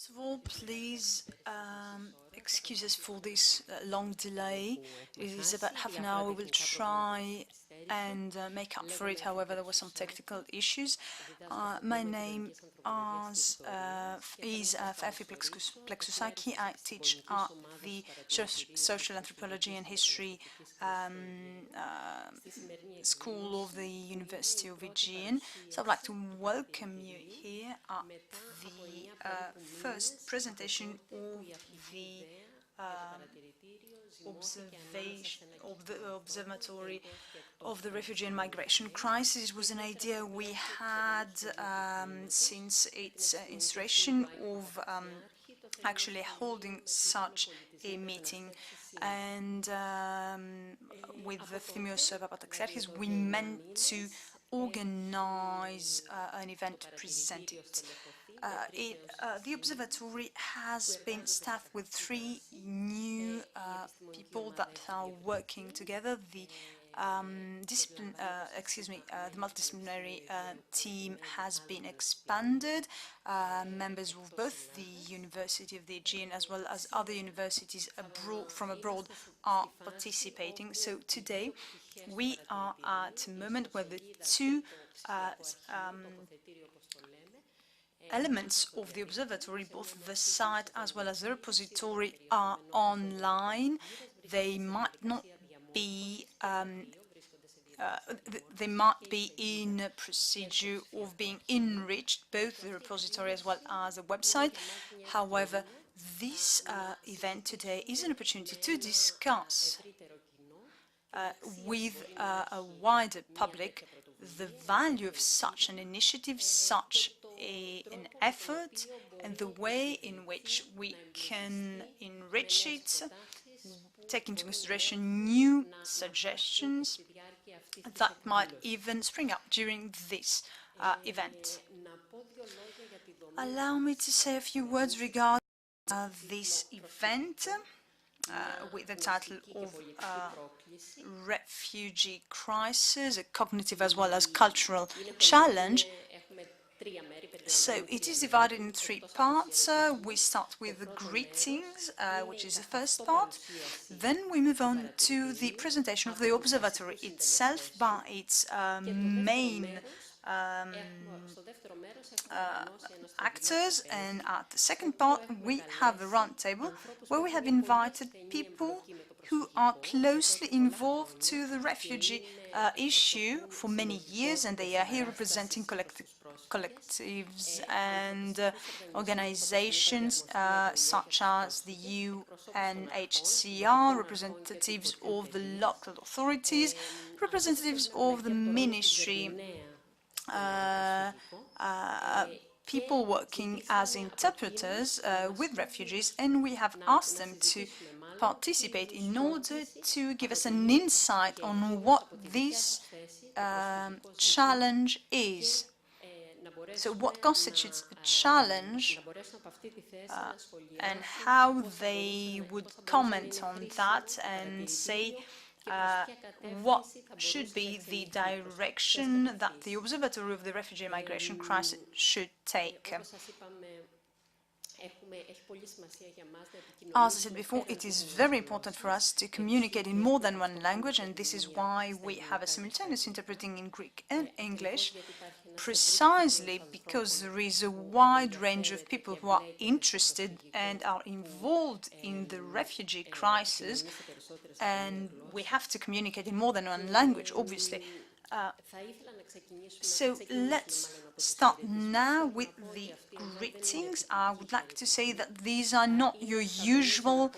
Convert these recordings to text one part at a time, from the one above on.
First of all, please excuse us for this long delay. It is about half an hour. We will try and make up for it. However, there were some technical issues. My name is Fefi Plexusaki. I teach at the Social Anthropology and History School of the University of Aegean. So I'd like to welcome you here at the first presentation of the observatory of the refugee and migration crisis. It was an idea we had since its instauration of actually holding such a meeting, and with the Thimios Papatakserchis, we meant to organize an event to present it. The observatory has been staffed with 3 new people that are working together. The the multidisciplinary team has been expanded. Members of both the University of the Aegean as well as other universities from abroad are participating. So today we are at a moment where the 2 elements of the observatory, both the site as well as the repository, are online. They might not be in a procedure of being enriched, both the repository as well as the website. However, this event today is an opportunity to discuss with a wider public the value of such an initiative, such an effort, and the way in which we can enrich it, take into consideration new suggestions that might even spring up during this event. Allow me to say a few words regarding this event with the title of Refugee Crisis, a cognitive as well as cultural challenge. So it is divided in 3 parts. We start with the greetings, which is the first part. Then we move on to the presentation of the observatory itself by its main actors, and at the second part we have a roundtable where we have invited people who are closely involved to the refugee issue for many years, and they are here representing collectives and organizations such as the UNHCR, representatives of the local authorities, representatives of the ministry, people working as interpreters with refugees, and we have asked them to participate in order to give us an insight on what this challenge is. So what constitutes a challenge and how they would comment on that and say what should be the direction that the Observatory of the Refugee and Migration Crisis should take. As I said before, it is very important for us to communicate in more than one language, and this is why we have a simultaneous interpreting in Greek and English, precisely because there is a wide range of people who are interested and are involved in the refugee crisis, and we have to communicate in more than one language, obviously. So let's start now with the greetings. I would like to say that these are not your usual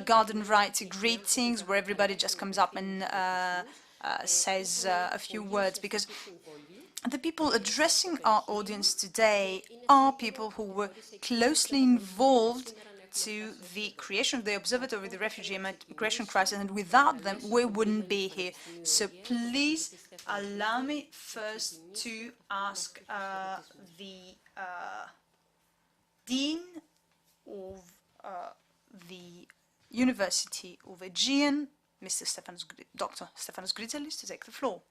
garden variety greetings where everybody just comes up and says a few words, because the people addressing our audience today are people who were closely involved to the creation of the Observatory of the Refugee and Migration Crisis, and without them we wouldn't be here. So please allow me first to ask the Dean of the University of Aegean, Dr. Stefanos Gritzelis, to take the floor.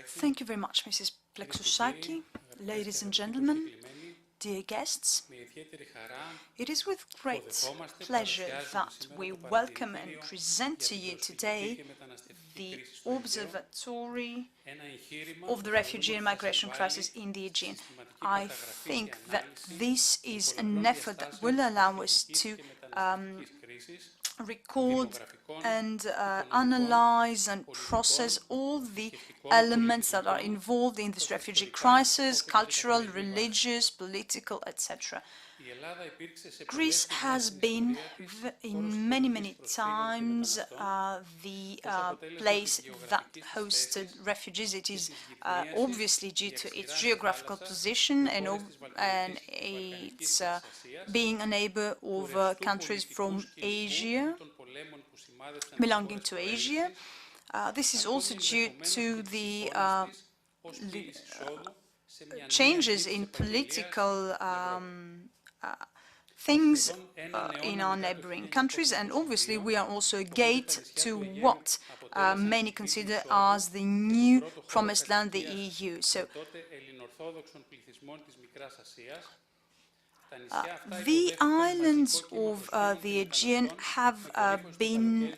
Thank you very much, Mrs. Plexousaki. Ladies and gentlemen, dear guests, it is with great pleasure that we welcome and present to you today the Observatory of the Refugee and Migration Crisis in the Aegean. I think that this is an effort that will allow us to record and analyze and process all the elements that are involved in this refugee crisis, cultural, religious, political, etc. Greece has been in many times the place that hosted refugees. It is obviously due to its geographical position and its being a neighbor of countries from Asia, belonging to Asia. This is also due to the changes in political things in our neighboring countries, and obviously we are also a gate to what many consider as the new promised land, the EU. So the islands of the Aegean have been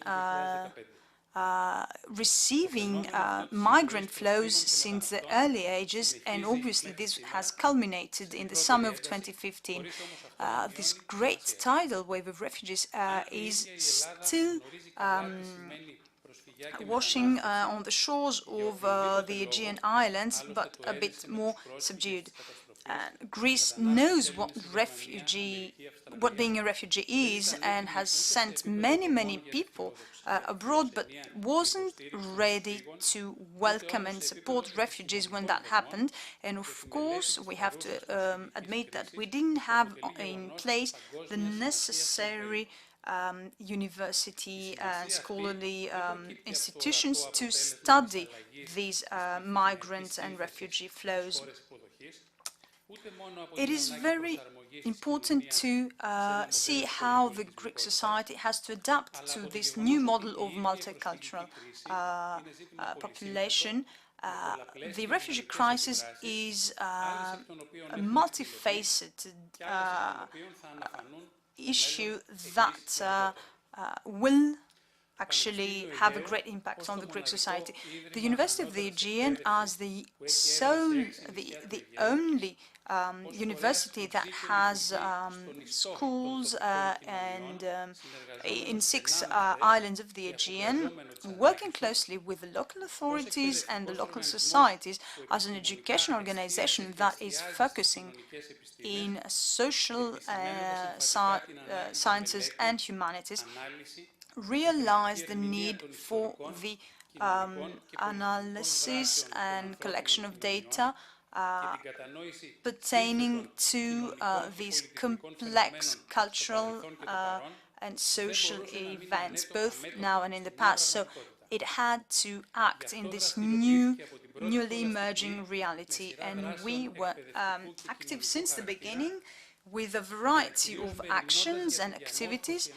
receiving migrant flows since the early ages, and obviously this has culminated in the summer of 2015. This great tidal wave of refugees is still washing on the shores of the Aegean islands, but a bit more subdued. Greece knows what being a refugee is, and has sent many people abroad, but wasn't ready to welcome and support refugees when that happened. And of course, we have to admit that we didn't have in place the necessary university and scholarly institutions to study these migrant and refugee flows. It is very important to see how the Greek society has to adapt to this new model of multicultural population. The refugee crisis is a multifaceted issue that will actually have a great impact on the Greek society. The University of the Aegean, as the only university that has schools and in 6 islands of the Aegean, working closely with the local authorities and the local societies as an education organization that is focusing in social sciences and humanities, realize the need for the analysis and collection of data pertaining to these complex cultural and social events, both now and in the past. So it had to act in this newly emerging reality, and we were active since the beginning with a variety of actions and activities,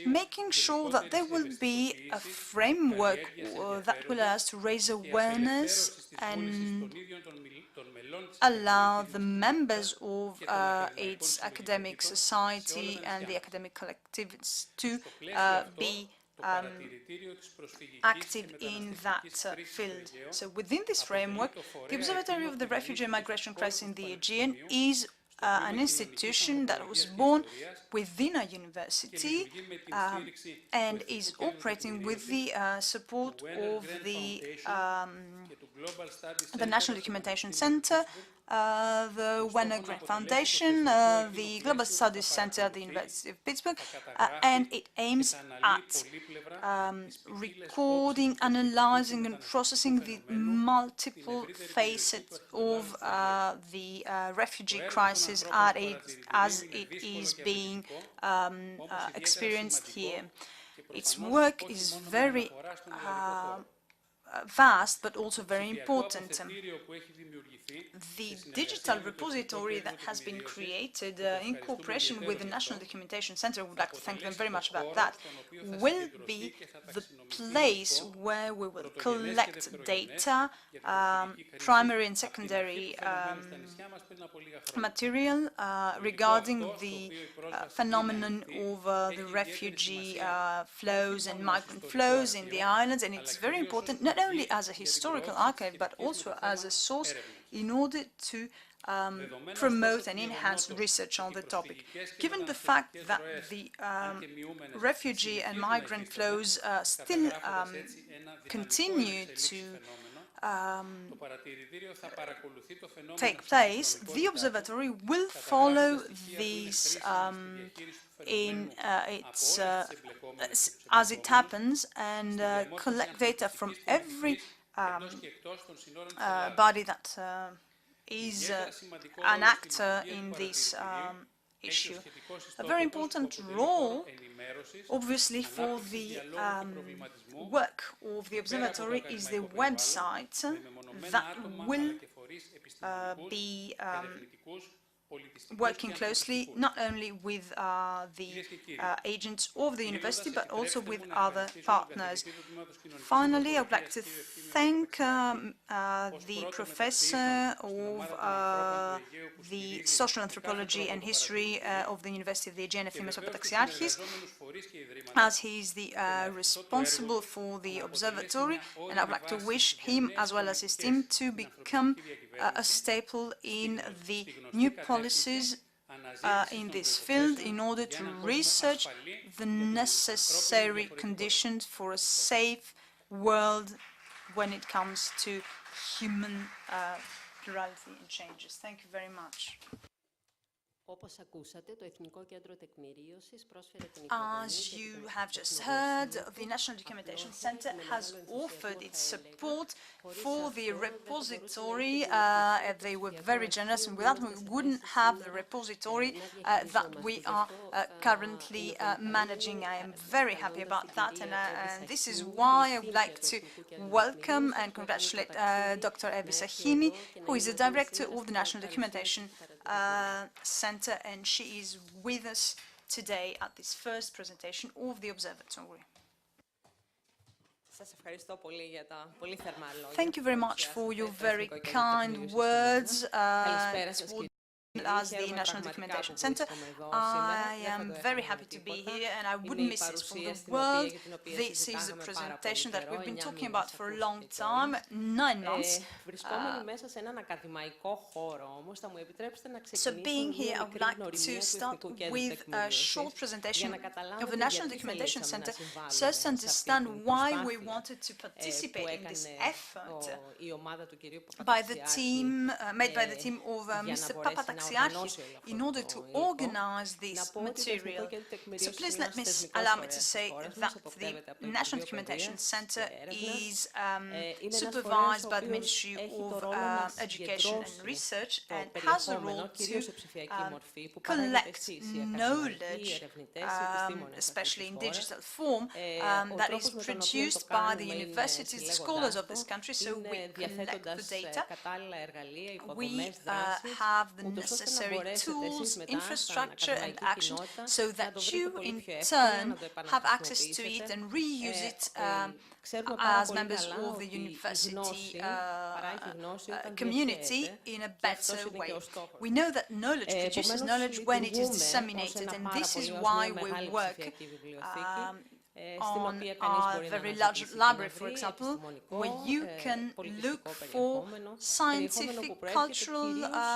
making sure that there will be a framework that will allow us to raise awareness and allow the members of its academic society and the academic collectivities to be active in that field. So within this framework, the Observatory of the Refugee and Migration Crisis in the Aegean is an institution that was born within a university and is operating with the support of the National Documentation Center, the Wenner Grant Foundation, the Global Studies Center at the University of Pittsburgh, and it aims at recording, analyzing and processing the multiple facets of the refugee crisis as it is being experienced here. Its work is very vast but also very important. The digital repository that has been created in cooperation with the National Documentation Center, I would like to thank them very much about that, will be the place where we will collect data, primary and secondary material regarding the phenomenon of the refugee flows and migrant flows in the islands, and it's very important not only as a historical archive but also as a source in order to promote and enhance research on the topic. Given the fact that the refugee and migrant flows still continue to take place, the observatory will follow these as it happens and collect data from every body that is an actor in this issue. A very important role, obviously, for the work of the observatory is the website that will be working closely not only with the agents of the university but also with other partners. Finally, I would like to thank the professor of the social anthropology and history of the University of the Aegean, Efthymios Papataxiarchis, as he is the responsible for the observatory, and I would like to wish him as well as his team to become a staple in the new policies in this field in order to research the necessary conditions for a safe world when it comes to human plurality and changes. Thank you very much. As you have just heard, the National Documentation Center has offered its support for the repository. They were very generous, and without them we wouldn't have the repository that we are currently managing. I am very happy about that, and this is why I would like to welcome and congratulate Dr. Evi Sahini, who is the director of the National Documentation Center, and she is with us today at this first presentation of the observatory. Thank you very much for your very kind words toward as the National Documentation Center. I am very happy to be here, and I wouldn't miss this for the world. This is a presentation that we've been talking about for a long time, 9 months. So being here, I would like to start with a short presentation of the National Documentation Center, so as to understand why we wanted to participate in this effort by the team, made by the team of Mr. Papatakis in order to organize this material. So please allow me to say that the National Documentation Center is supervised by the Ministry of Education and Research and has a role to collect knowledge, especially in digital form, that is produced by the universities, the scholars of this country. So we collect the data. We have the necessary tools, infrastructure and action so that you in turn have access to it and reuse it as members of the university community in a better way. We know that knowledge produces knowledge when it is disseminated, and this is why we work on our very large library, for example, where you can look for scientific, cultural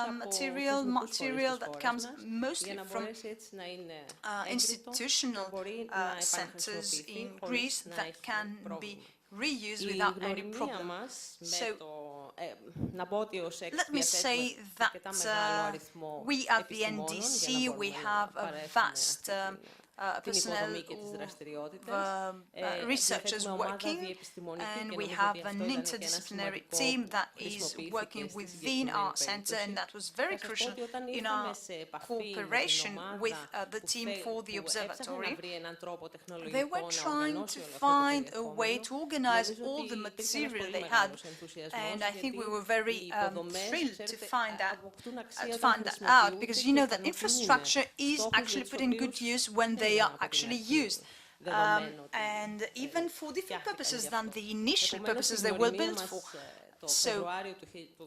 material that comes mostly from institutional centers in Greece that can be reused without any problem. So let me say that we at the NDC, we have a vast personnel of researchers working, and we have an interdisciplinary team that is working within our center, and that was very crucial in our cooperation with the team for the observatory. They were trying to find a way to organize all the material they had, and I think we were very thrilled to find that out, because you know that infrastructure is actually put in good use when they are actually used. And even for different purposes than the initial purposes they were built for. So,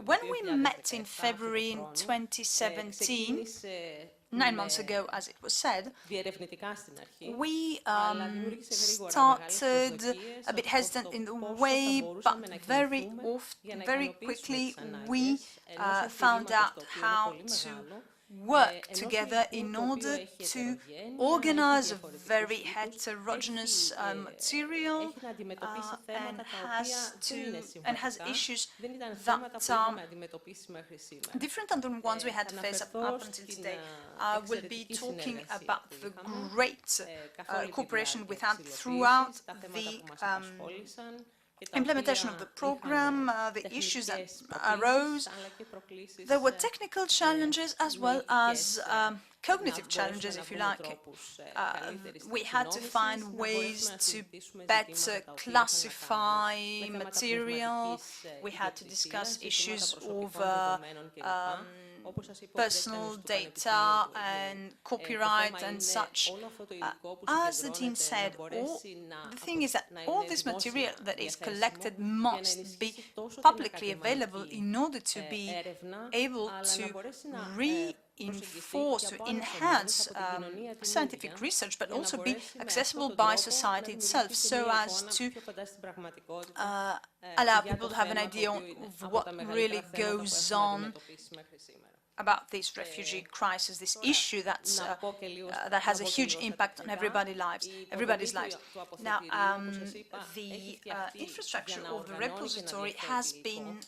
when we met in February in 2017, 9 months ago, as it was said, we started a bit hesitant in the way, but very quickly we found out how to work together in order to organize a very heterogeneous material and has issues that are different than the ones we had to face up until today. I will be talking about the great cooperation we had throughout the implementation of the program, the issues that arose. There were technical challenges as well as cognitive challenges, if you like. We had to find ways to better classify material. We had to discuss issues over personal data and copyright and such. As the Dean said, the thing is that all this material that is collected must be publicly available in order to be able to reinforce, to enhance scientific research, but also be accessible by society itself, so as to allow people to have an idea of what really goes on about this refugee crisis, this issue that has a huge impact on everybody's lives. Now, the infrastructure of the repository has been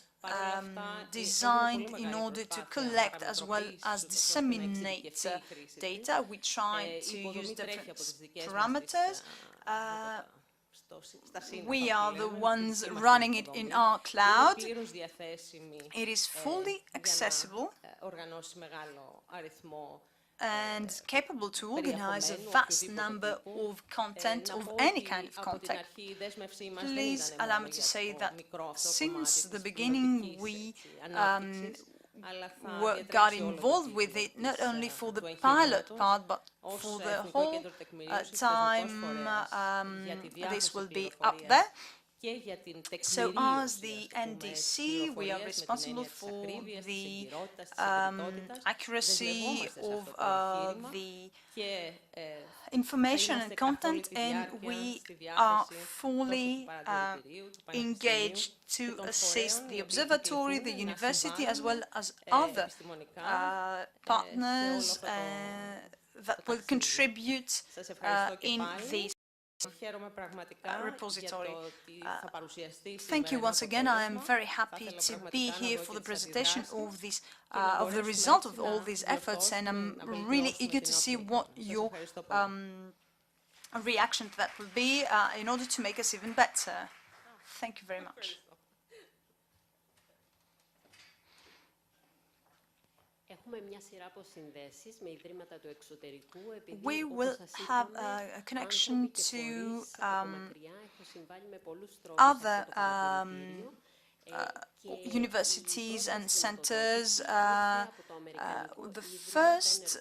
designed in order to collect as well as disseminate data. We try to use different parameters. We are the ones running it in our cloud. It is fully accessible and capable to organize a vast number of content, of any kind of content. Please allow me to say that since the beginning we got involved with it, not only for the pilot part, but for the whole time this will be up there. So as the NDC, we are responsible for the accuracy of the information and content, and we are fully engaged to assist the observatory, the university, as well as other partners that will contribute in this repository. Thank you once again. I am very happy to be here for the presentation of this, of the result of all these efforts, and I'm really eager to see what your reaction to that will be in order to make us even better. Thank you very much. We will have a connection to other universities and centers. The first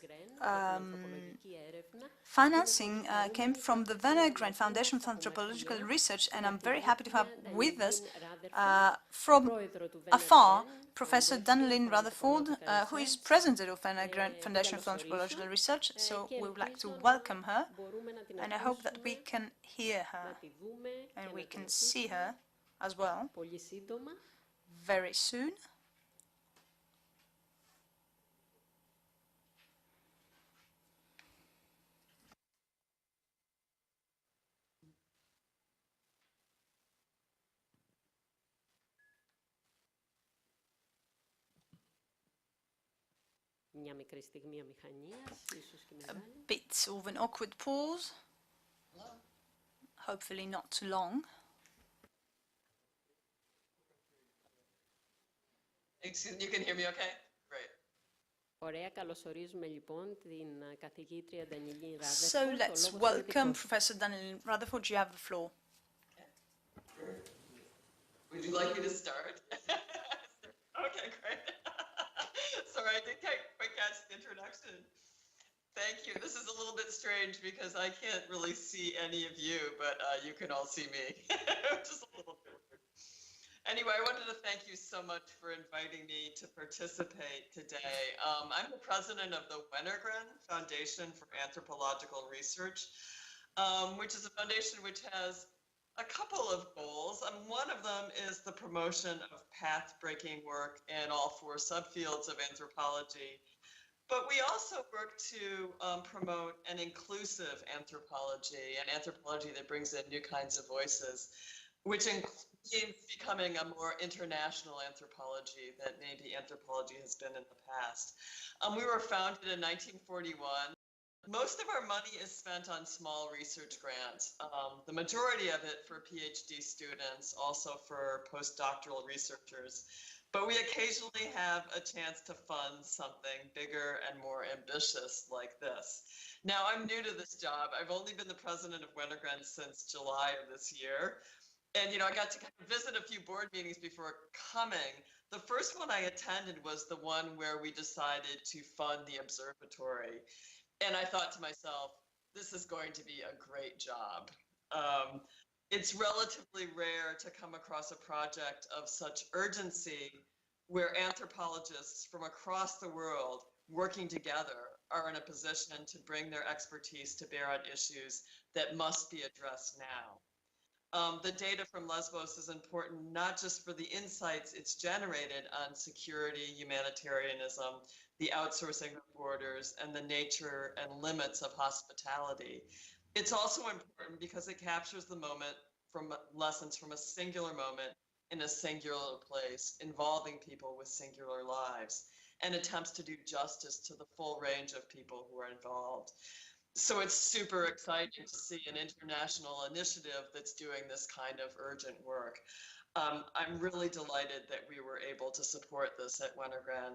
financing came from the Werner Grant Foundation for Anthropological Research, and I'm very happy to have with us from afar Professor Dannelyn Rutherford, who is president of Werner Grant Foundation for Anthropological Research. So we would like to welcome her, and I hope that we can hear her and we can see her as well very soon. A bit of an awkward pause. Hello? Hopefully not too long. Excuse me, you can hear me okay? Great. Ωραία, καλωσορίζουμε λοιπόν την καθηγήτρια Ντανιέλη So Rutherford. let's welcome Professor Daniel Rutherford. You have the floor. Would you like me to start? Okay, great. Sorry, I didn't quite catch the introduction. Thank you. This is a little bit strange because I can't really see any of you, but you can all see me. Just a little bit weird. Anyway, I wanted to thank you so much for inviting me to participate today. I'm the president of the Wennergren Foundation for Anthropological Research, which is a foundation which has a couple of goals. One of them is the promotion of path-breaking work in all four subfields of anthropology. But we also work to promote an inclusive anthropology, an anthropology that brings in new kinds of voices, which means becoming a more international anthropology than maybe anthropology has been in the past. We were founded in 1941. Most of our money is spent on small research grants, the majority of it for PhD students, also for postdoctoral researchers. But we occasionally have a chance to fund something bigger and more ambitious like this. Now, I'm new to this job. I've only been the president of Wennergren since July of this year. And, you know, I got to kind of visit a few board meetings before coming. The first one I attended was the one where we decided to fund the observatory. And I thought to myself, this is going to be a great job. It's relatively rare to come across a project of such urgency where anthropologists from across the world working together are in a position to bring their expertise to bear on issues that must be addressed now. The data from Lesbos is important not just for the insights it's generated on security, humanitarianism, the outsourcing of borders, and the nature and limits of hospitality. It's also important because it captures the moment from lessons from a singular moment in a singular place, involving people with singular lives, and attempts to do justice to the full range of people who are involved. So it's super exciting to see an international initiative that's doing this kind of urgent work. I'm really delighted that we were able to support this at Wennergren,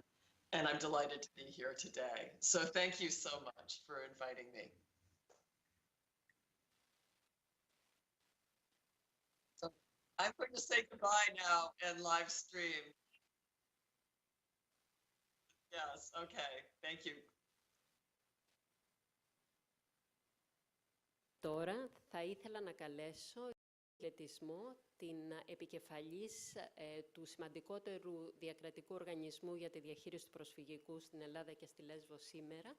and I'm delighted to be here today. So thank you so much for inviting me. So I'm going to say goodbye now and live stream. Yes, okay, thank you. Τώρα θα ήθελα να καλέσω μελετισμό την επικεφαλής του σημαντικότερου διακρατικού οργανισμού για τη διαχείριση του προσφυγικού στην Ελλάδα και στη Λέσβο σήμερα,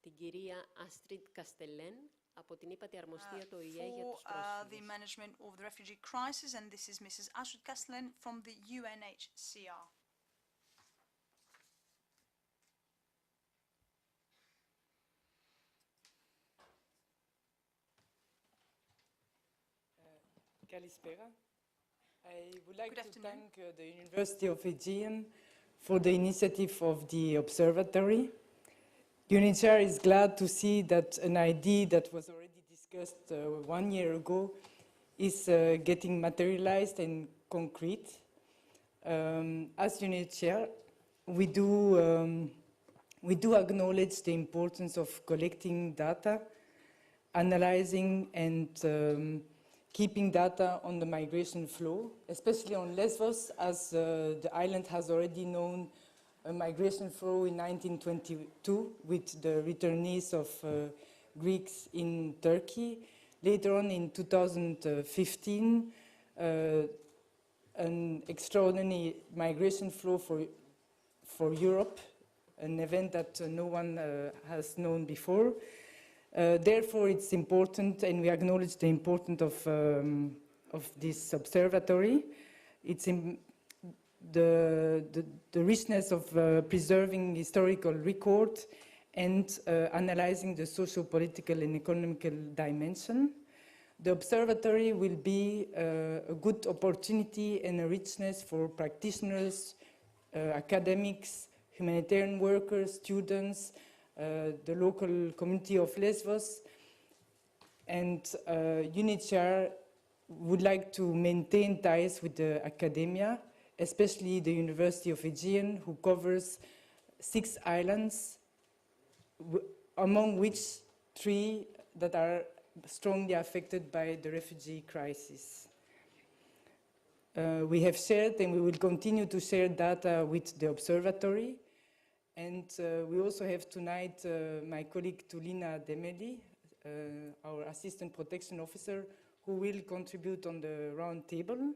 την κυρία Αστρίτ Καστελέν, από την ύπατη αρμοστία του ΟΗΕ για τους πρόσφυγες. The management of the refugee crisis, and this is Mrs. Astrid Kastelen from the UNHCR. Kalispera. I would like to thank the University of Aegean for the initiative of the observatory. UNHCR is glad to see that an idea that was already discussed 1 year ago is getting materialized and concrete. As UNHCR, we do acknowledge the importance of collecting data, analyzing and keeping data on the migration flow, especially on Lesbos, as the island has already known a migration flow in 1922 with the returnees of Greeks in Turkey. Later on in 2015, an extraordinary migration flow for Europe, an event that no one has known before. Therefore, it's important, and we acknowledge the importance of this observatory. It's in the richness of preserving historical record and analyzing the socio-political and economical dimension. The observatory will be a good opportunity and a richness for practitioners, academics, humanitarian workers, students, the local community of Lesbos. And UNHCR would like to maintain ties with the academia, especially the University of Aegean, who covers 6 islands, among which 3 that are strongly affected by the refugee crisis. We have shared and we will continue to share data with the observatory. And we also have tonight my colleague Tulina Demeli, our Assistant Protection Officer, who will contribute on the round table.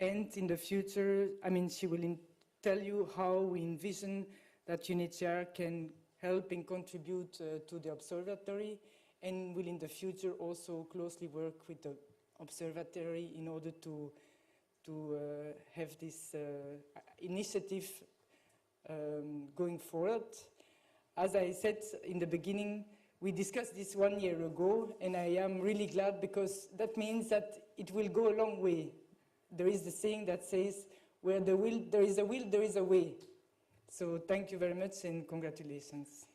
And in the future, she will tell you how we envision that UNHCR can help and contribute to the observatory, and will in the future also closely work with the observatory in order to have this initiative going forward. As I said in the beginning, we discussed this 1 year ago, and I am really glad because that means that it will go a long way. There is the saying that says, where there is a will, there is a way. So thank you very much and congratulations.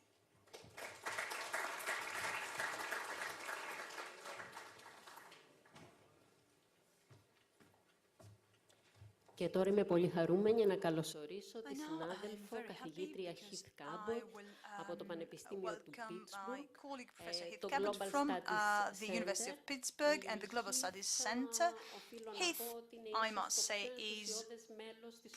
Και τώρα είμαι πολύ χαρούμενη να καλωσορίσω τη συνάδελφο καθηγήτρια Heath Cabot από το Πανεπιστήμιο του Pittsburgh, το Global Studies Center. Heath, I must say, is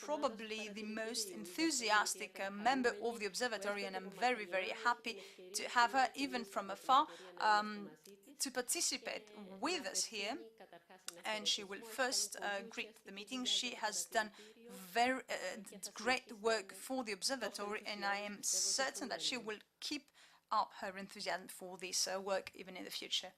probably the most enthusiastic member of the observatory, and I'm very, very happy to have her, even from afar, to participate with us here. And she will first greet the meeting. She has done very great work for the observatory, and I am certain that she will keep up her enthusiasm for this work even in the future.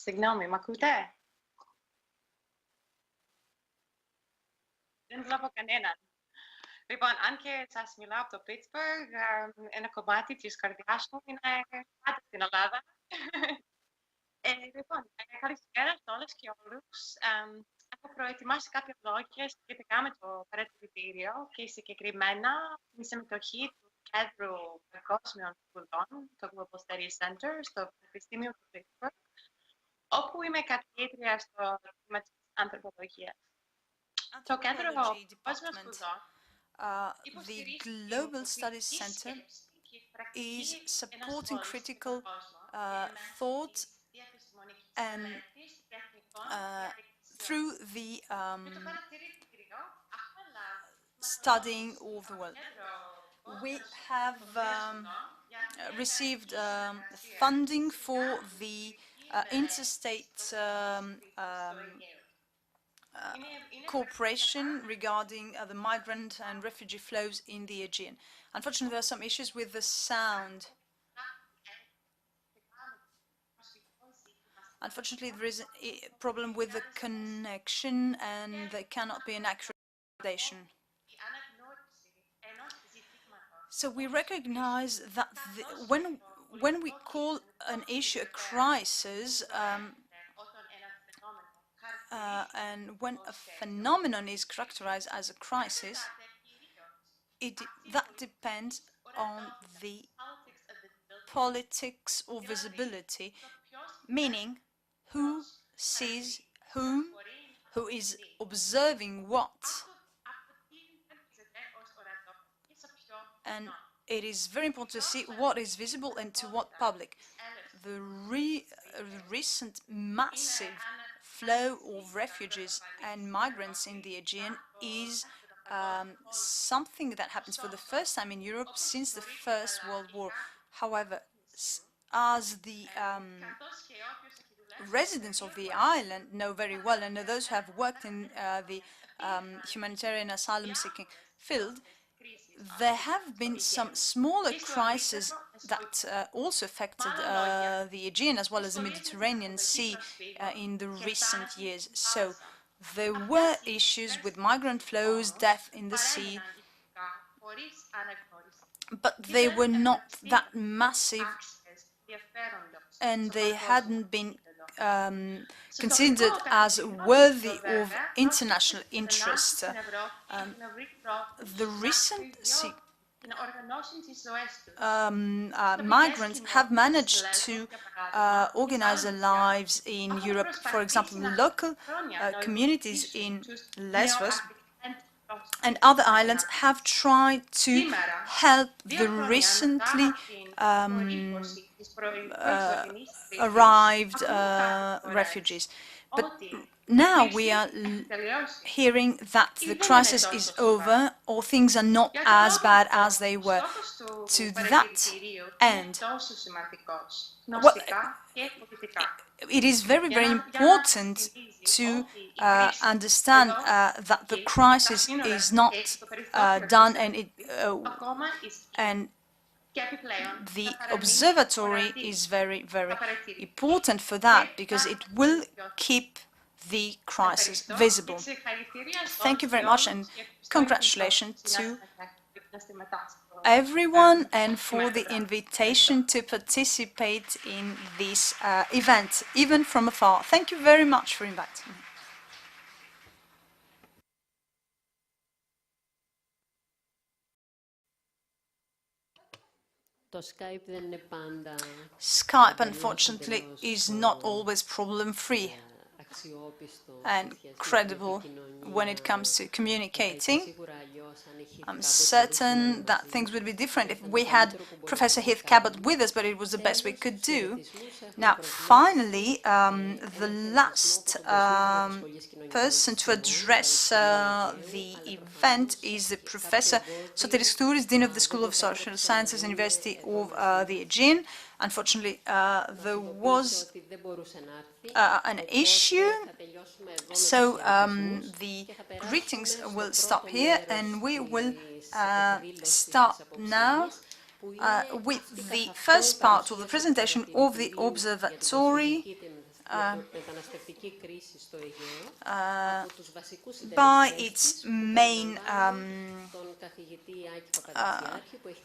Συγγνώμη, μ' ακούτε? Δεν βλέπω κανέναν. Λοιπόν, αν και σας μιλάω από το Pittsburgh, ένα κομμάτι της καρδιάς μου είναι πάντα στην Ελλάδα. Λοιπόν, καλησπέρα σε όλες και όλους. Έχω προετοιμάσει κάποια λόγια σχετικά με το παρατηρητήριο και συγκεκριμένα τη συμμετοχή του Κέντρου Παγκόσμιων Σπουδών, το Global Studies Center, στο Πανεπιστήμιο του Pittsburgh, όπου είμαι καθηγήτρια στο τμήμα της ανθρωπολογίας. Το Κέντρο Παγκόσμιων Σπουδών the Global Studies Center is supporting critical thought and through the studying of the world. We have received funding for the interstate cooperation regarding the migrant and refugee flows in the Aegean. Unfortunately, there are some issues with the sound. Unfortunately, there is a problem with the connection and there cannot be an accurate translation. So we recognize that when we call an issue a crisis, and when a phenomenon is characterized as a crisis, that depends on the politics of visibility, meaning who sees whom, who is observing what. And it is very important to see what is visible and to what public. The recent massive flow of refugees and migrants in the Aegean is something that happens for the first time in Europe since the First World War. However, as the residents of the island know very well, and those who have worked in the humanitarian asylum-seeking field, there have been some smaller crises that also affected the Aegean as well as the Mediterranean Sea in the recent years. So there were issues with migrant flows, death in the sea, but they were not that massive, and they hadn't been considered as worthy of international interest. The recent migrants have managed to organize their lives in Europe. For example, local communities in Lesbos and other islands have tried to help the recently arrived refugees. But now we are hearing that the crisis is over, or things are not as bad as they were. To that end, it is very, very important to understand that the crisis is not done, and the observatory is very, very important for that, because it will keep the crisis visible. Thank you very much, and congratulations to everyone and for the invitation to participate in this event, even from afar. Thank you very much for inviting me. Skype, unfortunately, is not always problem-free and credible when it comes to communicating. I'm certain that things would be different if we had Professor Heath Cabot with us, but it was the best we could do. Now, finally, the last person to address the event is the Professor Sotiris Kouris, Dean of the School of Social Sciences, University of the Aegean. Unfortunately, there was an issue, so the greetings will stop here, and we will start now with the first part of the presentation of the observatory by its main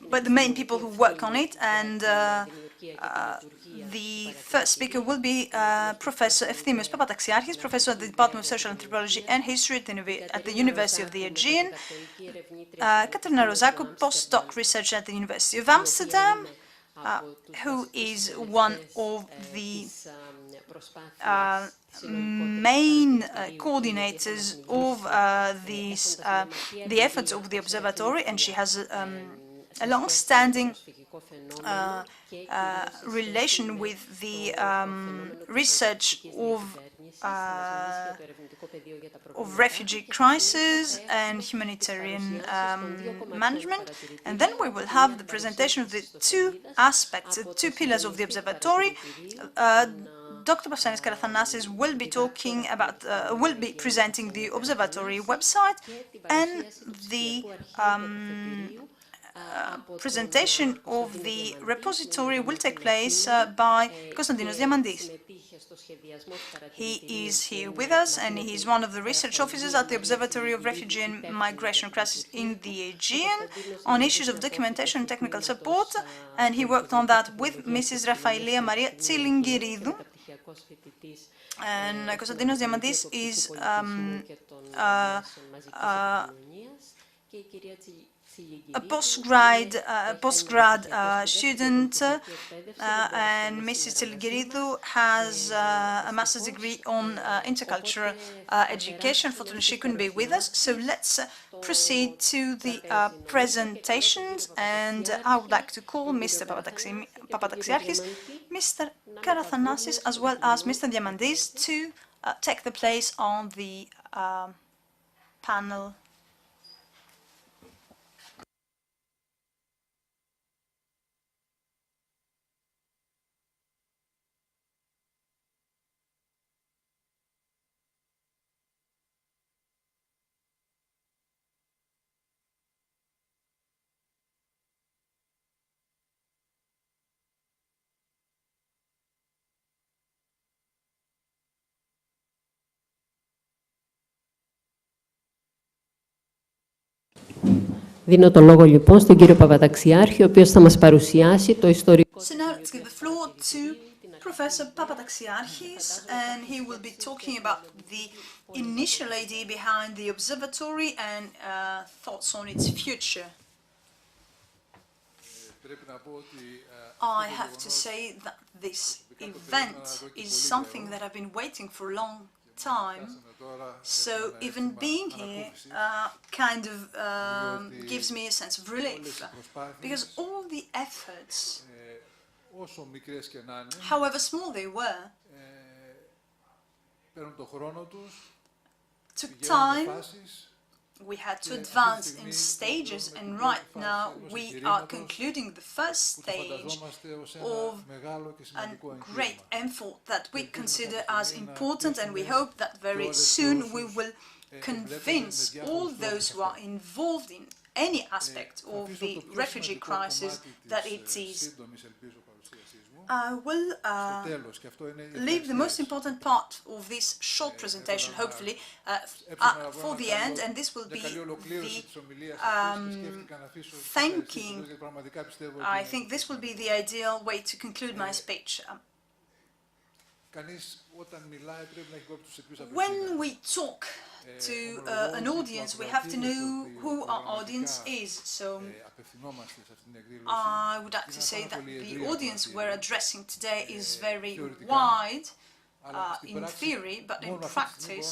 by the main people who work on it, and the first speaker will be Professor Ευθύμιος Papataxiarchis, Professor at the Department of Social Anthropology and History at the University of the Aegean, Katerina Rozakou, postdoc researcher at the University of Amsterdam, who is one of the main coordinators of the efforts of the observatory, and she has a long-standing relation with the research of refugee crisis and humanitarian management. And then we will have the presentation of the two aspects, the two pillars of the observatory. Dr. Papanis Karathanassis will be talking about, will be presenting the observatory website, and the presentation of the repository will take place by Konstantinos Diamandis. He is here with us, and he is one of the research officers at the Observatory of Refugee and Migration Crisis in the Aegean on issues of documentation and technical support, and he worked on that with Mrs. Rafaelia Maria Tsilingiridu. And Konstantinos Diamandis is a postgrad student, and Mrs. Tsilingiridu has a master's degree on intercultural education. Fortunately, she couldn't be with us, so let's proceed to the presentations, and I would like to call Mr. Papataxiarchis, Mr. Karathanassis, as well as Mr. Diamandis to take the place on the panel Δίνω το λόγο λοιπόν στον κύριο Παπαταξιάρχη, ο οποίος θα μας παρουσιάσει το ιστορικό. So now let's give the floor to Professor Papadaxiarchis, and he will be talking about the initial idea behind the observatory and thoughts on its future. I have to say that this event is something that I've been waiting for a long time, so even being here kind of gives me a sense of relief, because all the efforts, however small they were, took time. We had to advance in stages, and right now we are concluding the first stage of a great effort that we consider as important, and we hope that very soon we will convince all those who are involved in any aspect of the refugee crisis that it is. I will leave the most important part of this short presentation, hopefully, for the end, and this will be the thanking. I think this will be the ideal way to conclude my speech. When we talk to an audience, we have to know who our audience is. So I would like to say that the audience we're addressing today is very wide in theory, but in practice,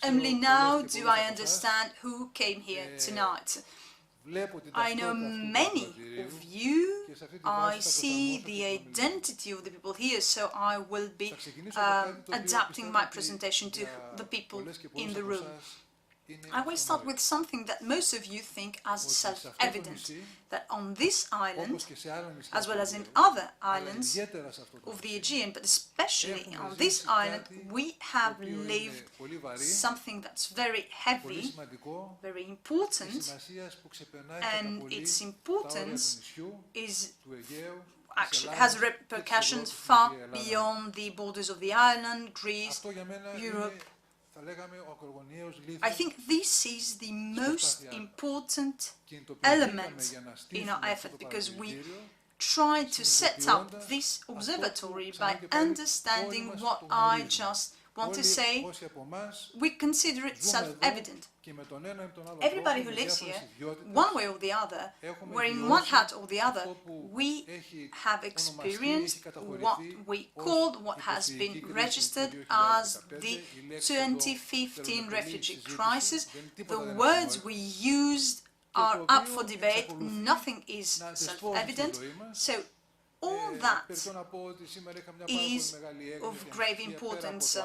only now do I understand who came here tonight. I know many of you, I see the identity of the people here, so I will be adapting my presentation to the people in the room. I will start with something that most of you think as self-evident, that on this island, as well as in other islands of the Aegean, but especially on this island, we have lived something that's very heavy, very important, and its importance is actually has repercussions far beyond the borders of the island, Greece, Europe. I think this is the most important element in our effort, because we try to set up this observatory by understanding what I just want to say. We consider it self-evident. Everybody who lives here, one way or the other, wearing one hat or the other, we have experienced what we called, what has been registered as the 2015 refugee crisis. The words we used are up for debate, nothing is self-evident, so all that is of grave importance.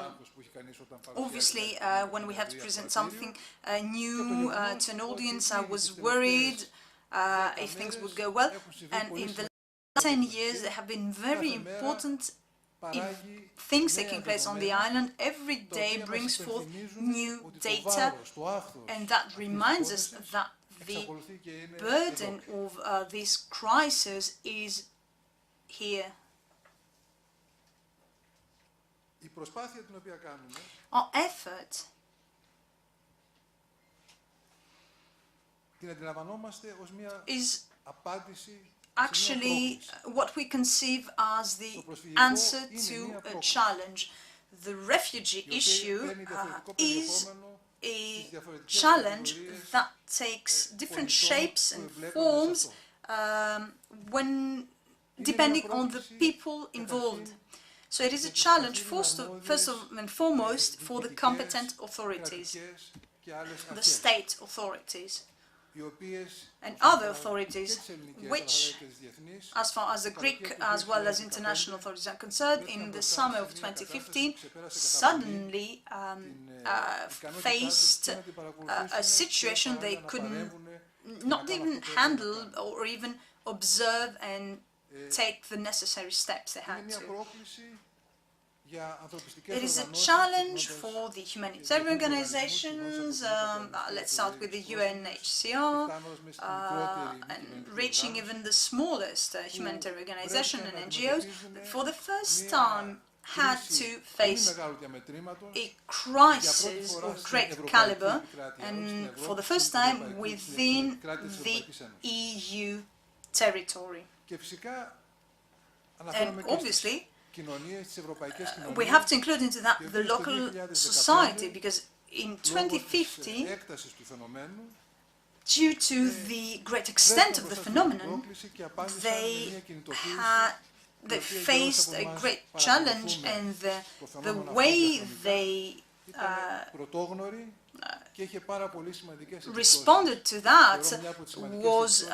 Obviously, when we have to present something new to an audience, I was worried if things would go well, and in the last 10 years there have been very important things taking place on the island. Every day brings forth new data, and that reminds us that the burden of this crisis is here. Our effort is actually what we conceive as the answer to a challenge. The refugee issue is a challenge that takes different shapes and forms depending on the people involved. So it is a challenge first and foremost for the competent authorities, the state authorities and other authorities, which, as far as the Greek as well as international authorities are concerned, in the summer of 2015 suddenly faced a situation they couldn't not even handle or even observe and take the necessary steps they had to. It is a challenge for the humanitarian organizations. Let's start with the UNHCR and reaching even the smallest humanitarian organization and NGOs. For the first time had to face a crisis of great caliber, and for the first time within the EU territory. And obviously, we have to include into that the local society, because in 2050, due to the great extent of the phenomenon, they faced a great challenge, and the way they responded to that was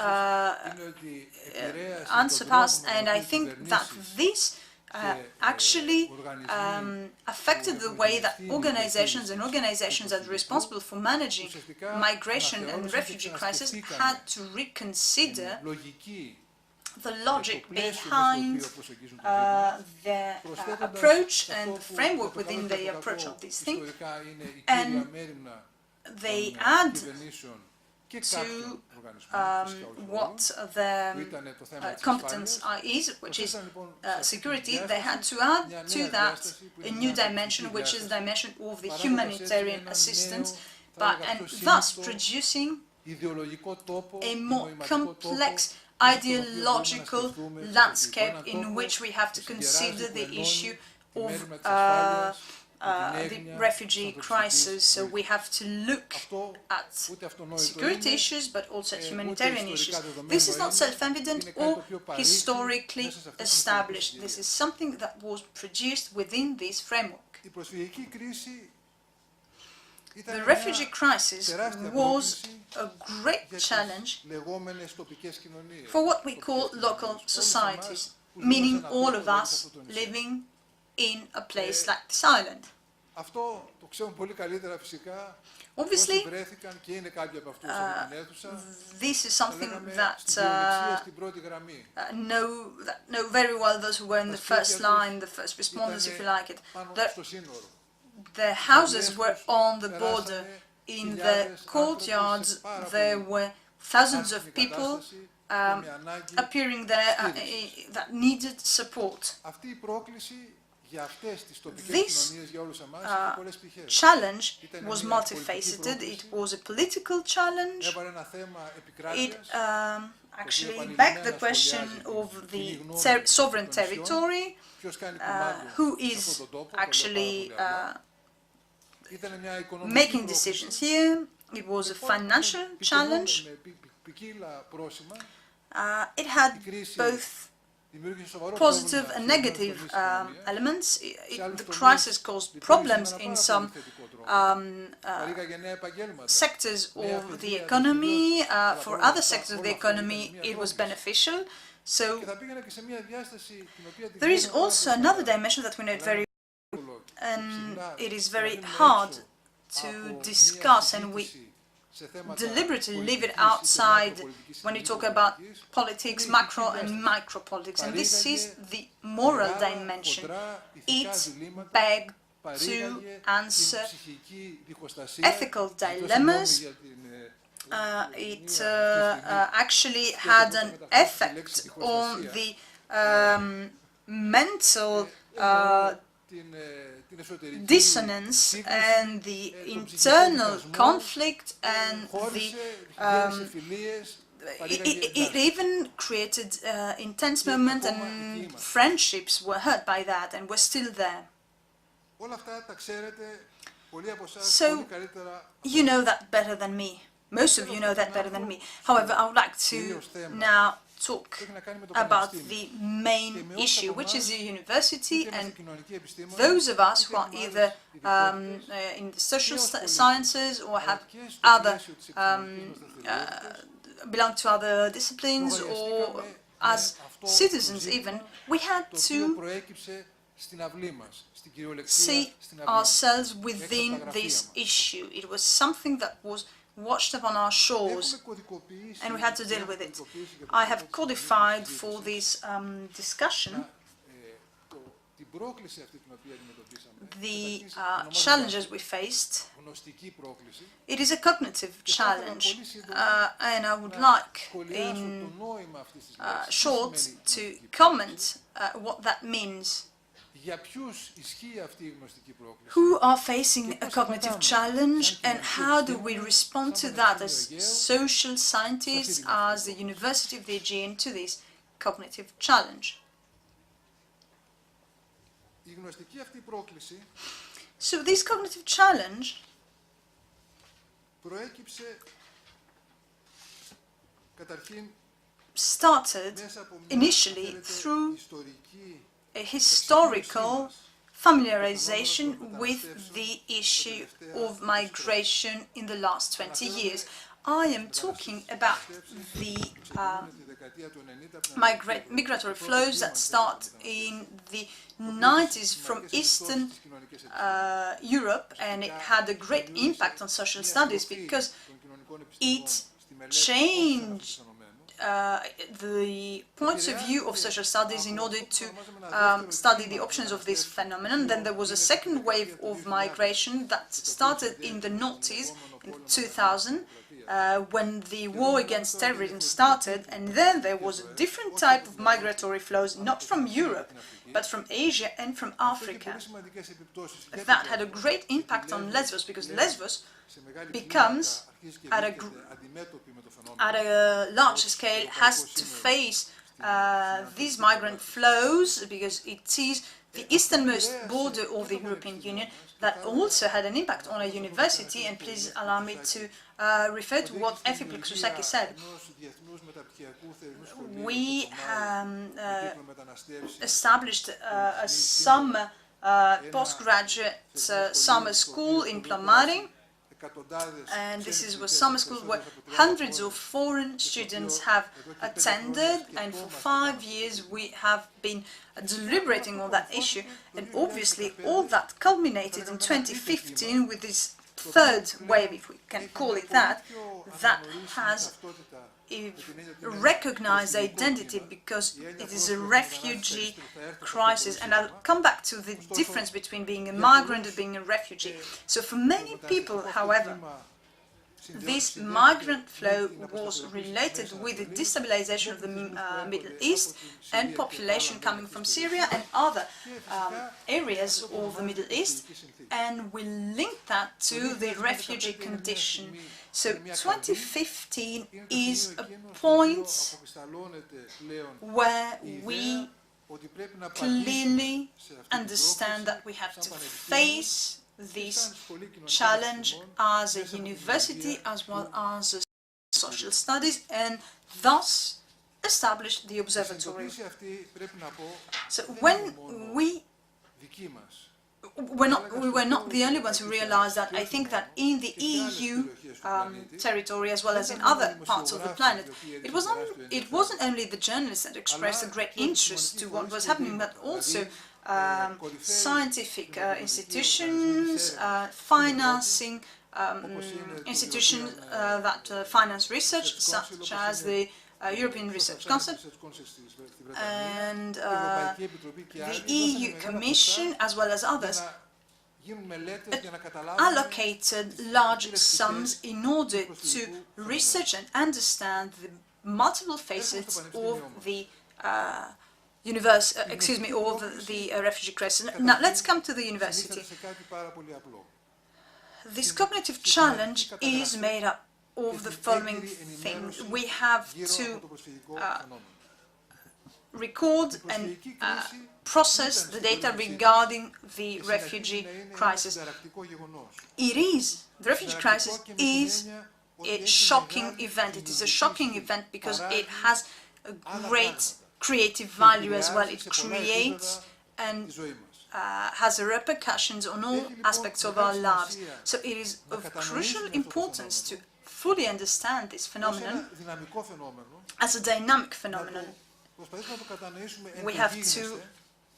unsurpassed, and I think that this actually affected the way that organizations that are responsible for managing migration and refugee crisis had to reconsider the logic behind their approach and the framework within the approach of this thing, and they add to what the competence is, which is security. They had to add to that a new dimension, which is the dimension of the humanitarian assistance, and thus producing a more complex ideological landscape in which we have to consider the issue of the refugee crisis. So we have to look at security issues, but also at humanitarian issues. This is not self-evident or historically established. This is something that was produced within this framework. The refugee crisis was a great challenge for what we call local societies, meaning all of us living in a place like this island. Obviously, this is something that know very well those who were in the first line, the first responders, if you like it. The houses were on the border. In the courtyards, there were thousands of people appearing there that needed support. This challenge was multifaceted. It was a political challenge. It actually begged the question of the sovereign territory, who is actually making decisions here. It was a financial challenge. It had both positive and negative elements. The crisis caused problems in some sectors of the economy. For other sectors of the economy, it was beneficial. So there is also another dimension that we know very well, and it is very hard to discuss, and we deliberately leave it outside when you talk about politics, macro and micro politics, and this is the moral dimension. It begged to answer ethical dilemmas. It actually had an effect on the mental dissonance and the internal conflict, and it even created intense moments, and friendships were hurt by that and were still there. So you know that better than me. Most of you know that better than me. However, I would like to now talk about the main issue, which is the university, and those of us who are either in the social sciences or have other belong to other disciplines, or as citizens even, we had to see ourselves within this issue. It was something that was washed up on our shores, and we had to deal with it. I have codified for this discussion the challenges we faced. It is a cognitive challenge, and I would like in short to comment what that means. Για ποιους ισχύει αυτή η γνωστική πρόκληση? Who are facing a cognitive challenge, and how do we respond to that as social scientists, as the University of the Aegean, to this cognitive challenge? Η γνωστική αυτή πρόκληση So this cognitive challenge προέκυψε καταρχήν started μέσα από μια initially through ιστορική a historical familiarization with the issue of migration in the last 20 years. I am talking about the migratory flows that start in the 90s from Eastern Europe, and it had a great impact on social studies because it changed the points of view of social studies in order to study the options of this phenomenon. Then there was a second wave of migration that started in the noughties, in 2000, when the war against terrorism started, and then there was a different type of migratory flows, not from Europe, but from Asia and from Africa. That had a great impact on Lesbos, because Lesbos becomes, at a large scale, has to face these migrant flows, because it is the easternmost border of the European Union that also had an impact on a university. And please allow me to refer to what Efi Plexousaki said. We established a summer postgraduate summer school in Plomari, and this was summer school where hundreds of foreign students have attended, and for 5 years we have been deliberating on that issue, and obviously all that culminated in 2015 with this third wave, if we can call it that, that has recognized identity, because it is a refugee crisis. And I'll come back to the difference between being a migrant and being a refugee. So for many people, however, this migrant flow was related with the destabilization of the Middle East and population coming from Syria and other areas of the Middle East, and we link that to the refugee condition. So 2015 is a point where we clearly understand that we have to face this challenge as a university as well as a social studies, and thus establish the observatory. So when we were not the only ones who realized that. I think that in the EU territory, as well as in other parts of the planet, it wasn't only the journalists that expressed a great interest to what was happening, but also scientific institutions, financing institutions that finance research, such as the European Research Council and the EU Commission, as well as others, allocated large sums in order to research and understand the multiple facets of the of the refugee crisis. Now let's come to the university. This cognitive challenge is made up of the following things. We have to record and process the data regarding the refugee crisis. The refugee crisis is a shocking event. It is a shocking event because it has a great creative value as well. It creates and has repercussions on all aspects of our lives. So it is of crucial importance to fully understand this phenomenon as a dynamic phenomenon. We have to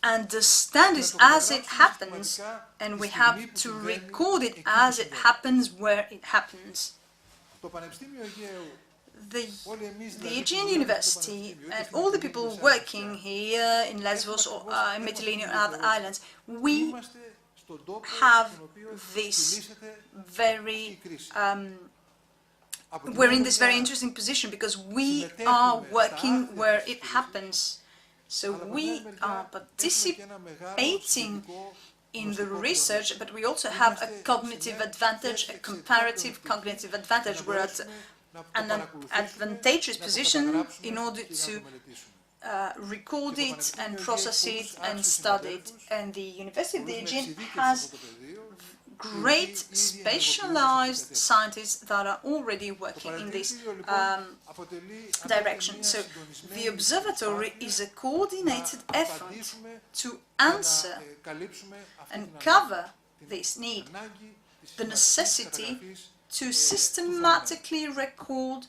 understand it as it happens, and we have to record it as it happens where it happens. The Aegean University and all the people working here in Lesbos or in Mytilene and other islands, we have this we're in this very interesting position because we are working where it happens. So we are participating in the research, but we also have a cognitive advantage, a comparative cognitive advantage. We're at an advantageous position in order to record it and process it and study it. And the University of the Aegean has great specialized scientists that are already working in this direction. So the observatory is a coordinated effort to answer and cover this need, the necessity to systematically record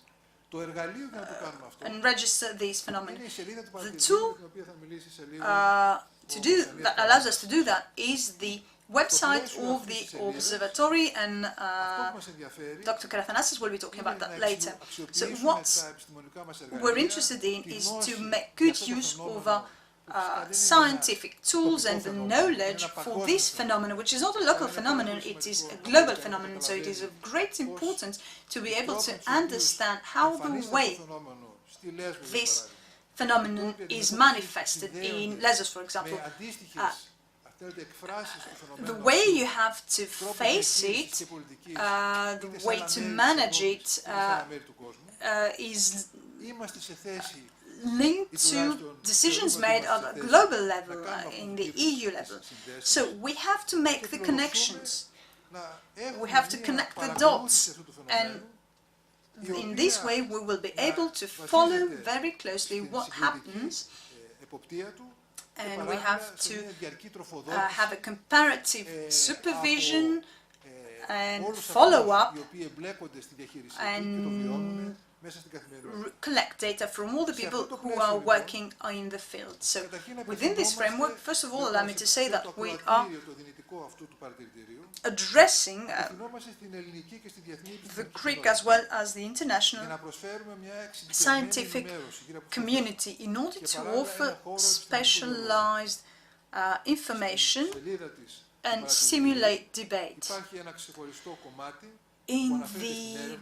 and register these phenomena. The tool that allows us to do that is the website of the observatory, and Dr. Karathanassis will be talking about that later. So what we're interested in is to make good use of our scientific tools and the knowledge for this phenomenon, which is not a local phenomenon, it is a global phenomenon. So it is of great importance to be able to understand how the way this phenomenon is manifested in Lesbos, for example. The way you have to face it, the way to manage it is linked to decisions made at a global level, in the EU level. So we have to make the connections, we have to connect the dots, and in this way we will be able to follow very closely what happens, and we have to have a comparative supervision and follow-up and collect data from all the people who are working in the field. So within this framework, first of all, allow me to say that we are addressing the Greek as well as the international scientific community in order to offer specialized information and stimulate debate. In the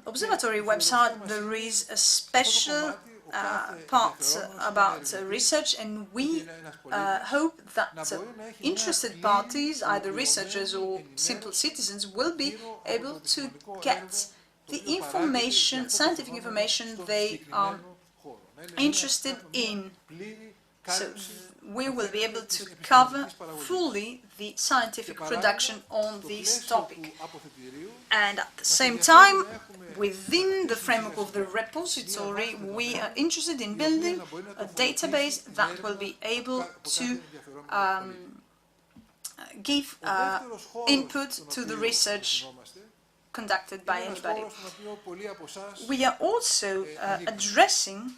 observatory website there is a special part about research, and we hope that interested parties, either researchers or simple citizens, will be able to get the information, scientific information they are interested in. So we will be able to cover fully the scientific production on this topic. And at the same time, within the framework of the repository, we are interested in building a database that will be able to give input to the research conducted by anybody. We are also addressing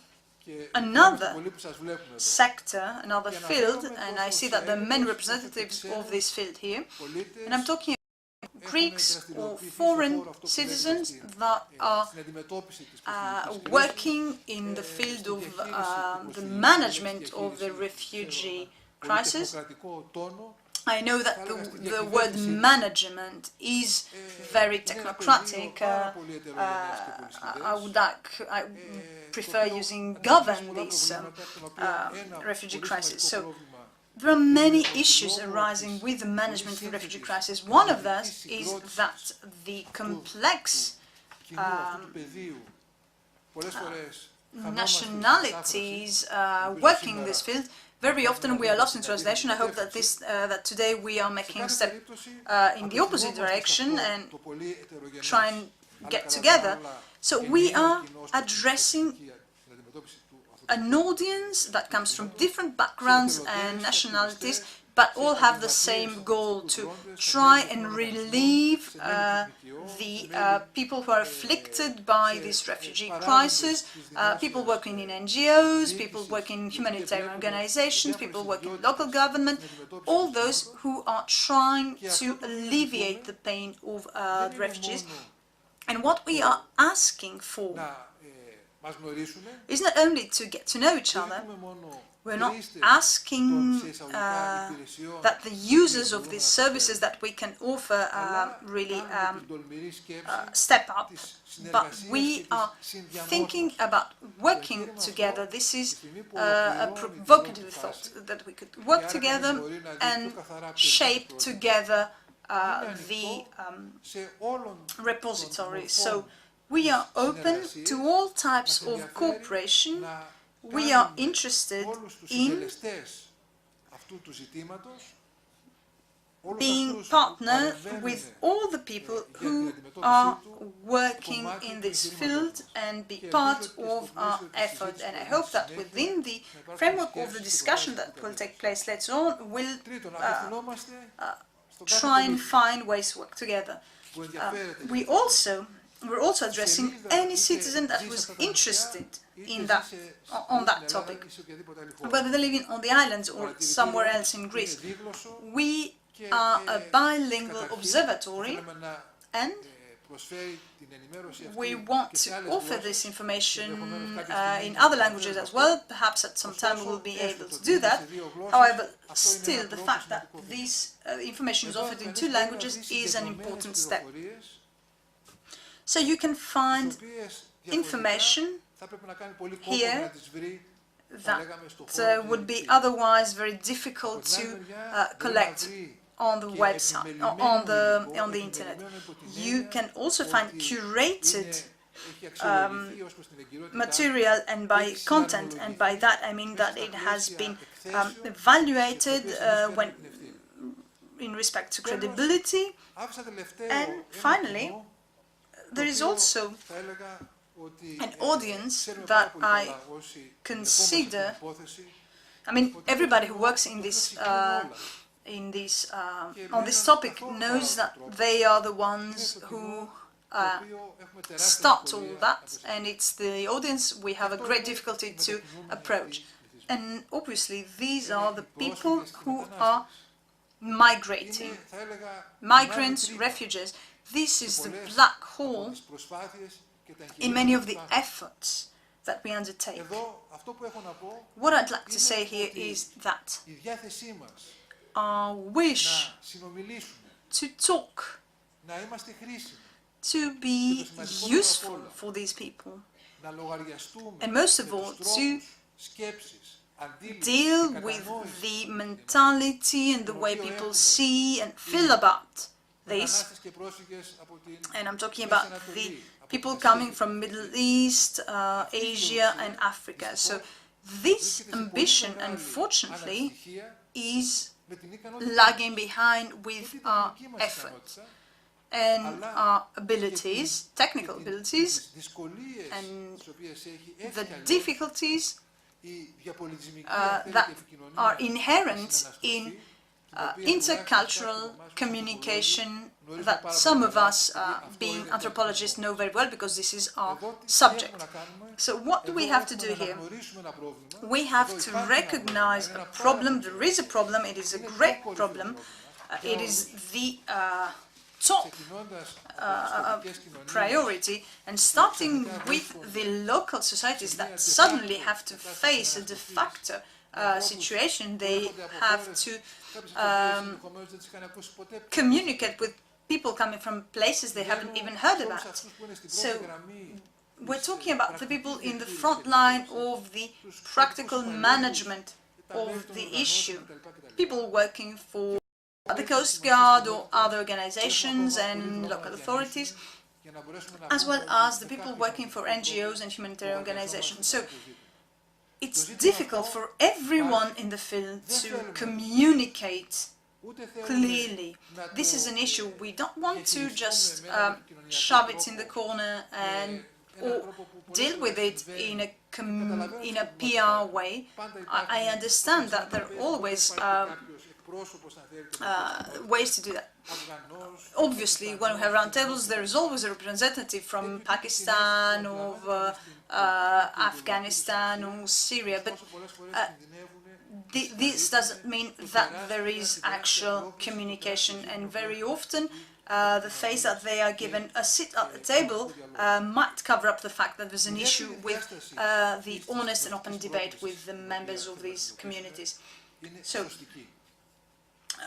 another sector, another field, and I see that there are many representatives of this field here, and I'm talking about Greeks or foreign citizens that are working in the field of the management of the refugee crisis. I know that the word management is very technocratic. I prefer using govern this refugee crisis. So there are many issues arising with the management of the refugee crisis. One of those is that the complex nationalities working in this field, very often we are lost in translation. I hope that that today we are making a step in the opposite direction and try and get together. So we are addressing an audience that comes from different backgrounds and nationalities, but all have the same goal: to try and relieve the people who are afflicted by this refugee crisis, people working in NGOs, people working in humanitarian organizations, people working in local government, all those who are trying to alleviate the pain of the refugees. And what we are asking for μας γνωρίσουν. is not only to get to know each other. Δεν μόνο We're not χρήστες asking των σε εισαγωγικά υπηρεσιών that the users of these services that we can offer really κάνουμε την τολμηρή σκέψη step up, της but συνεργασίας we και της are συνδιαμόρφωσης. thinking about working together. This is a provocative thought, that we could work together and shape together the σε όλων repository. So we are open to all types of cooperation. We are interested όλους τους in συντελεστές αυτού του ζητήματος, όλους being αυτούς που partner παρεμβαίνουν with all the people για την who αντιμετώπιση are του, working in this field and be part of our effort. And I hope that within the framework of the discussion that will take place later on, we'll Τρίτον, απευθυνόμαστε στον κάθε try and πολίτη find ways to work together. που ενδιαφέρεται We're also addressing any citizen that was interested in that, on that topic, whether they're living on the islands or somewhere else in Greece. We are a bilingual observatory, and we want to offer this information in other languages as well. Perhaps at some time we will be able to do that. However, still the fact that this information is offered in 2 languages is an important step. So you can find information here that would be otherwise very difficult to collect on the website, on the internet. You can also find curated material, and by content, and by that I mean that it has been evaluated when in respect to credibility. And finally, there is also an audience that I consider, I mean, everybody who works in this, on this topic knows that they are the ones who start all that, and it's the audience we have a great difficulty to approach. And obviously these are the people who are migrating, migrants, refugees. This is the black hole in many of the efforts that we undertake. What I'd like to say here is that our wish to talk, to be useful for these people, and most of all to deal with the mentality and the way people see and feel about this, and I'm talking about the people coming from Middle East, Asia and Africa. So this ambition, unfortunately, is lagging behind with our efforts and our abilities, technical abilities, and the difficulties that are inherent in intercultural communication that some of us, being anthropologists, know very well, because this is our subject. So what do we have to do here? We have to recognize a problem. There is a problem. It is a great problem. It is the top priority, and starting with the local societies that suddenly have to face a de facto situation. They have to communicate with people coming from places they haven't even heard about. So we're talking about the people in the front line of the practical management of the issue, people working for the Coast Guard or other organizations and local authorities, as well as the people working for NGOs and humanitarian organizations. So it's difficult for everyone in the field to communicate clearly. This is an issue. We don't want to just shove it in the corner and or deal with it in a PR way. I understand that there are always ways to do that. Obviously, when we have roundtables, there is always a representative from Pakistan or Afghanistan or Syria, but this doesn't mean that there is actual communication, and very often the face that they are given a seat at the table might cover up the fact that there's an issue with the honest and open debate with the members of these communities. So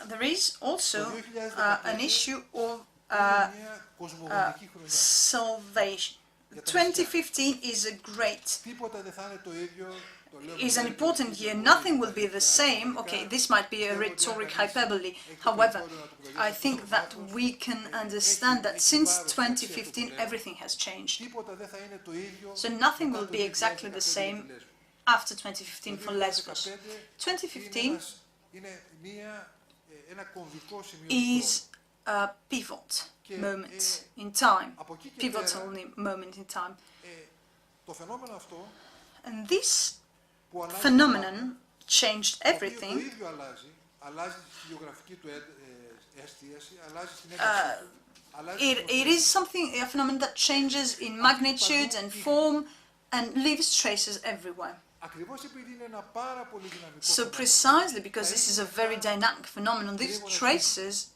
there is also an issue of salvation. 2015 is an important year. Nothing will be the same. Okay, this might be a rhetoric hyperbole. However, I think that we can understand that since 2015 everything has changed. So nothing will be exactly the same after 2015 for Lesbos. 2015 is a pivot moment in time, pivotal moment in time. And this phenomenon changed everything. It is a phenomenon that changes in magnitude and form and leaves traces everywhere. So precisely because this is a very dynamic phenomenon, these traces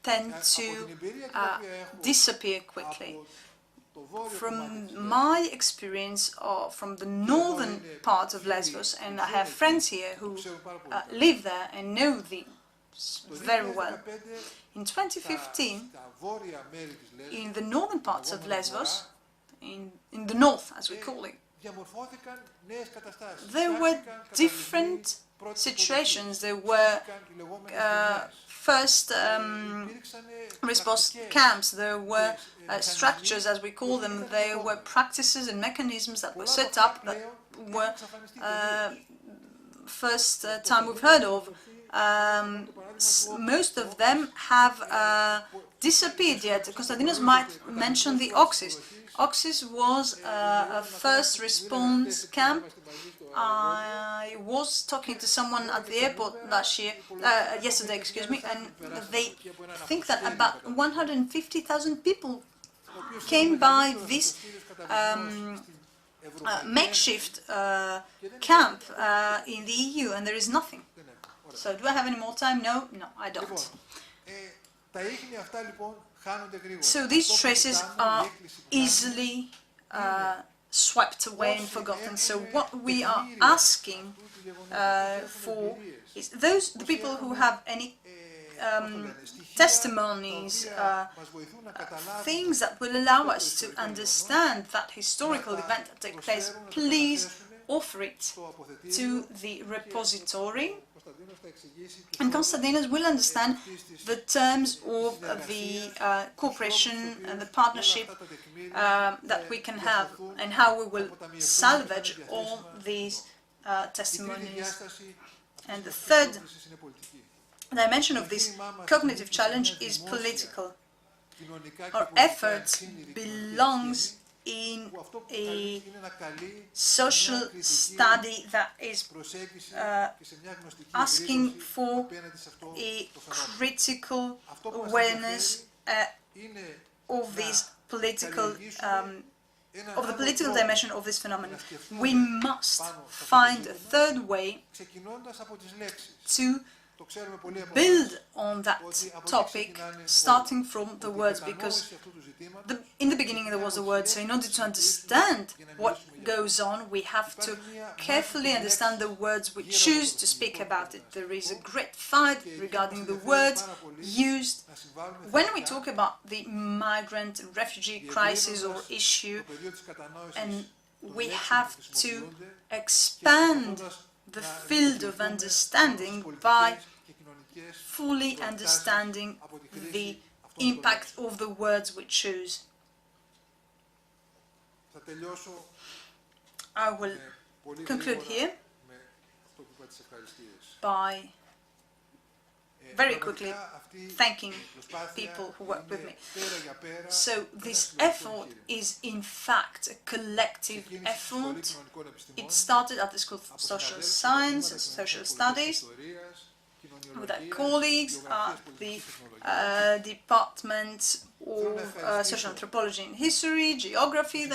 tend to disappear quickly. From my experience from the northern part of Lesbos, and I have friends here who live there and know this very well, in 2015, in the northern parts of Lesbos, in the north as we call it, there were different situations. There were first response camps, there were structures, as we call them, there were practices and mechanisms that were set up that were first time we've heard of. Most of them have disappeared yet. Konstantinos might mention the Oxys. Oxys was a first response camp. I was talking to someone at the airport yesterday, and they think that about 150,000 people came by this makeshift camp in the EU, and there is nothing. So do I have any more time? No, I don't. So these traces are easily swept away and forgotten. So what we are asking for is the people who have any testimonies, things that will allow us to understand that historical event that took place, please offer it to the repository. And Konstantinos will understand the terms of the cooperation and the partnership that we can have, and how we will salvage all these testimonies. And the third dimension of this cognitive challenge is political. Our effort belongs in a social study that is asking for a critical awareness of this political of the political dimension of this phenomenon. We must find a third way to build on that topic, starting from the words, because in the beginning there was the word, so in order to understand what goes on, we have to carefully understand the words we choose to speak about it. There is a great fight regarding the words used. When we talk about the migrant and refugee crisis or issue, and we have to expand the field of understanding by fully understanding the impact of the words we choose. I will conclude here by very quickly thanking people who work with me. So this effort is in fact a collective effort. It started at the School of Social Science and Social Studies with our colleagues at the Department of Social Anthropology and History, Geography.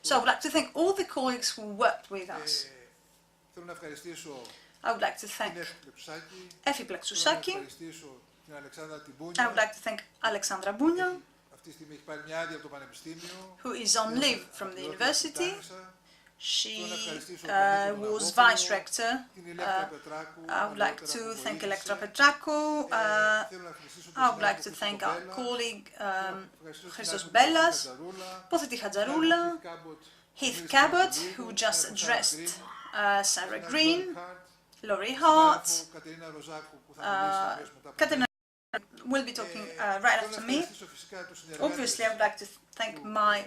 So I would like to thank all the colleagues who worked with us. I would like to thank Efi Plexousaki. την Αλεξάνδρα την I Μπούνια. would like to thank Alexandra Bounia, Αυτή τη στιγμή έχει πάρει μια άδεια από το Πανεπιστήμιο. who is on leave from the university. Τάνησα. She was vice rector. Την Ηλέκτρα Πετράκου. I would like to thank Electra Petrakou. Θέλω να ευχαριστήσω I would like to thank our colleague Christos Bellas, Potheti Hadjaroula, Heath Cabot, who just addressed Sarah Green, Laurie Hart, Κατερίνα Ροζάκου που θα μιλήσει αμέσως μετά. Katerina will be talking right after me. Obviously, I would like to thank my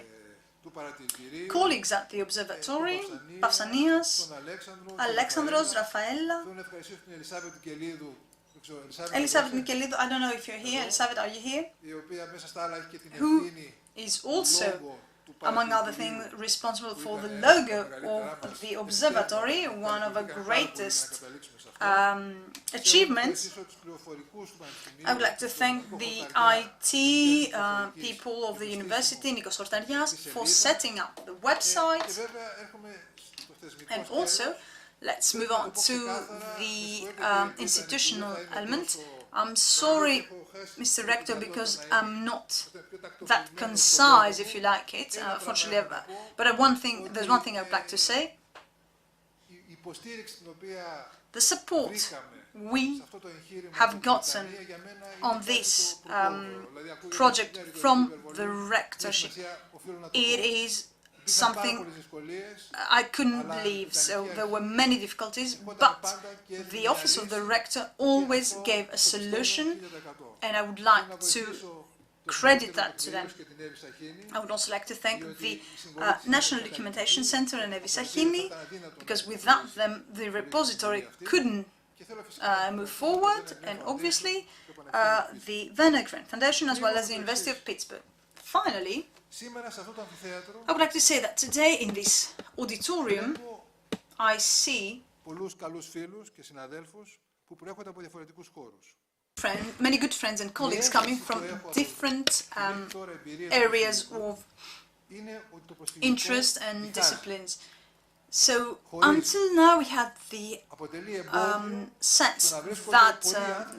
του παρατηρητηρίου, colleagues at the observatory, Pausanias, τον Αλέξανδρο, Alexandros, Rafaela, Θέλω να ευχαριστήσω την Ελισάβετ Κελίδου, Elisabeth Mikelidou. I don't know if you're here. Elisabeth, are you here? η οποία μέσα στα άλλα έχει και την Who ευθύνη is also, λόγω του among other things, responsible for the logo of the observatory, one of the greatest achievements. I would like to thank the IT people of the university, Nikos Hortarias, for setting up the website. Και βέβαια έρχομαι στο θεσμικό And also, let's move on to the institutional element. I'm sorry, Mr. Rector, because I'm not that concise, if you like it, unfortunately. But there's one thing I would like to say. η υποστήριξη την οποία The support βρήκαμε we σε αυτό το εγχείρημα have στην gotten Βρετανία για μένα on είναι this κάτι το πρωτόγνωρο. Δηλαδή, ακούγεται project υπερβολή, from υπερβολή. the Στην rectorship, ουσία, οφείλω να το it πω. is Υπήρχαν πάρα something πολλές δυσκολίες, I couldn't believe. So there were many difficulties, but the office of the rector always gave a solution, 1000%. and I would like to credit that to them. Και την Εύη Σαχίνη, I would also like to thank the National Documentation Center and Evi Sahini, because without them the repository couldn't και θέλω φυσικά move forward, and obviously the Werner Grant Foundation as well as the University of Pittsburgh. Finally, σήμερα σε αυτό το αμφιθέατρο I would like to say that today in this auditorium I see πολλούς καλούς φίλους και συναδέλφους που προέρχονται από διαφορετικούς χώρους. many good friends and colleagues coming from different areas of Είναι ότι το προσφυγικό interest and διχάζει. disciplines. So until now we had the Αποτελεί εμπόδιο sense that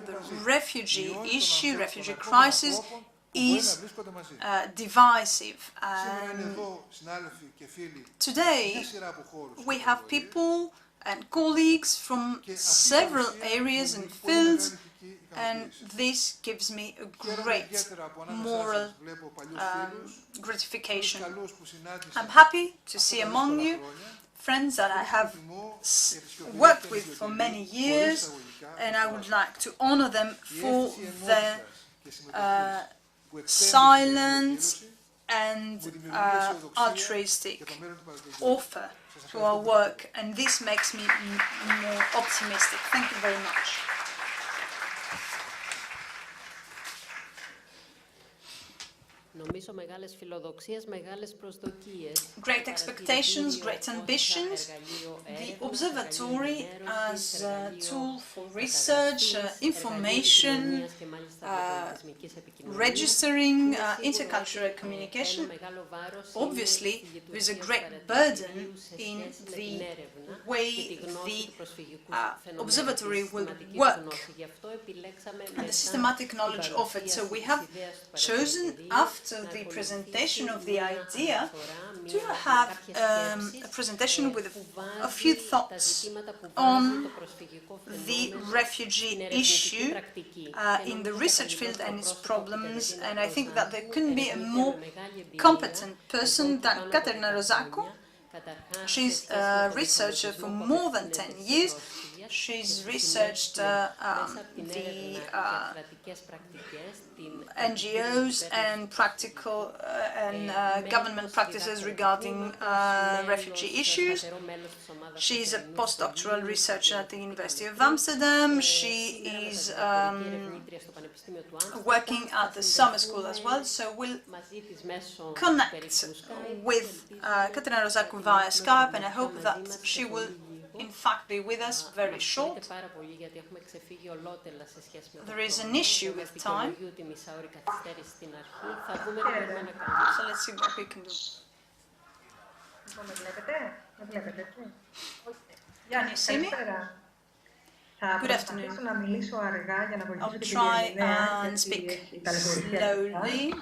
the refugee issue, refugee crisis is βρίσκονται μαζί. divisive. Σήμερα είναι εδώ συνάδελφοι και φίλοι Today μια σειρά από χώρους. we have people and colleagues from several areas and fields, and this gives me a great moral gratification. I'm happy to see among you friends that I have worked with for many years, and I would like to honor them for their silent and altruistic offer to our work, and this makes me more optimistic. Thank you very much. Νομίζω μεγάλες φιλοδοξίες, μεγάλες προσδοκίες. Great expectations, great ambitions. The observatory as a tool for research, information, registering, intercultural communication. Obviously, there is a great burden in the way the observatory will work and the systematic knowledge of it. So we have chosen, after the presentation of the idea, to have a presentation with a few thoughts on the refugee issue in the research field and its problems, and I think that there couldn't be a more competent person than Katerina Rozakou. She's a researcher for more than 10 years. She's researched the NGOs and practical and government practices regarding refugee issues. She's a postdoctoral researcher at the University of Amsterdam. She is working at the summer school as well, so we'll connect with Katerina Rozakou via Skype, and I hope that she will in fact be with us very short. There is an issue with time, so let's see what we can do. Yanni, see me? Good afternoon. I'll try and speak slowly.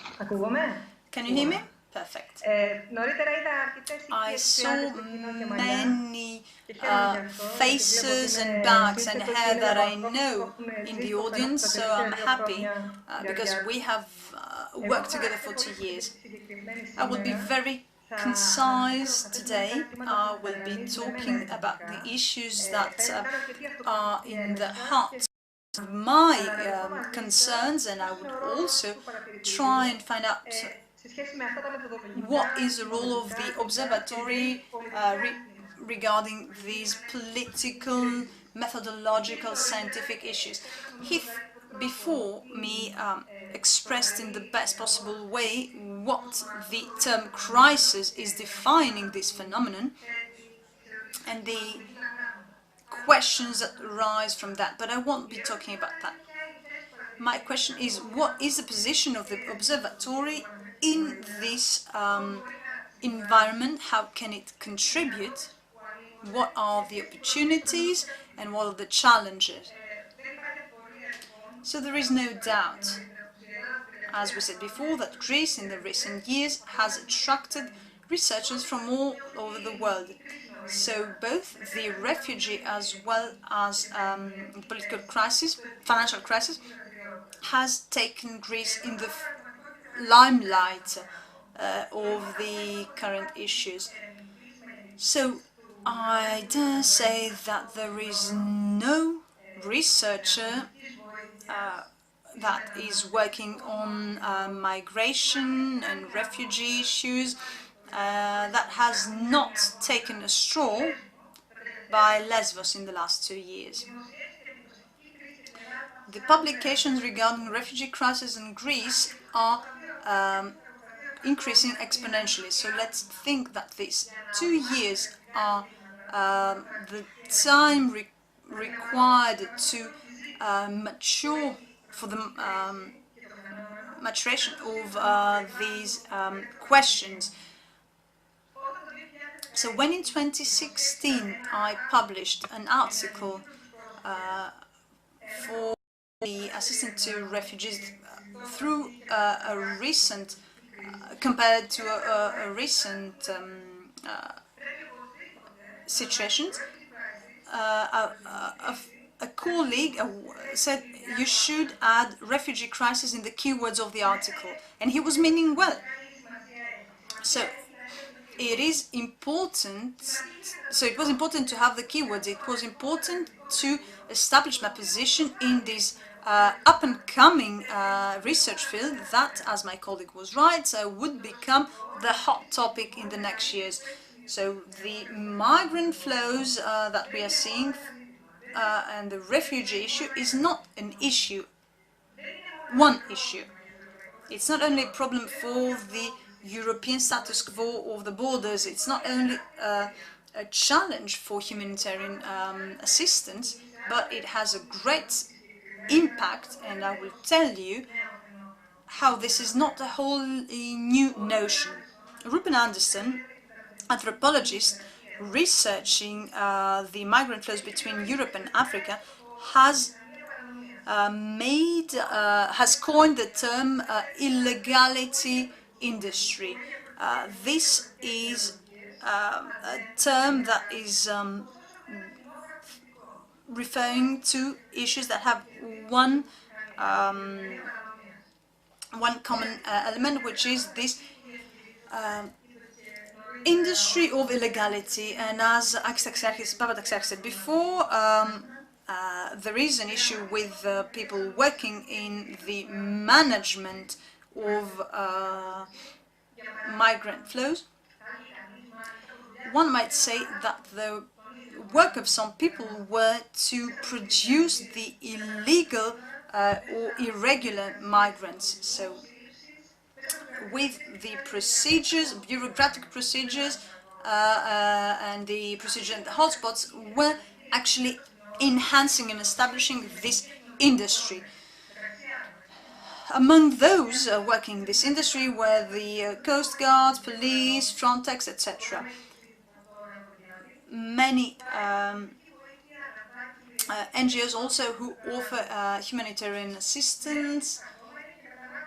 Can you hear me? Perfect. I saw many faces and bags and hair that I know in the audience, so I'm happy because we have worked together for 2 years. I will be very concise today. I will be talking about the issues that are in the heart of my concerns, and I would also try and find out what is the role of the observatory regarding these political, methodological, scientific issues. Before me expressed in the best possible way what the term crisis is defining this phenomenon and the questions that arise from that, but I won't be talking about that. My question is, what is the position of the observatory in this environment? How can it contribute? What are the opportunities and what are the challenges? So there is no doubt, as we said before, that Greece in the recent years has attracted researchers from all over the world. So both the refugee as well as the political crisis, financial crisis, has taken Greece in the limelight of the current issues. So I dare say that there is no researcher that is working on migration and refugee issues that has not taken a stroll by Lesbos in the last 2 years. The publications regarding refugee crisis in Greece are increasing exponentially. So let's think that these 2 years are the time required to mature for the maturation of these questions. So when in 2016 I published an article for the assistance to refugees through a recent, compared to a recent situations, a colleague said you should add refugee crisis in the keywords of the article, and he was meaning well. So it is important, so it was important to have the keywords, it was important to establish my position in this up-and-coming research field that, as my colleague was right, would become the hot topic in the next years. So the migrant flows that we are seeing and the refugee issue is not an issue, one issue. It's not only a problem for the European status quo of the borders, it's not only a challenge for humanitarian assistance, but it has a great impact, and I will tell you how this is not a wholly new notion. Ruben Anderson, anthropologist researching the migrant flows between Europe and Africa, has coined the term illegality industry. This is a term that is referring to issues that have one common element, which is this industry of illegality. And as Papadakis said before, there is an issue with people working in the management of migrant flows. One might say that the work of some people were to produce the illegal or irregular migrants. So with the procedures, bureaucratic procedures and the procedure at the hotspots were actually enhancing and establishing this industry. Among those working in this industry were the Coast Guard, police, Frontex, etc. Many NGOs also who offer humanitarian assistance,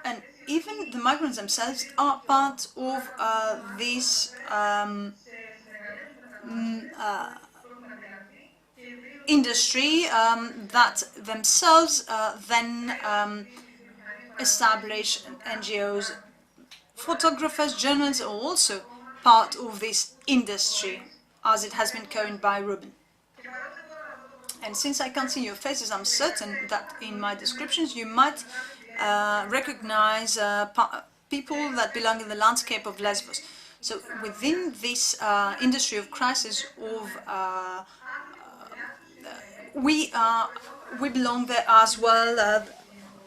and even the migrants themselves are part of this industry that themselves then establish NGOs. Photographers, journalists are also part of this industry, as it has been coined by Ruben. And since I can't see your faces, I'm certain that in my descriptions you might recognize people that belong in the landscape of Lesbos. So within this industry of crisis, we belong there as well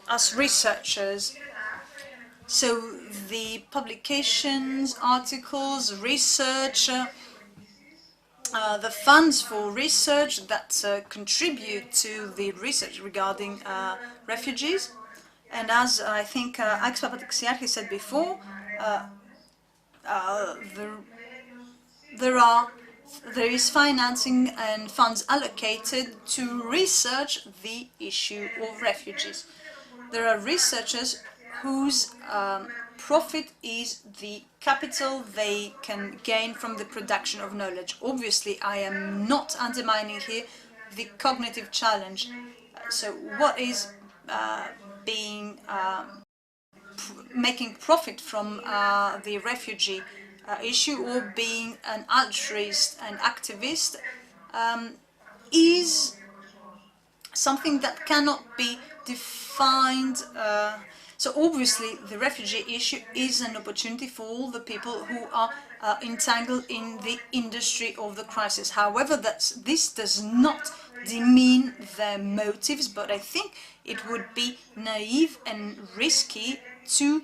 as researchers. So the publications, articles, research, the funds for research that contribute to the research regarding refugees. And as I think Alex Papatixiarchis said before, there is financing and funds allocated to research the issue of refugees. There are researchers whose profit is the capital they can gain from the production of knowledge. Obviously, I am not undermining here the cognitive challenge. So what is making profit from the refugee issue, or being an altruist and activist, is something that cannot be defined. So obviously the refugee issue is an opportunity for all the people who are entangled in the industry of the crisis. However, this does not demean their motives, but I think it would be naive and risky to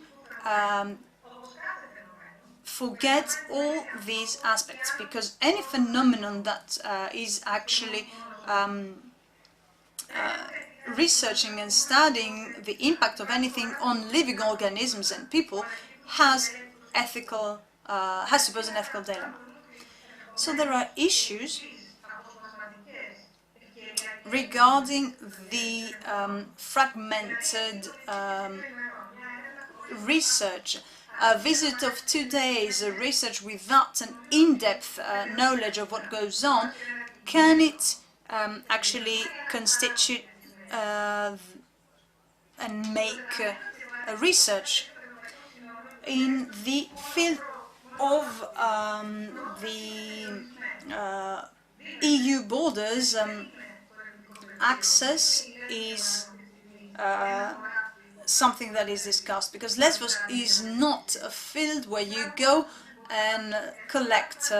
forget all these aspects, because any phenomenon that is actually researching and studying the impact of anything on living organisms and people has to pose an ethical dilemma. So there are issues regarding the fragmented research. A visit of 2 days, a research without an in-depth knowledge of what goes on, can it actually constitute and make a research? In the field of the EU borders, access is something that is discussed, because Lesbos is not a field where you go and collect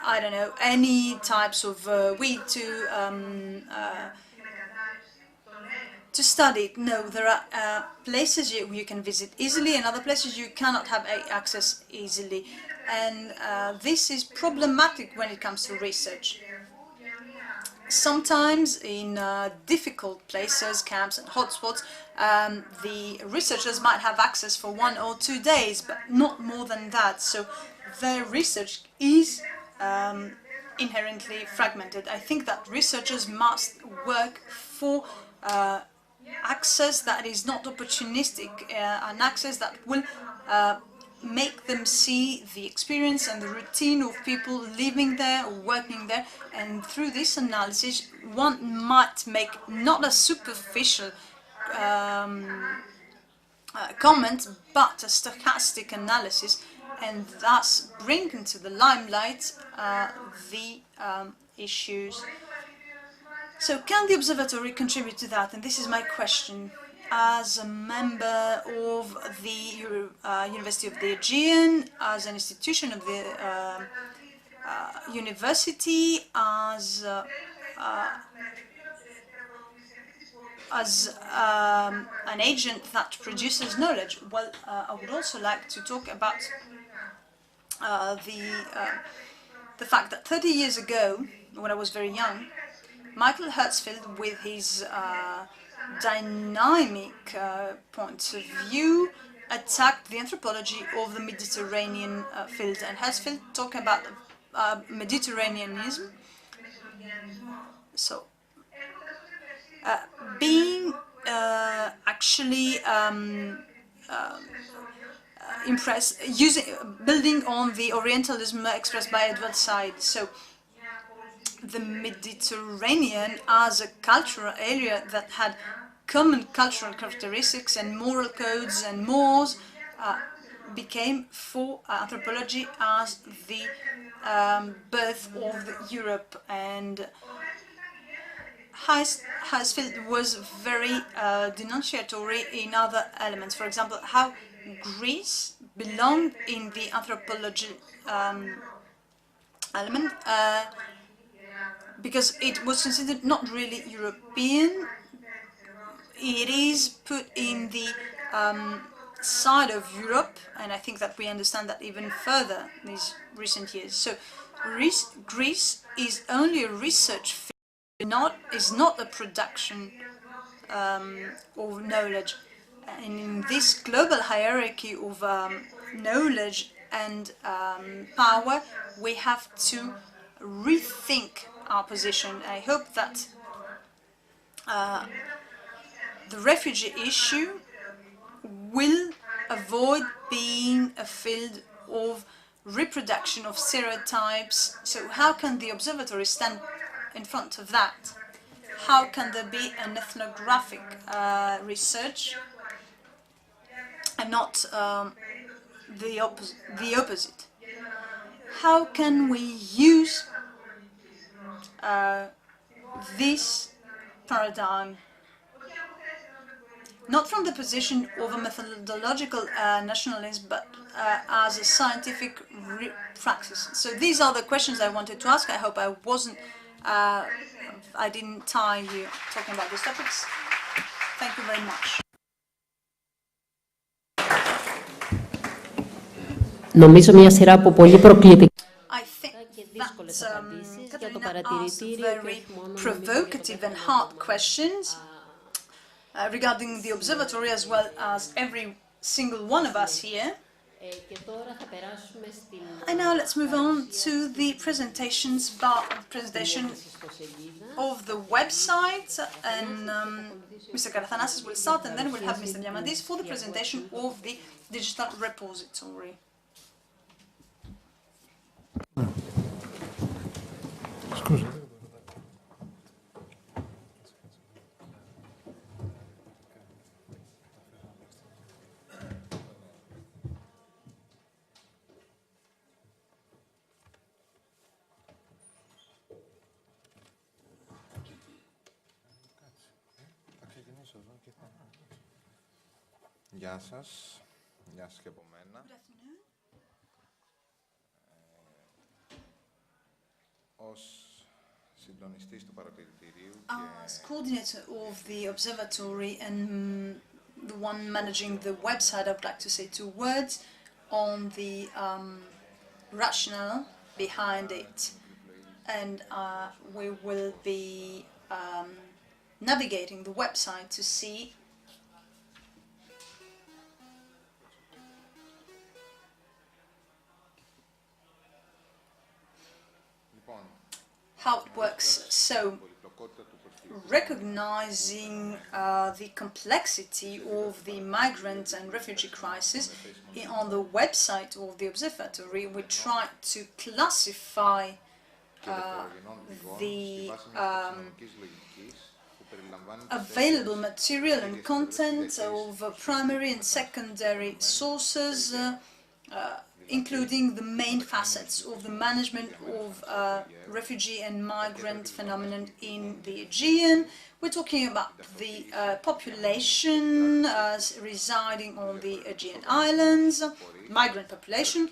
I don't know, any types of weed to study it. No, there are places you can visit easily, and other places you cannot have access easily, and this is problematic when it comes to research. Sometimes in difficult places, camps and hotspots, the researchers might have access for 1 or 2 days, but not more than that. So their research is inherently fragmented. I think that researchers must work for access that is not opportunistic, an access that will make them see the experience and the routine of people living there or working there, and through this analysis one might make not a superficial comment, but a stochastic analysis, and thus bring into the limelight the issues. So can the observatory contribute to that? And this is my question. As a member of the University of the Aegean, as an institution of the university, as an agent that produces knowledge. Well, I would also like to talk about the fact that 30 years ago, when I was very young, Michael Hertzfeld, with his dynamic point of view, attacked the anthropology of the Mediterranean field. And Hertzfeld talked about Mediterraneanism So, being actually impressed, building on the Orientalism expressed by Edward Said. So, the Mediterranean as a cultural area that had common cultural characteristics and moral codes and mores became for anthropology as the birth of Europe. And Heisfeld was very denunciatory in other elements. For example, how Greece belonged in the anthropology element because it was considered not really European. It is put in the side of Europe, and I think that we understand that even further these recent years. So Greece is only a research field, is not a production of knowledge. And in this global hierarchy of knowledge and power, we have to rethink our position. I hope that the refugee issue will avoid being a field of reproduction of stereotypes. So how can the observatory stand in front of that? How can there be an ethnographic research and not the opposite? How can we use this paradigm not from the position of a methodological nationalist, but as a scientific praxis? So these are the questions I wanted to ask. I hope I wasn't, I didn't tire you talking about these topics. Thank you very much. Νομίζω μια σειρά από πολύ προκλητικά και δύσκολες απαντήσεις για το παρατηρητήριο και όχι μόνο provocative and hard questions regarding the observatory as well as every single one of us here. And now let's move on to the presentation of the website, and Mr. Karathanassis will start, and then we'll have Mr. Diamandis for the presentation of the digital repository. Γεια σας. Γεια σας και από μένα. Ως συντονιστής του παρατηρητηρίου as coordinator of the observatory and the one managing the website, I would like to say 2 words on the rationale behind it. And we will be navigating the website to see how it works. So, recognizing the complexity of the migrant and refugee crisis, on the website of the observatory we try to classify the available material and content of primary and secondary sources, including the main facets of the management of refugee and migrant phenomenon in the Aegean. We're talking about the population residing on the Aegean islands, migrant population,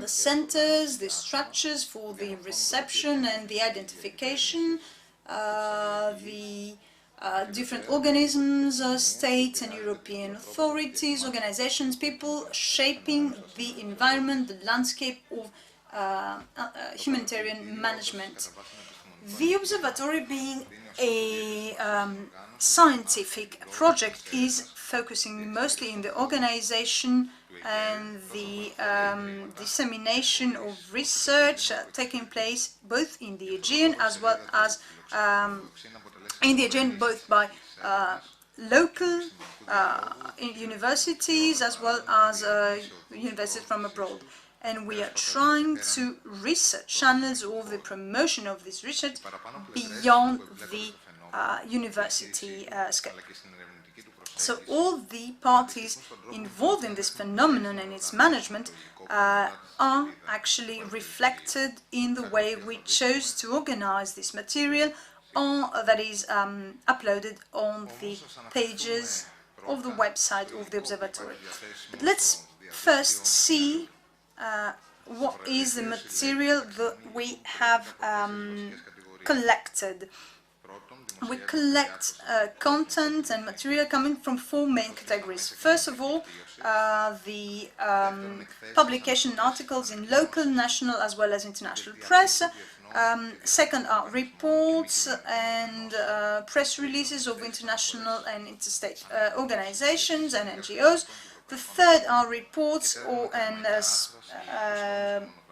the centers, the structures for the reception and the identification, the different organisms, states and European authorities, organizations, people shaping the environment, the landscape of humanitarian management. The observatory, being a scientific project, is focusing mostly in the organization and the dissemination of research taking place both in the Aegean as well as in the Aegean, both by local universities as well as universities from abroad. And we are trying to research channels of the promotion of this research beyond the university scale. So all the parties involved in this phenomenon and its management are actually reflected in the way we chose to organize this material that is uploaded on the pages of the website of the observatory. But let's first see what is the material that we have collected. We collect content and material coming from four main categories. First of all, the publication articles in local, national, as well as international press. Second are reports and press releases of international and interstate organizations and NGOs. The third are reports and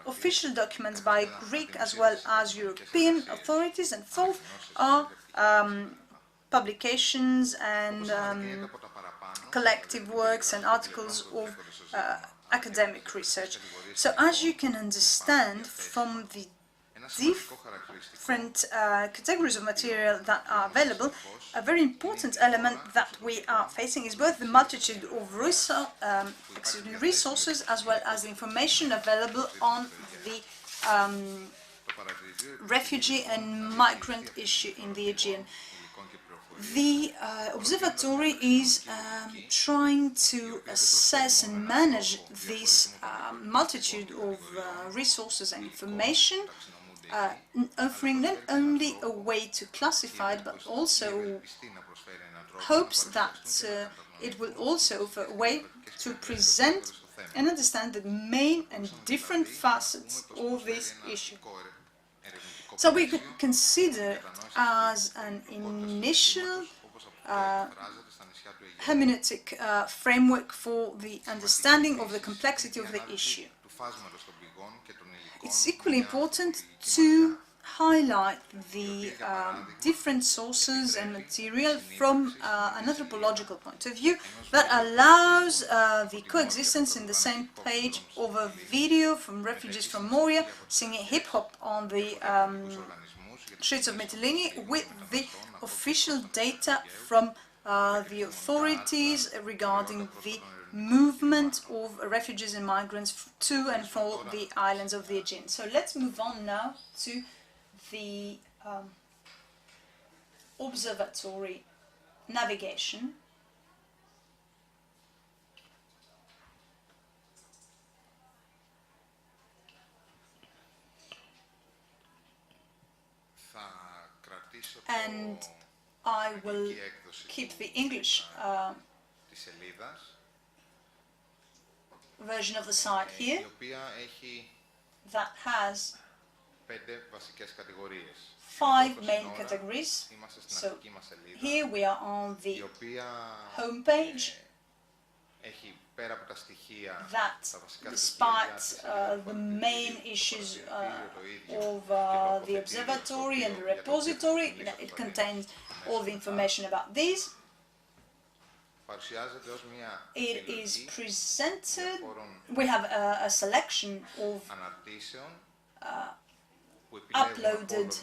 official documents by Greek as well as European authorities. And fourth are publications and collective works and articles of academic research. So as you can understand from the different categories of material that are available, a very important element that we are facing is both the multitude of resources as well as the information available on the refugee and migrant issue in the Aegean. The observatory is trying to assess and manage this multitude of resources and information, offering not only a way to classify it, but also hopes that it will also offer a way to present and understand the main and different facets of this issue. So we could consider it as an initial hermeneutic framework for the understanding of the complexity of the issue. It's equally important to highlight the different sources and material from an anthropological point of view that allows the coexistence in the same page of a video from refugees from Moria singing hip-hop on the streets of Mytilene with the official data from the authorities regarding the movement of refugees and migrants to and from the islands of the Aegean. So let's move on now to the observatory navigation. And I will keep the English version of the site here that has 5 main categories. So here we are on the homepage that, despite the main issues of the observatory and the repository, it contains all the information about these. It is presented, we have a selection of uploaded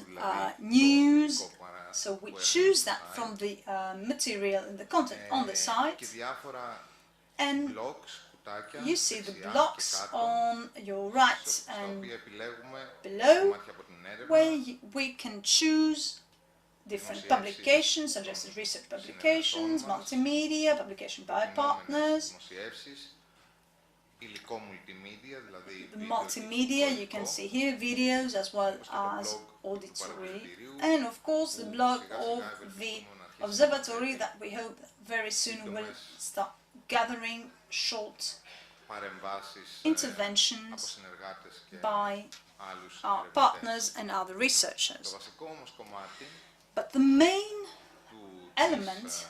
news, so we choose that from the material and the content on the site, and you see the blocks on your right and below, where we can choose different publications, such as research publications, multimedia, publication by partners. The multimedia, you can see here videos as well as auditory, and of course the blog of the observatory that we hope very soon will start gathering short interventions by our partners and other researchers. But the main element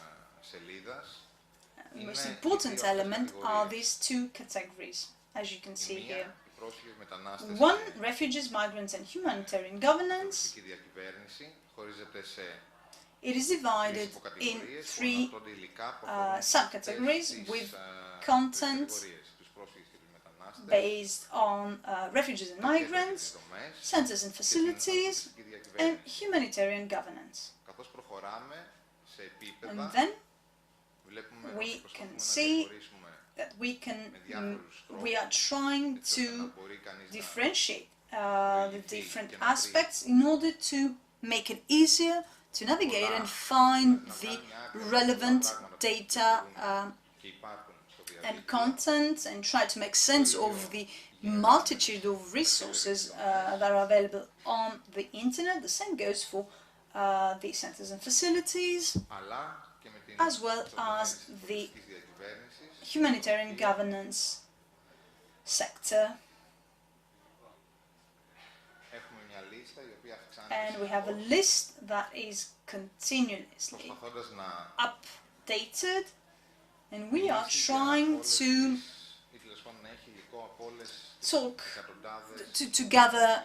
The most important element are these two categories, as you can see here. One, refugees, migrants and humanitarian governance. It is divided in three subcategories with content based on refugees and migrants, centers and facilities, and humanitarian governance. And then we can see that we are trying to differentiate the different aspects in order to make it easier to navigate and find the relevant data and content and try to make sense of the multitude of resources that are available on the internet. The same goes for the centers and facilities, as well as the humanitarian governance sector. And we have a list that is continuously updated, and we are trying to gather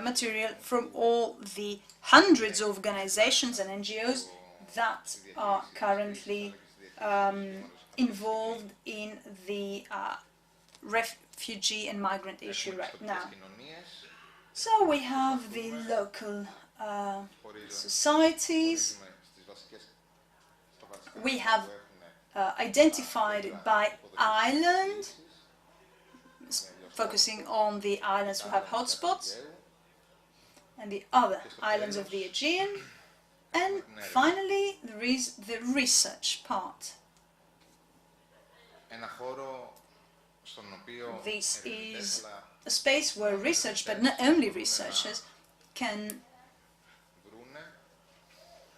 material from all the hundreds of organizations and NGOs that are currently involved in the refugee and migrant issue right now. So we have the local societies. We have identified it by island, focusing on the islands who have hotspots and the other islands of the Aegean. And finally, there is the research part. This is a space where research, but not only researchers, can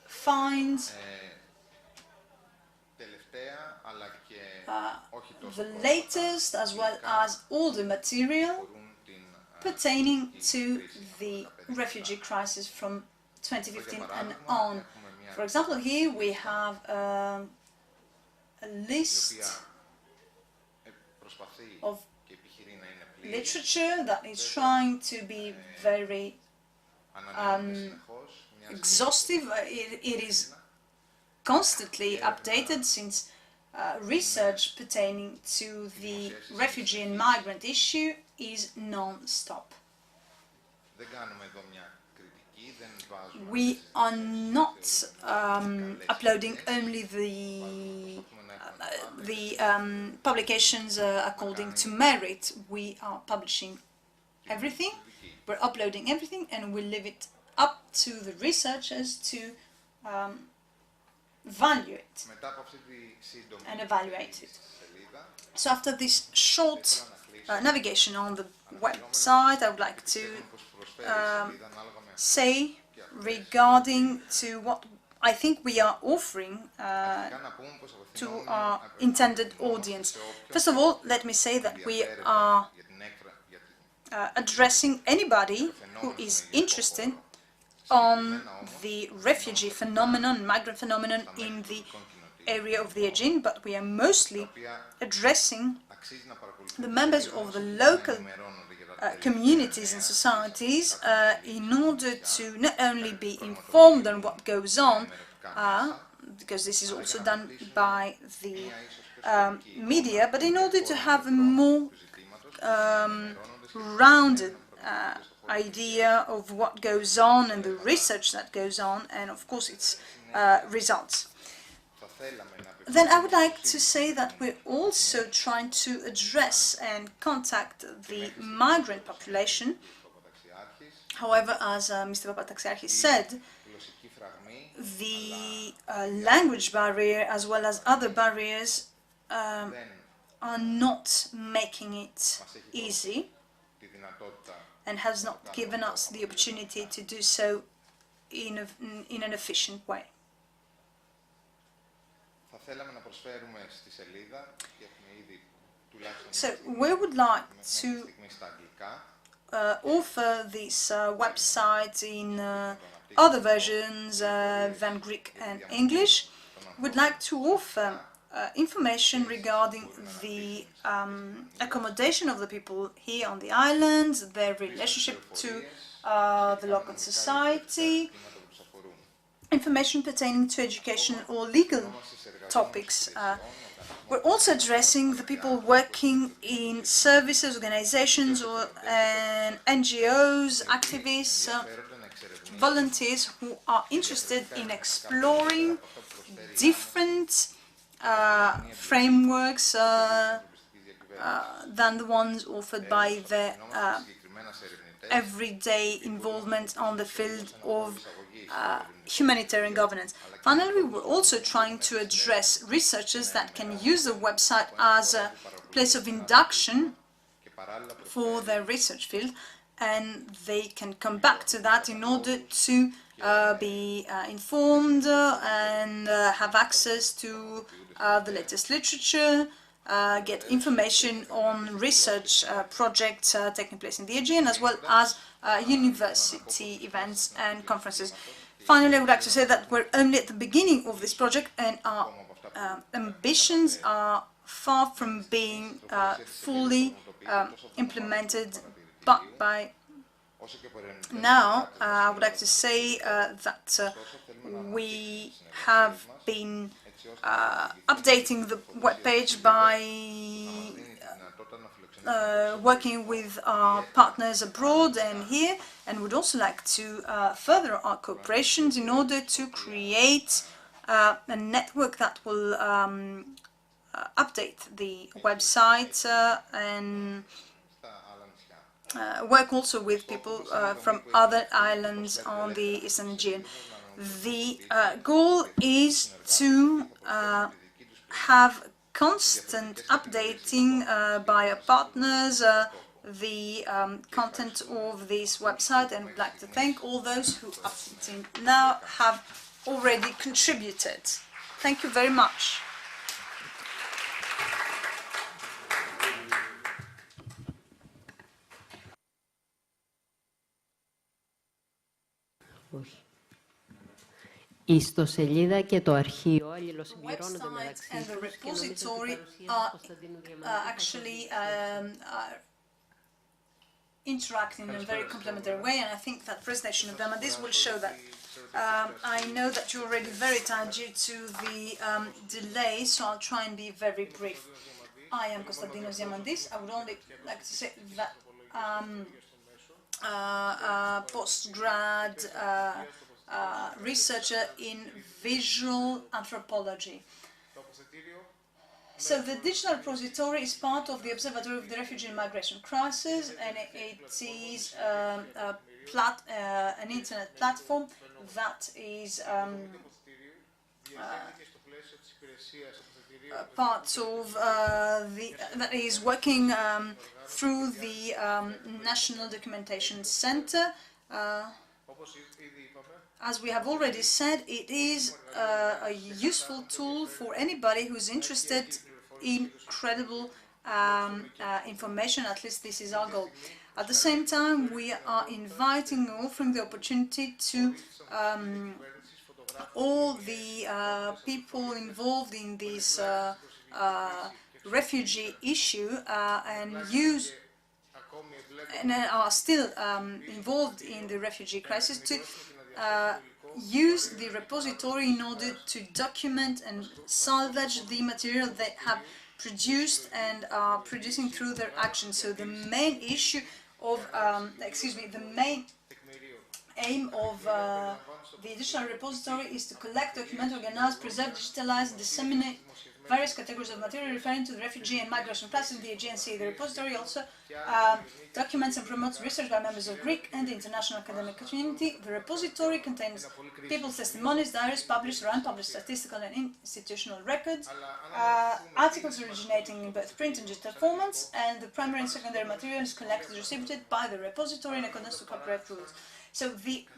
find the latest as well as all the material pertaining to the refugee crisis from 2015 and on. For example, here we have a list of literature that is trying to be very exhaustive. It is constantly updated since research pertaining to the refugee and migrant issue is non-stop. We are not uploading only the publications according to merit. We are publishing everything, we're uploading everything, and we leave it up to the researchers to value it and evaluate it. So after this short navigation on the website, I would like to say regarding to what I think we are offering to our intended audience. First of all, let me say that we are addressing anybody who is interested on the refugee phenomenon, migrant phenomenon in the area of the Aegean, but we are mostly addressing the members of the local communities and societies in order to not only be informed on what goes on, because this is also done by the media, but in order to have a more rounded idea of what goes on and the research that goes on, and of course its results. Then I would like to say that we're also trying to address and contact the migrant population. However, as Mr. Papataxiarchis said, the language barrier as well as other barriers are not making it easy and has not given us the opportunity to do so in an efficient way. So we would like to offer this website in other versions than Greek and English. We'd like to offer information regarding the accommodation of the people here on the islands, their relationship to the local society, information pertaining to education or legal topics. We're also addressing the people working in services, organizations, or NGOs, activists, volunteers who are interested in exploring different frameworks than the ones offered by the everyday involvement on the field of humanitarian governance. Finally, we're also trying to address researchers that can use the website as a place of induction for their research field, and they can come back to that in order to be informed and have access to the latest literature, get information on research projects taking place in the Aegean, as well as university events and conferences. Finally, I would like to say that we're only at the beginning of this project, and our ambitions are far from being fully implemented, but by now, I would like to say that we have been updating the webpage by working with our partners abroad and here, and would also like to further our cooperations in order to create a network that will update the website and work also with people from other islands on the Eastern Aegean. The goal is to have constant updating by our partners the content of this website, and would like to thank all those who up until now have already contributed. Thank you very much. Η ιστοσελίδα και το αρχείο αλληλοσυμπληρώνονται μεταξύ and the τους και νομίζω ότι η repository παρουσίαση are του Κωνσταντίνου Διαμαντή actually interact in a very complementary way, and I think that presentation of Diamandis will show that. I know that you're already very tired due to the delay, so I'll try and be very brief. I am Konstantinos Diamandis. I would only like to say that postgrad researcher in visual anthropology. So the digital repository is part of the Observatory of the Refugee and Migration Crisis, and it is an internet platform that is part of that is working through the National Documentation Center. As we have already said, it is a useful tool for anybody who's interested in credible information. At least this is our goal. At the same time, we are inviting and offering the opportunity to all the people involved in this refugee issue and are still involved in the refugee crisis to use the repository in order to document and salvage the material they have produced and are producing through their actions. So the main issue of, the main aim of the digital repository is to collect, document, organize, preserve, digitalize, disseminate various categories of material referring to the refugee and migration crisis in the Aegean Sea. The repository also documents and promotes research by members of Greek and the international academic community. The repository contains people's testimonies, diaries, published or unpublished statistical and institutional records, articles originating in both print and digital formats, and the primary and secondary material is collected and distributed by the repository in accordance to copyright rules. So we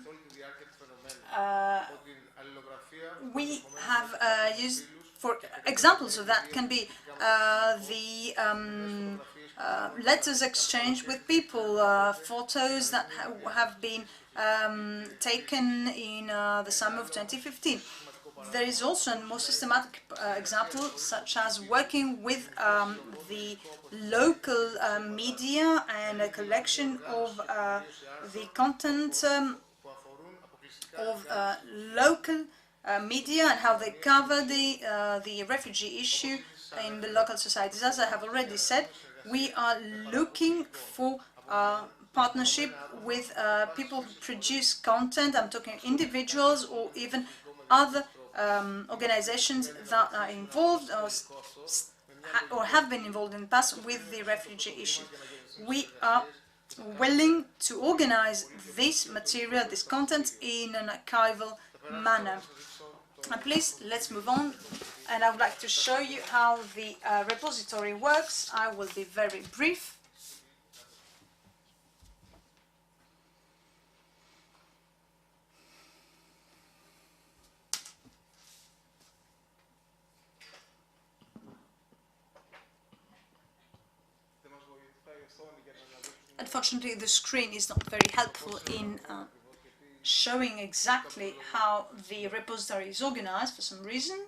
have used, for examples of that can be the letters exchanged with people, photos that have been taken in the summer of 2015. there is also a more systematic example, such as working with the local media and a collection of the content of local media and how they cover the refugee issue in the local societies. As I have already said, we are looking for partnership with people who produce content. I'm talking individuals or even other organizations that are involved or have been involved in the past with the refugee issue. We are willing to organize this material, this content, in an archival manner. And please, let's move on. And I would like to show you how the repository works. I will be very brief. Unfortunately, the screen is not very helpful in showing exactly how the repository is organized for some reason.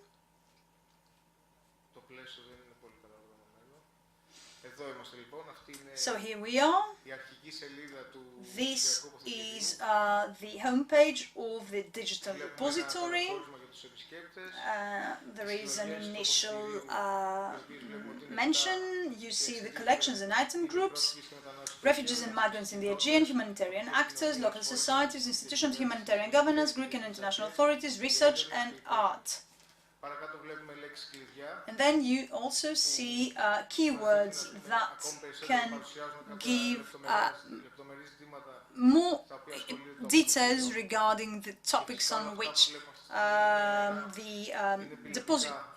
So here we are. This is the homepage of the digital repository. There is an initial mention. You see the collections and item groups, refugees and migrants in the Aegean, humanitarian actors, local societies, institutions, humanitarian governance, Greek and international authorities, research and art. And then you also see keywords that can give more details regarding the topics on which the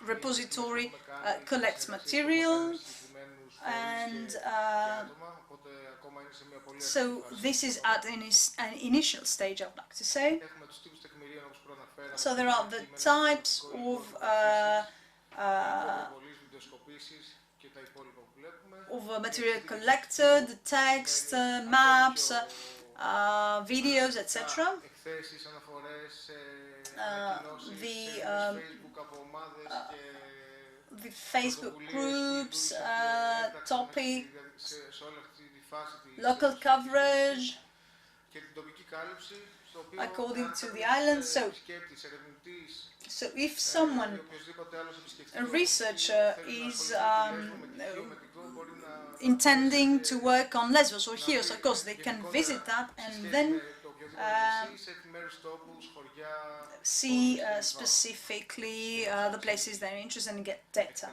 repository collects material. And so this is at an initial stage, I would like to say. So there are the types of material collected, the text, maps, videos, etc. The Facebook groups, topics, local coverage according to the island. So if someone, a researcher, is intending to work on Lesbos or Chios, of course they can visit that and then see specifically the places they're interested in and get data.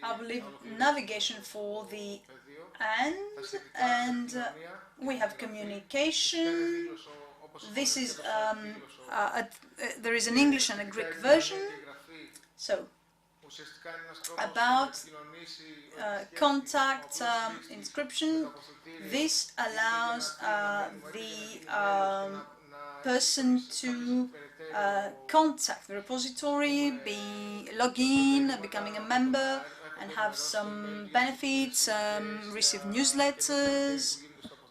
I will leave navigation for the end, and we have communication. This is there is an English and a Greek version. So about contact inscription, this allows the person to contact the repository, log in, becoming a member, and have some benefits, receive newsletters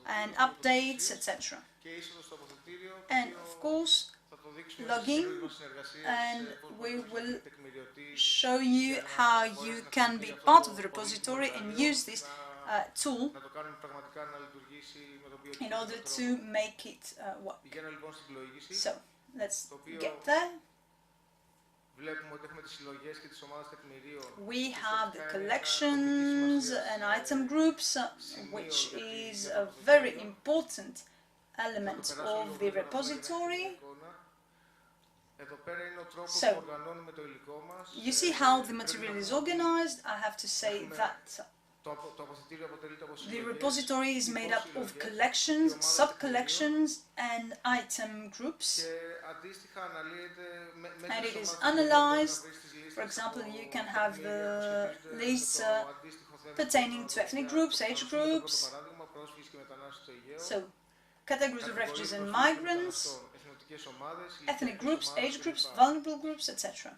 and updates, etc. And of course, log in, and we will show you how you can be part of the repository and use this tool in order to make it work. So let's get there. We have the collections and item groups, which is a very important element of the repository. So, you see how the material is organized. I have to say that the repository is made up of collections, sub-collections and item groups, and it is analyzed. For example, you can have the lists pertaining to ethnic groups, age groups, so categories of refugees and migrants, ethnic groups, age groups, vulnerable groups, etc.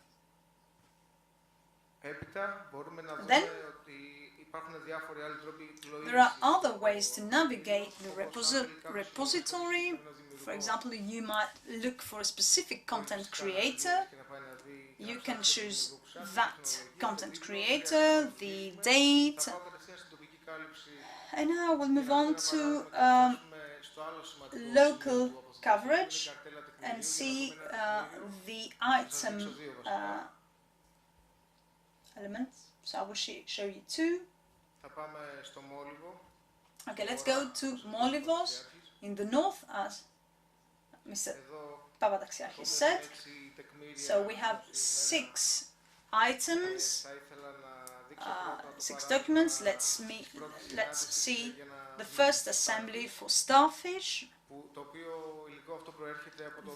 Then, there are other ways to navigate the repository. For example, you might look for a specific content creator. You can choose that content creator, the date. And now we'll move on to local coverage and see the item elements. So I will show you two. Okay, let's go to Molivos in the north, as Mr. Papadaxiakis said. So we have 6 items, 6 documents. Let's see the first assembly for starfish.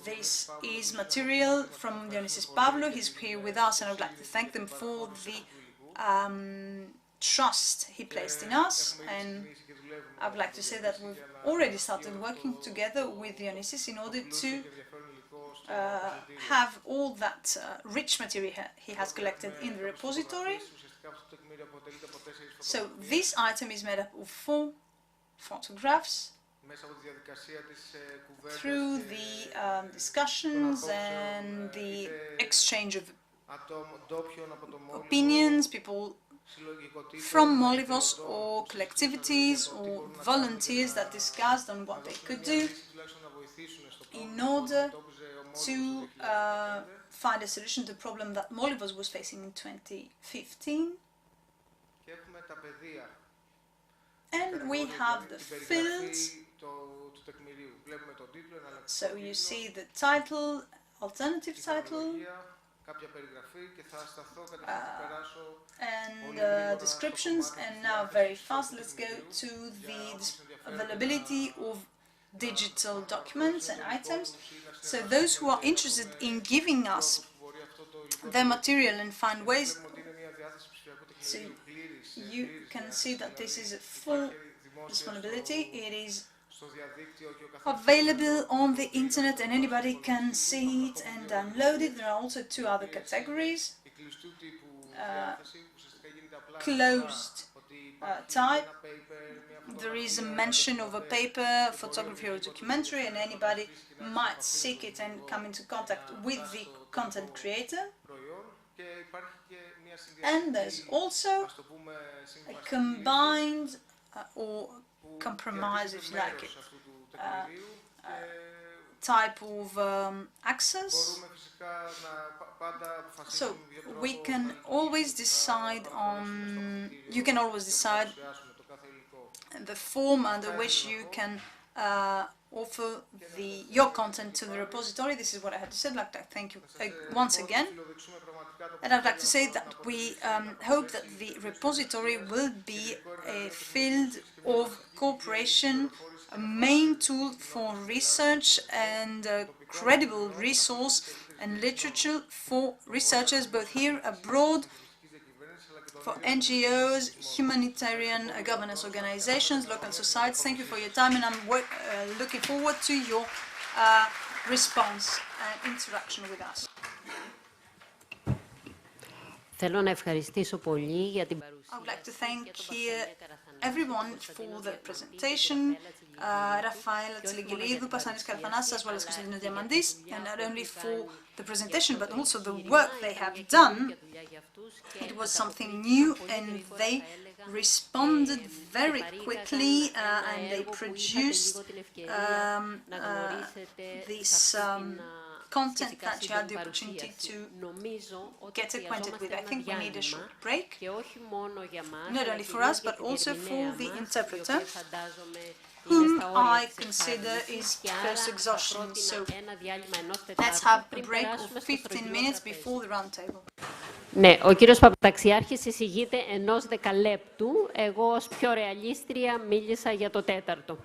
This is material from Dionysis Pavlou. He's here with us, and I would like to thank them for the trust he placed in us. And I would like to say that we've already started working together with Dionysis in order to have all that rich material he has collected in the repository. So this item is made up of 4 photographs. Through the discussions and the exchange of opinions, people from Molivos or collectivities or volunteers that discussed on what they could do in order to find a solution to the problem that Molivos was facing in 2015. And we have the fields. So you see the title, alternative title, and descriptions. And now very fast, let's go to the availability of digital documents and items. So those who are interested in giving us their material and find ways, so you can see that this is a full disponibility. It is available on the internet and anybody can see it and download it. There are also 2 other categories. Closed type. There is a mention of a paper, photography or documentary, and anybody might seek it and come into contact with the content creator. And there's also a combined or compromise, if you like it, type of access. So we can always decide on, you can always decide the form under which you can offer your content to the repository. This is what I had to say. I'd like to thank you once again. And I'd like to say that we hope that the repository will be a field of cooperation, a main tool for research and a credible resource and literature for researchers both here, abroad, for NGOs, humanitarian governance organizations, local societies. Thank you for your time, and I'm looking forward to your response and interaction with us. Θέλω να ευχαριστήσω πολύ για την παρουσία. I would like to thank here everyone for the presentation, Rafael Tseligilidou, Pasanis Karfanas, as well as Konstantinos Diamandis, and not only for the presentation but also the work they have done. It was something new and they responded very quickly and they produced this content that you had the opportunity to get acquainted with. I think we need a short break, not only for us, but also for the interpreter, whom I consider is close exhaustion. So let's have a break of 15 minutes before the round table. Ναι, ο κύριος Παπαταξιάρχης εισηγείται 1 δεκαλέπτου. Εγώ ως πιο ρεαλίστρια μίλησα για το 4ο.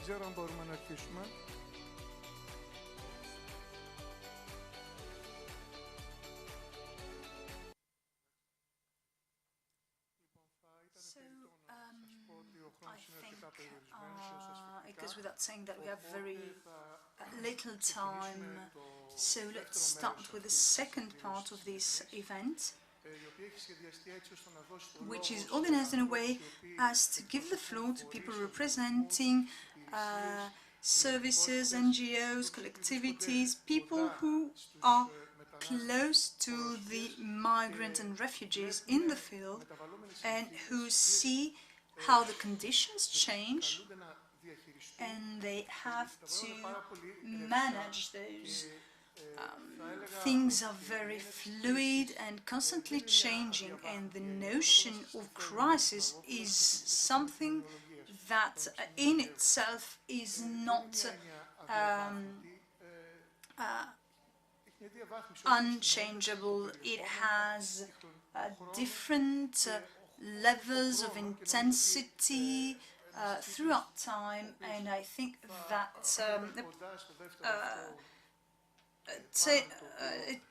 ξέρω αν μπορούμε να αρχίσουμε. I think it goes without saying that we have very little time, so let's start with the second part of this event, which is organized in a way as to give the floor to people representing services, NGOs, collectivities, people who are close to the migrants and refugees in the field and who see how the conditions change and they have to manage those. Things are very fluid and constantly changing, and the notion of crisis is something that in itself is not unchangeable. It has different levels of intensity throughout time, and I think that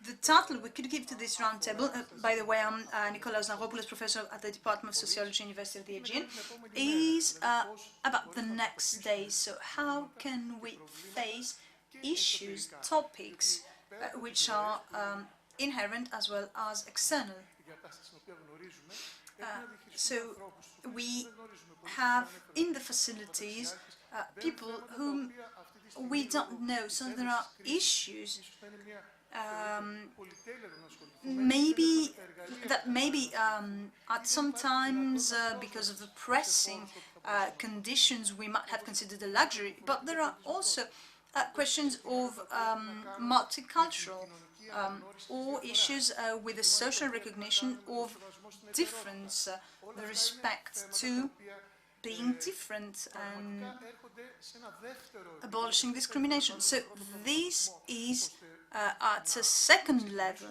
the title we could give to this roundtable, by the way, I'm Nikolaos Nagopoulos, professor at the Department of Sociology, University of the Aegean, is about the next days. So how can we face issues, topics, which are inherent as well as external? So we have in the facilities people whom we don't know, so there are issues maybe at sometimes because of the pressing conditions we might have considered a luxury, but there are also questions of multicultural or issues with the social recognition of difference, the respect to being different and abolishing discrimination. So this is at a second level.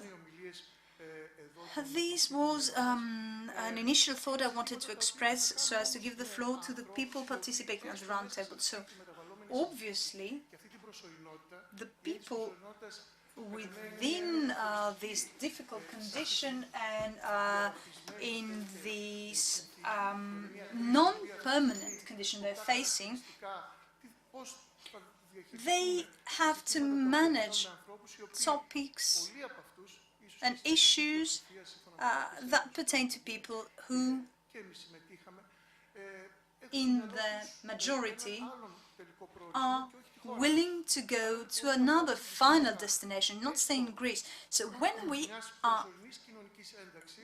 This was an initial thought I wanted to express so as to give the floor to the people participating at the roundtable. So obviously the people within this difficult condition and in this non-permanent condition they're facing, they have to manage topics and issues that pertain to people who, in the majority, are willing to go to another final destination, not staying in Greece. So when we are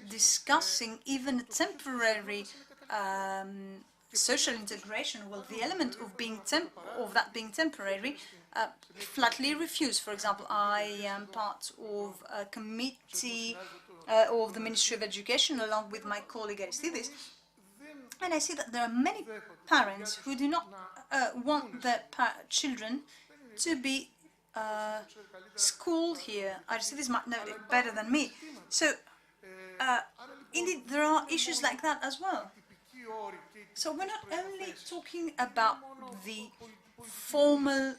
discussing even a temporary social integration, well, the element of that being temporary flatly refused. For example, I am part of a committee of the Ministry of Education along with my colleague Aristidis, and I see that there are many parents who do not want their children to be schooled here. Aristidis might know it better than me. So, indeed, there are issues like that as well. So we're not only talking about the formal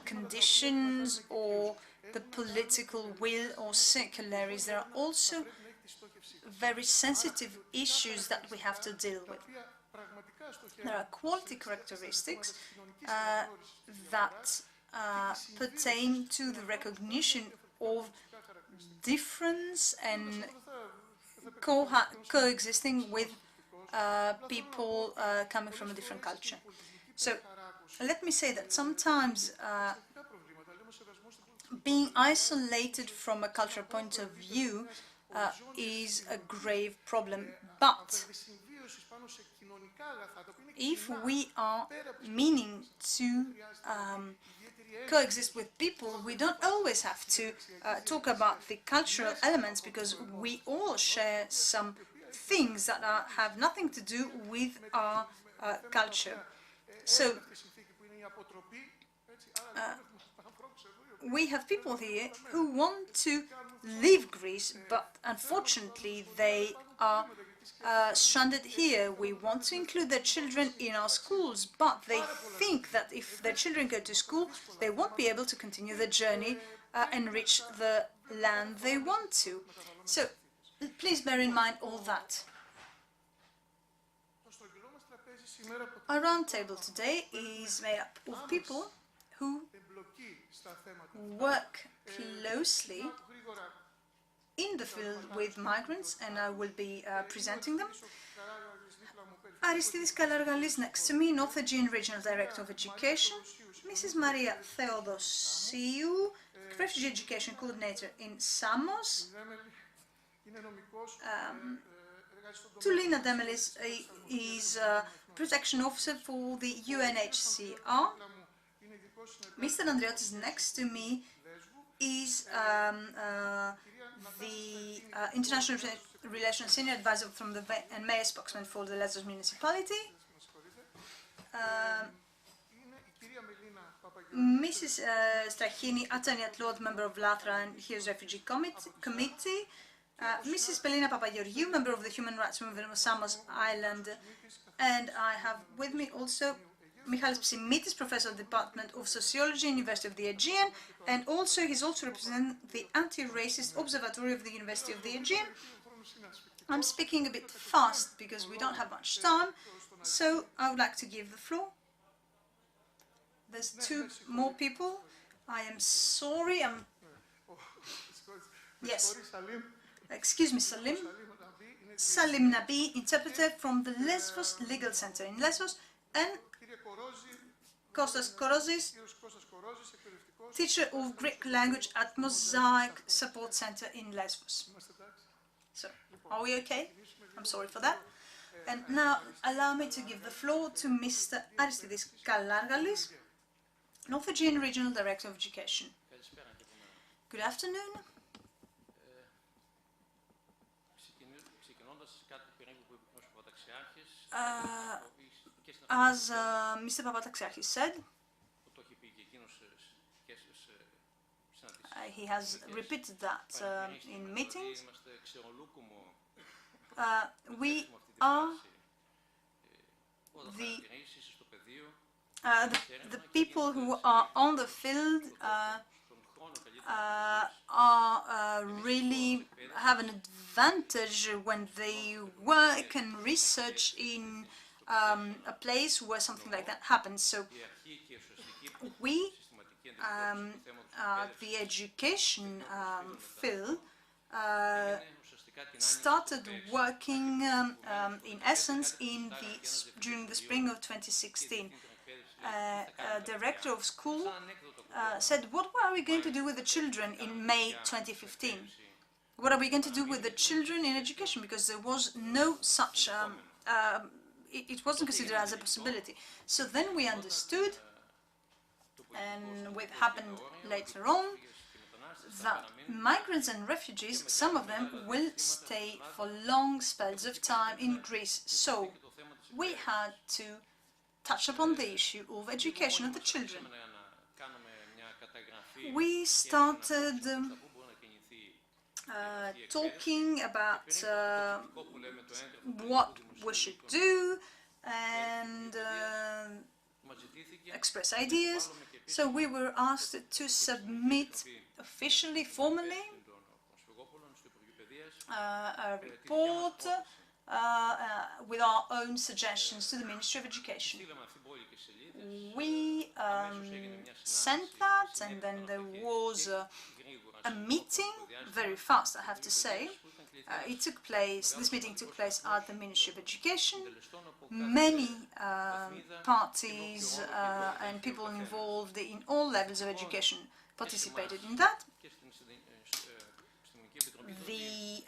conditions or the political will or circularies. There are also very sensitive issues that we have to deal with. There are quality characteristics that pertain to the recognition of difference and coexisting with people coming from a different culture. So let me say that sometimes being isolated from a cultural point of view is a grave problem, but if we are meaning to coexist with people, we don't always have to talk about the cultural elements, because we all share some things that have nothing to do with our culture. So we have people here who want to leave Greece, but unfortunately they are stranded here. We want to include their children in our schools, but they think that if their children go to school, they won't be able to continue the journey and reach the land they want to. So please bear in mind all that. Our roundtable today is made up of people who work closely in the field with migrants, and I will be presenting them. Aristidis Kalargalis next to me, North Aegean Regional Director of Education. Mrs. Maria Theodosiou, Refugee Education Coordinator in Samos. Tulina Demelis is Protection Officer for the UNHCR. Mr. Andriotis next to me is the International Relations Senior Advisor from the and Mayor Spokesman for the Lesbos Municipality. Mrs. Strachini, Attorney at Law, member of LATRA and Hughes Refugee Committee. Mrs. Pelina Papageorgiou, member of the Human Rights Movement of Samos Island. And I have with me also Michalis Psimitis, Professor of the Department of Sociology, University of the Aegean, and also he's also representing the Anti-Racist Observatory of the University of the Aegean. I'm speaking a bit fast because we don't have much time, so I would like to give the floor. There's two more people. I am sorry, Yes. Excuse me, Salim. Salim Nabi, interpreter from the Lesbos Legal Center in Lesbos, and Kostas Korozis, teacher of Greek language at Mosaic Support Center in Lesbos. So, are we okay? I'm sorry for that. And now, allow me to give the floor to Mr. Aristidis Kalargalis, North Aegean Regional Director of Education. Good afternoon. As Mr. Papataxiarchis said, he has repeated that in meetings. We are the people who are on the field really have an advantage when they work and research in a place where something like that happens. So we, the education field, started working in essence during the spring of 2016. Director of school said, what are we going to do with the children in May 2015? What are we going to do with the children in education? Because there was no such, it wasn't considered as a possibility. So then we understood, and what happened later on, that migrants and refugees, some of them will stay for long spells of time in Greece. So we had to touch upon the issue of education of the children. We started talking about what we should do and express ideas. So we were asked to submit officially, formally, a report with our own suggestions to the Ministry of Education. We sent that, and then there was a meeting, very fast I have to say. This meeting took place at the Ministry of Education. Many parties and people involved in all levels of education participated in that. The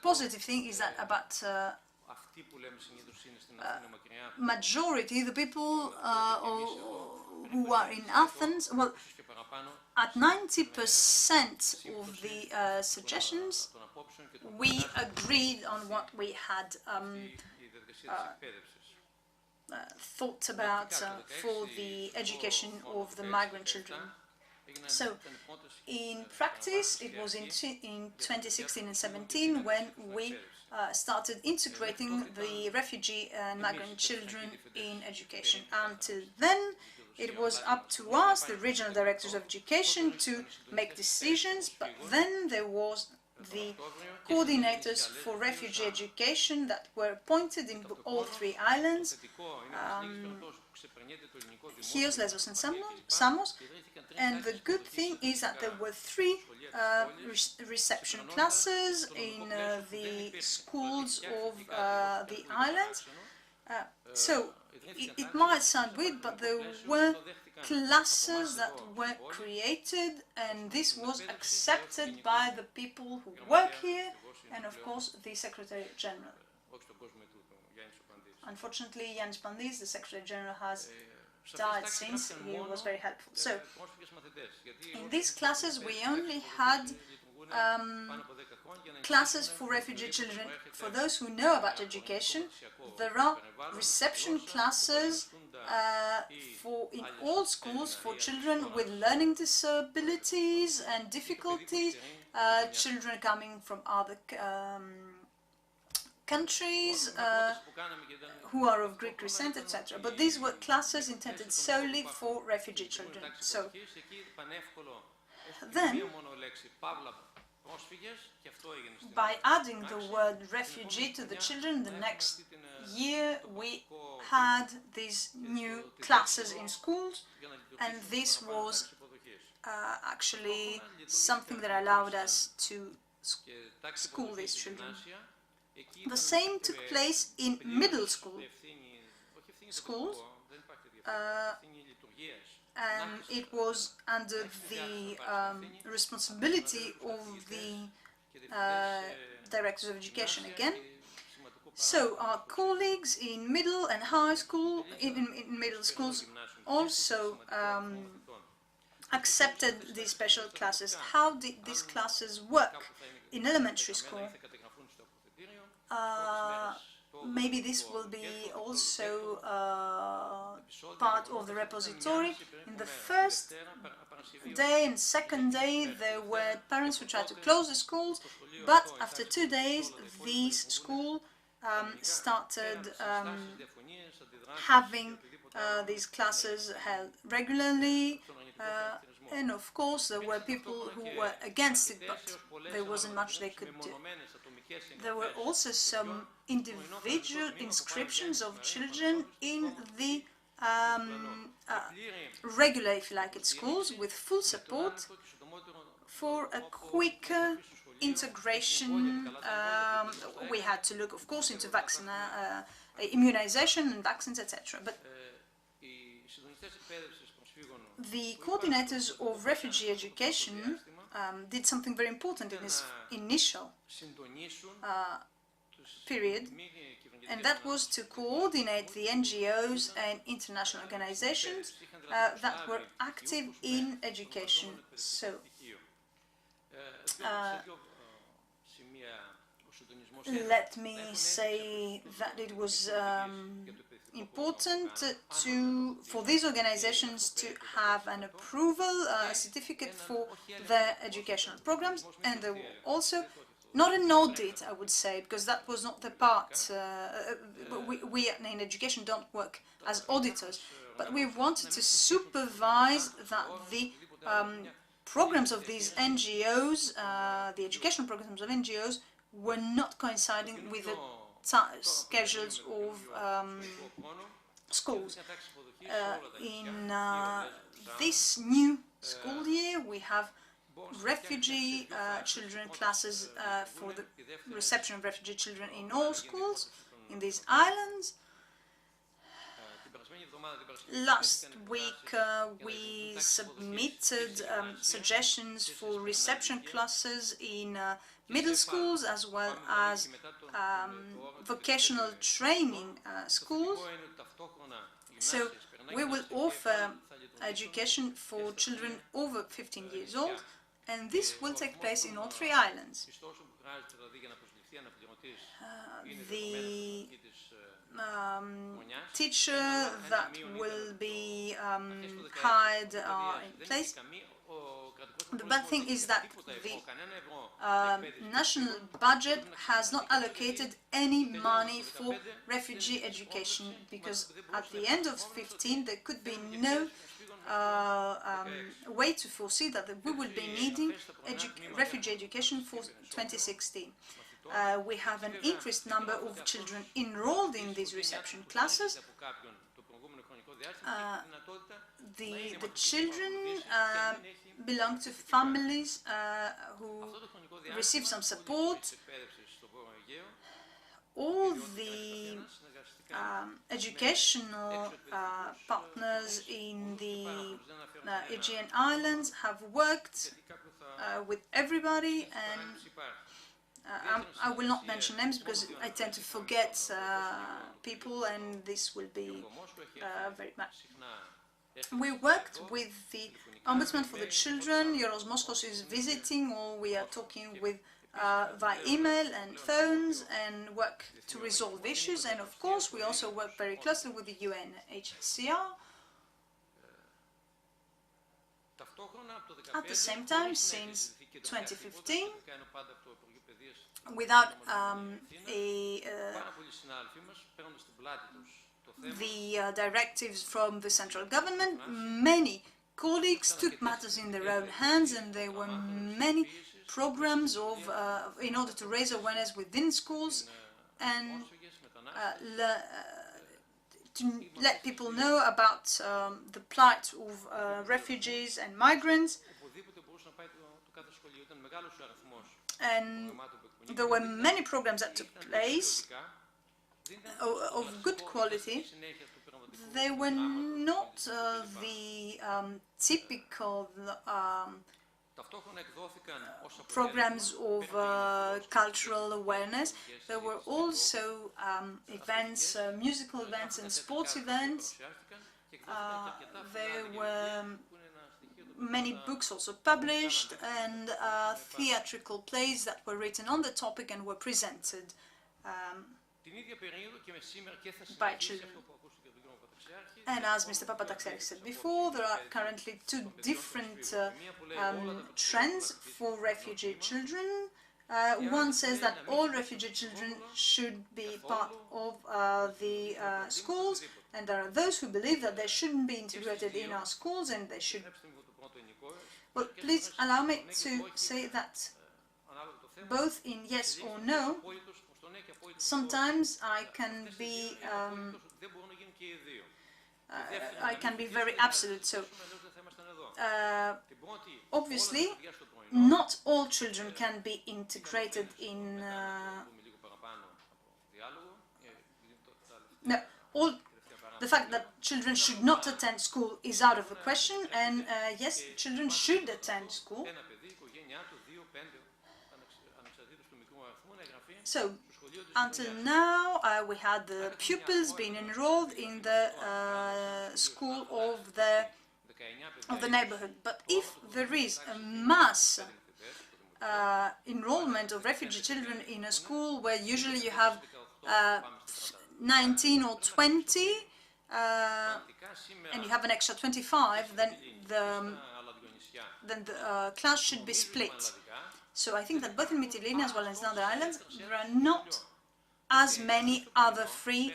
positive thing is that about majority, the people who are in Athens, well, at 90% of the suggestions, we agreed on what we had thought about for the education of the migrant children. So, in practice, it was in 2016 and 17 when we started integrating the refugee and migrant children in education. Until then, it was up to us, the regional directors of education, to make decisions, but then there was the coordinators for refugee education that were appointed in all three islands, Chios, Lesbos and Samos, and the good thing is that there were three reception classes in the schools of the islands. So it might sound weird, but there were classes that were created, and this was accepted by the people who work here, and of course the Secretary General. Unfortunately, Yannis Pandis, the Secretary General, has died since. He was very helpful. So, in these classes we only had classes for refugee children. For those who know about education, there are reception classes in all schools for children with learning disabilities and difficulties, children coming from other countries who are of Greek descent, etc. But these were classes intended solely for refugee children. So then, by adding the word refugee to the children, the next year we had these new classes in schools, and this was actually something that allowed us to school these children. The same took place in middle schools, and it was under the responsibility of the directors of education again. So our colleagues in middle and high school, in middle schools, also accepted these special classes. How did these classes work in elementary school? Maybe this will be also part of the repository. In the first day and second day, there were parents who tried to close the schools, but after 2 days, these schools started having these classes held regularly, and of course there were people who were against it, but there wasn't much they could do. There were also some individual inscriptions of children in the regular, if you like it, schools, with full support for a quicker integration. We had to look, of course, into immunization and vaccines, etc. But the coordinators of refugee education did something very important in this initial period, and that was to coordinate the NGOs and international organizations that were active in education. So, let me say that it was important for these organizations to have an approval certificate for their educational programs, and there were also not an audit, I would say, because that was not the part. We in education don't work as auditors, but we wanted to supervise that the programs of these NGOs, the educational programs of NGOs, were not coinciding with the schedules of schools. In this new school year, we have refugee children classes for the reception of refugee children in all schools in these islands. Last week we submitted suggestions for reception classes in middle schools as well as vocational training schools. So we will offer education for children over 15 years old, and this will take place in all three islands. The teacher that will be hired in place, The bad thing is that the national budget has not allocated any money for refugee education, because at the end of 2015 there could be no way to foresee that we will be needing refugee education for 2016. We have an increased number of children enrolled in these reception classes. The children belong to families who receive some support. All the educational partners in the Aegean Islands have worked with everybody, and I will not mention names because I tend to forget people, and this will be very much. We worked with the Ombudsman for the Children. Yoros Moskos is visiting, or we are talking with via email and phones, and work to resolve issues. And of course, we also work very closely with the UNHCR. At the same time, since 2015, without the directives from the central government, many colleagues took matters in their own hands, and there were many programs in order to raise awareness within schools and to let people know about the plight of refugees and migrants. And there were many programs that took place of good quality. They were not the typical programs of cultural awareness. There were also events, musical events and sports events. There were many books also published, and theatrical plays that were written on the topic and were presented by children. And as Mr. Papadaxaris said before, there are currently two different trends for refugee children. One says that all refugee children should be part of the schools, and there are those who believe that they shouldn't be integrated in our schools and they should. Well, please allow me to say that both in yes or no, sometimes I can be very absolute. So obviously not all children can be integrated in the fact that children should not attend school is out of the question, and yes, children should attend school. So until now, we had the pupils being enrolled in the school of the neighborhood. But if there is a mass enrollment of refugee children in a school where usually you have 19 or 20, and you have an extra 25, then the class should be split. So I think that both in Mytilene as well as in other islands, there are not as many other free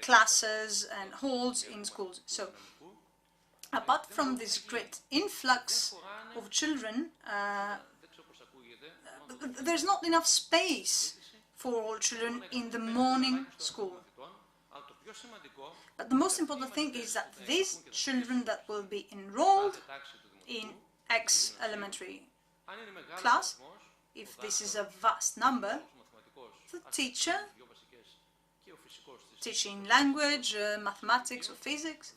classes and halls in schools. So apart from this great influx of children, there's not enough space for all children in the morning school. But the most important thing is that these children that will be enrolled in X elementary class, if this is a vast number, the teacher teaching language, mathematics or physics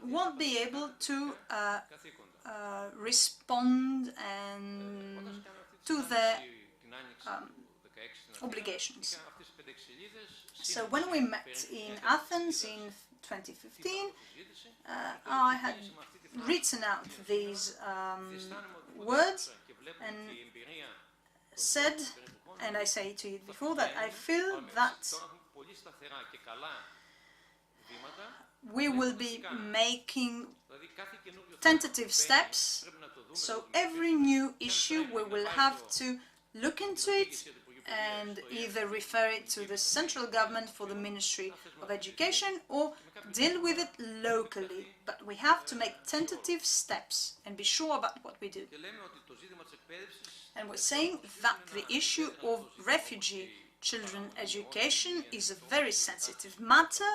won't be able to respond to their obligations. So when we met in Athens in 2015, I had written out these words and said, and I say to you before, that I feel that we will be making tentative steps. So every new issue we will have to look into it and either refer it to the central government for the Ministry of Education or deal with it locally. But we have to make tentative steps and be sure about what we do. And we're saying that the issue of refugee children education is a very sensitive matter,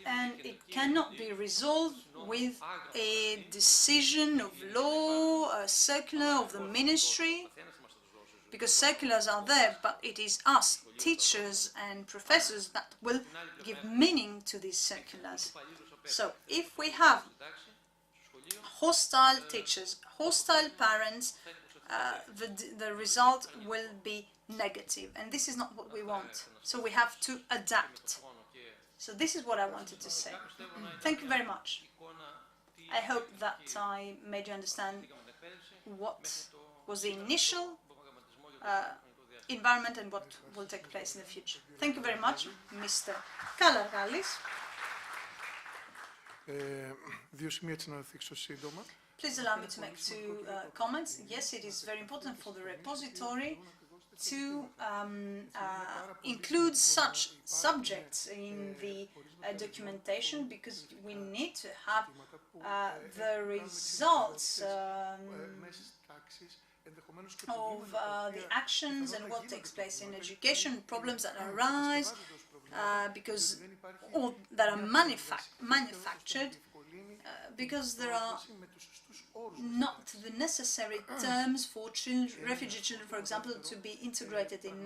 and it cannot be resolved with a decision of law, a circular of the ministry, because circulars are there, but it is us, teachers and professors, that will give meaning to these circulars. So if we have hostile teachers, hostile parents, the result will be negative, and this is not what we want. So we have to adapt. So this is what I wanted to say. Thank you very much. I hope that I made you understand what was the initial environment and what will take place in the future. Thank you very much, Mr. Kalargalis. Δύο σημεία έτσι να θίξω σύντομα. Please allow me to make two comments. Yes, it is very important for the repository to include such subjects in the documentation, because we need to have the results of the actions and what takes place in education, problems that arise, because or that are manufactured, because there are not the necessary terms for refugee children, for example, to be integrated in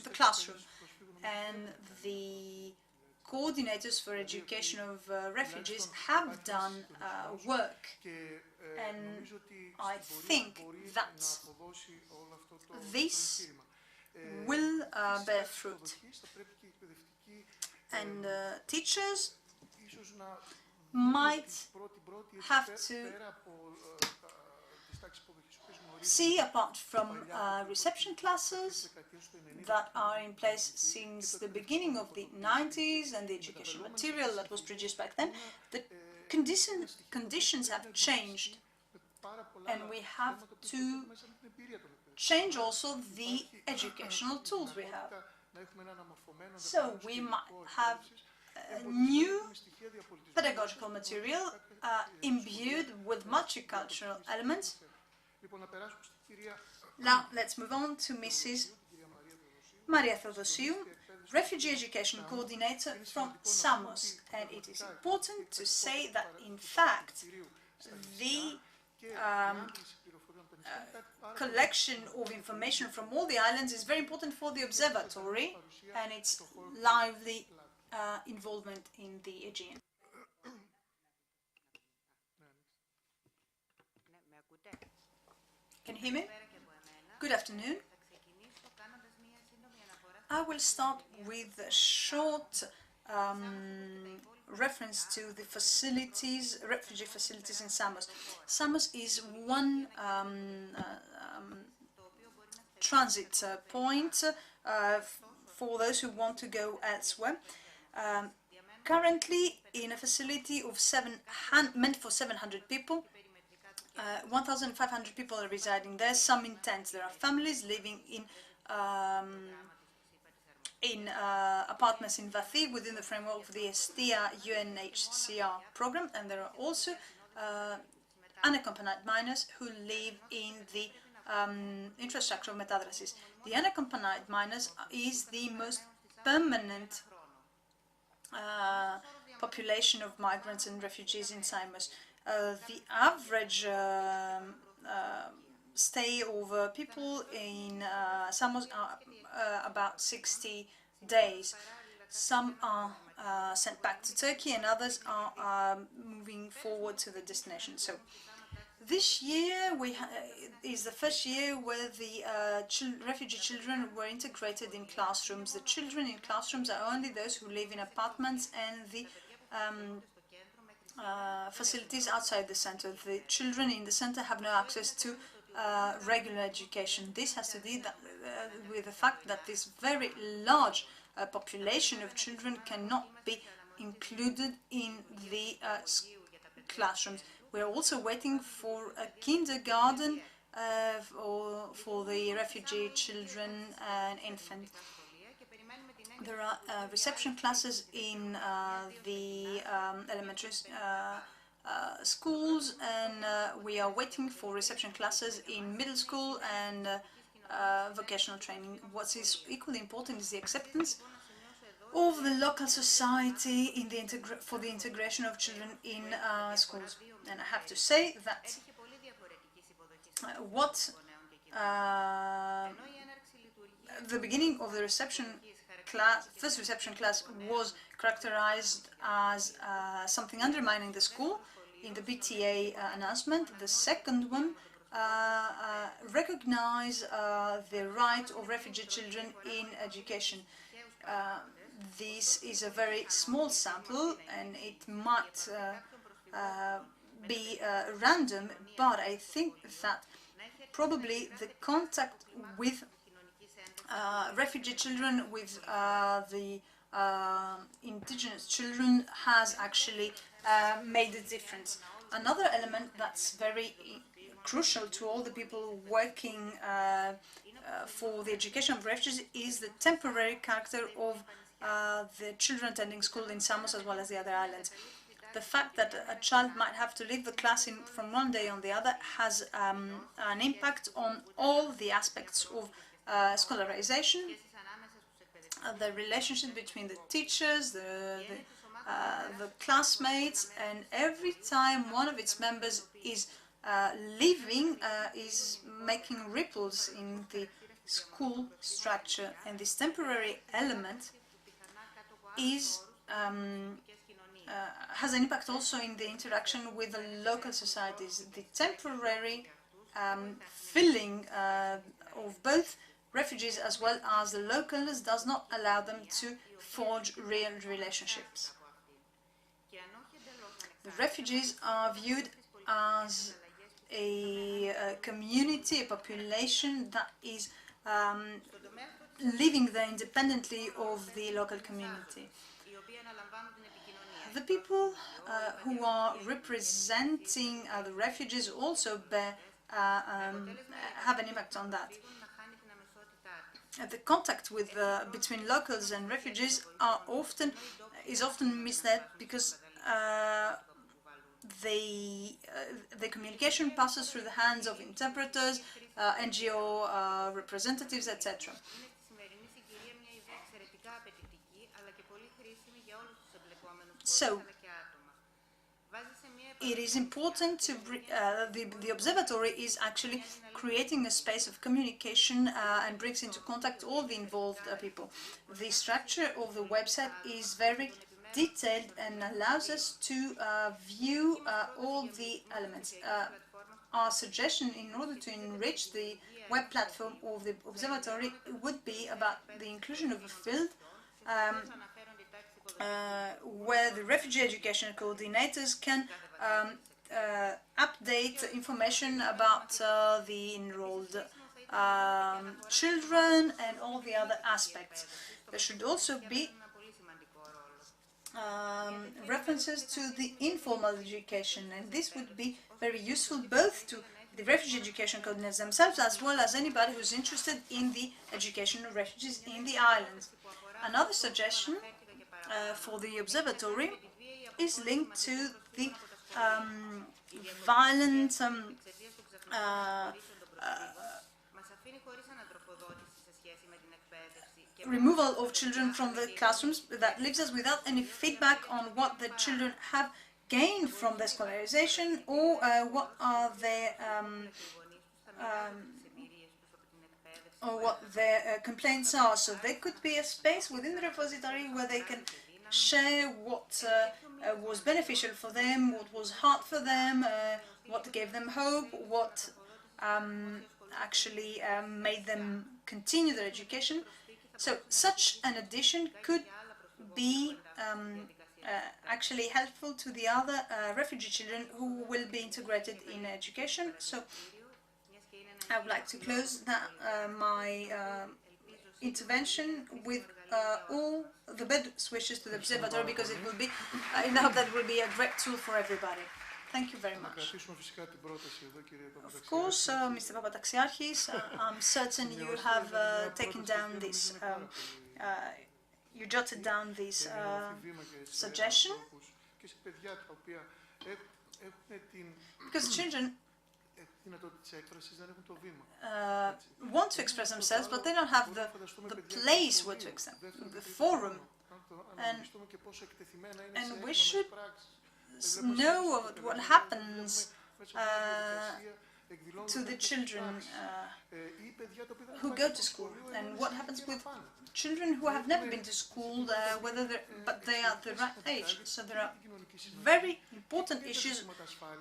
the classroom. And the coordinators for education of refugees have done work, and I think that this will bear fruit. And teachers might have to see, apart from reception classes that are in place since the beginning of the 90s and the education material that was produced back then, the conditions have changed, and we have to change also the educational tools we have. So we might have new pedagogical material imbued with multicultural elements. Now let's move on to Mrs. Maria Theodosiou, Refugee Education Coordinator from Samos. And it is important to say that in fact the collection of information from all the islands is very important for the observatory and its lively involvement in the Aegean. Can you hear me? Good afternoon. I will start with a short reference to the facilities, refugee facilities in Samos. Samos is one transit point for those who want to go elsewhere. Currently in a facility of meant for 700 people, 1,500 people are residing there, some in tents. There are families living in apartments in Vathi within the framework of the Estia UNHCR program, and there are also unaccompanied minors who live in the infrastructure of Metadrasis. The unaccompanied minors is the most permanent population of migrants and refugees in Samos. The average stay of people in Samos are about 60 days. Some are sent back to Turkey and others are moving forward to the destination. So this year is the first year where the refugee children were integrated in classrooms. The children in classrooms are only those who live in apartments and the facilities outside the center. The children in the center have no access to regular education. This has to do with the fact that this very large population of children cannot be included in the classrooms. We are also waiting for a kindergarten for the refugee children and infants. There are reception classes in the elementary schools, and we are waiting for reception classes in middle school and vocational training. What is equally important is the acceptance of the local society in the for the integration of children in schools. And I have to say that the beginning of the first reception class was characterized as something undermining the school in the BTA announcement. The second one recognized the right of refugee children in education. This is a very small sample and it might be random, but I think that probably the contact with refugee children, with the indigenous children, has actually made a difference. Another element that's very crucial to all the people working for the education of refugees is the temporary character of the children attending school in Samos as well as the other islands. The fact that a child might have to leave the class from one day on the other has an impact on all the aspects of scholarization, the relationship between the teachers, the classmates, and every time one of its members is leaving, is making ripples in the school structure. And this temporary element is has an impact also in the interaction with the local societies. The temporary filling of both refugees as well as the locals does not allow them to forge real relationships. The refugees are viewed as a community, a population that is living there independently of the local community. The people who are representing the refugees also have an impact on that. The contact with between locals and refugees is often misled because the communication passes through the hands of interpreters, NGO representatives, etc. So, it is important to the observatory is actually creating a space of communication and brings into contact all the involved people. The structure of the website is very detailed and allows us to view all the elements. Our suggestion in order to enrich the web platform of the observatory would be about the inclusion of a field where the refugee education coordinators can update information about the enrolled children and all the other aspects. There should also be references to the informal education, and this would be very useful both to the refugee education coordinators themselves as well as anybody who's interested in the education of refugees in the islands. Another suggestion for the observatory is linked to the violent removal of children from the classrooms that leaves us without any feedback on what the children have gained from their scholarization or what are their complaints are. So there could be a space within the repository where they can share what was beneficial for them, what was hard for them, what gave them hope, what actually made them continue their education. So such an addition could be actually helpful to the other refugee children who will be integrated in education. So I would like to close that, my intervention with all the best wishes to the observatory, because it will be, I know that will be a great tool for everybody. Thank you very much. Of course, Mr. Papataxiarchis, I'm certain you have taken down this, you jotted down this suggestion, because children want to express themselves, but they don't have the place where to express, the forum, and we should know what happens to the children who go to school, and what happens with children who have never been to school, but they are the right age. So there are very important issues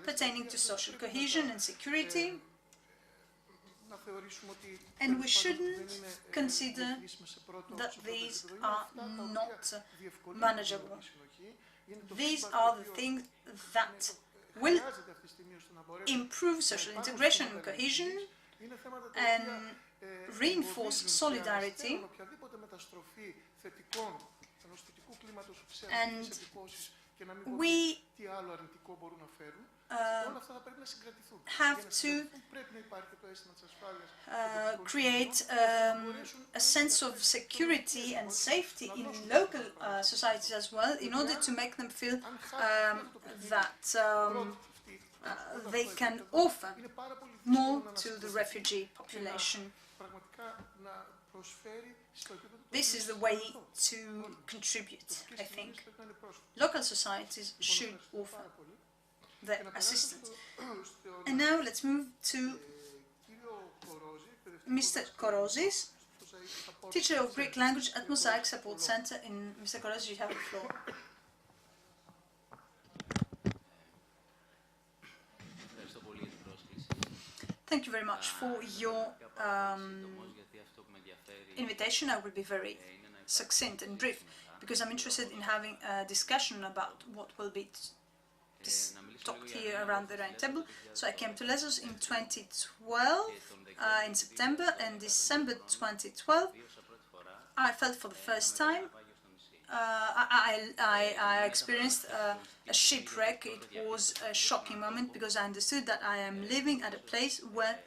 pertaining to social cohesion and security, and we shouldn't consider that these are not manageable. These are the things that will improve social integration and cohesion and reinforce solidarity, and we have to create a sense of security and safety in local societies as well, in order to make them feel that they can offer more to the refugee population. This is the way to contribute, I think. Local societies should offer their assistance. And now let's move to Mr. Korosis, teacher of Greek language at Mosaic Support Center. Mr. Korosis, you have the floor. Thank you very much for your invitation. I will be very succinct and brief, because I'm interested in having a discussion about what will be talked here around the round table. So I came to Lesbos in 2012, in September, and December 2012, I felt for the first time, I experienced a shipwreck. It was a shocking moment, because I understood that I am living at a place where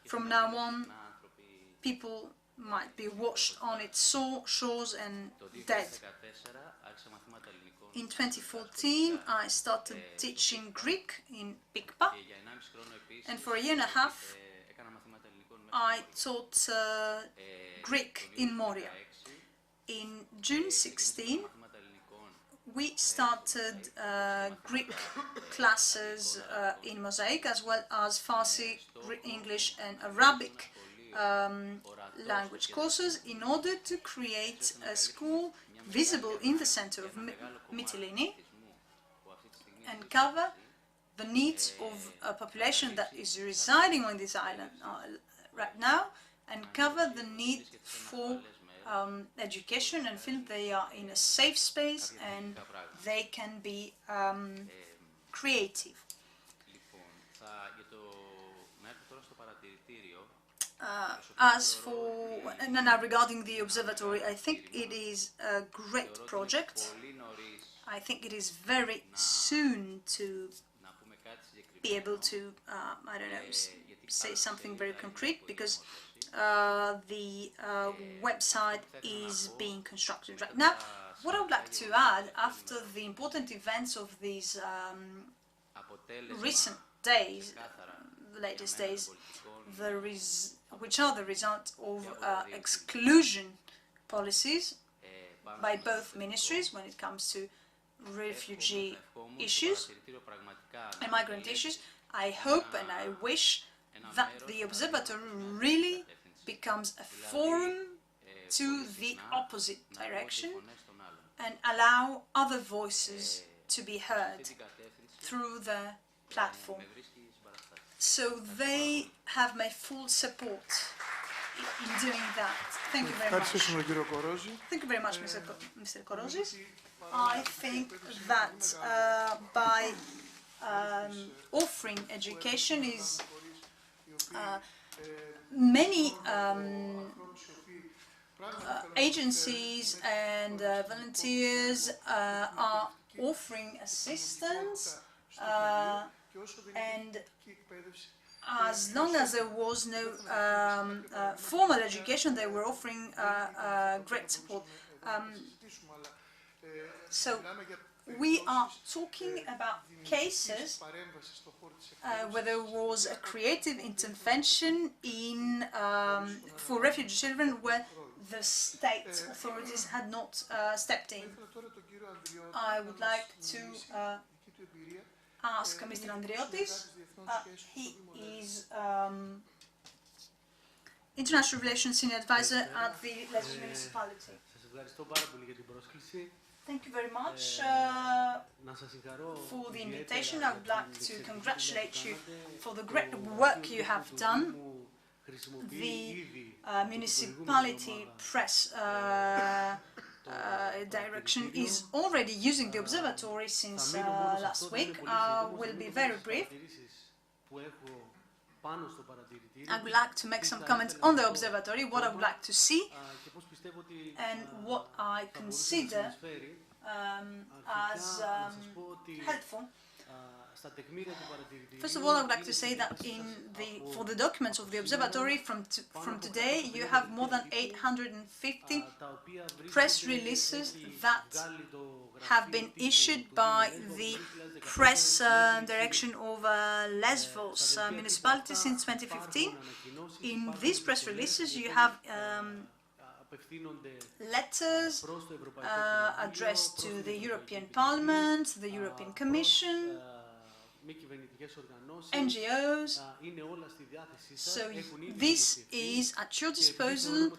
from now on people might be washed on its shores and dead. In 2014, I started teaching Greek in Pikpa, and for a year and a half, I taught Greek in Moria. In June 16, we started Greek classes in Mosaic, as well as Farsi, English and Arabic language courses, in order to create a school visible in the center of Mytilene and cover the needs of a population that is residing on this island right now, and cover the need for education, and feel they are in a safe space and they can be creative. As for now, regarding the observatory, I think it is a great project. I think it is very soon to be able to, I don't know, say something very concrete, because the website is being constructed right now. What I would like to add, after the important events of these recent days, the latest days, which are the result of exclusion policies by both ministries when it comes to refugee issues and migrant issues, I hope and I wish that the observatory really becomes a forum to the opposite direction and allow other voices to be heard through the platform. So they have my full support in doing that. Thank you very much. Thank you very much, Mr. Korosis. I think that by offering education is many agencies and volunteers are offering assistance, and as long as there was no formal education, they were offering great support. So we are talking about cases where there was a creative intervention for refugee children where the state authorities had not stepped in. I would like to ask Mr. Andriotis. He is International Relations Senior Advisor at the Lesbos Municipality. Thank you very much for the invitation. I would like to congratulate you for the great work you have done. The municipality press direction is already using the observatory since last week. I will be very brief. I would like to make some comments on the observatory, what I would like to see, and what I consider as helpful. First of all, I would like to say that for the documents of the observatory from today, you have more than 850 press releases that have been issued by the press direction of Lesbos municipality since 2015. In these press releases, you have letters addressed to the European Parliament, the European Commission, NGOs. So this is at your disposal.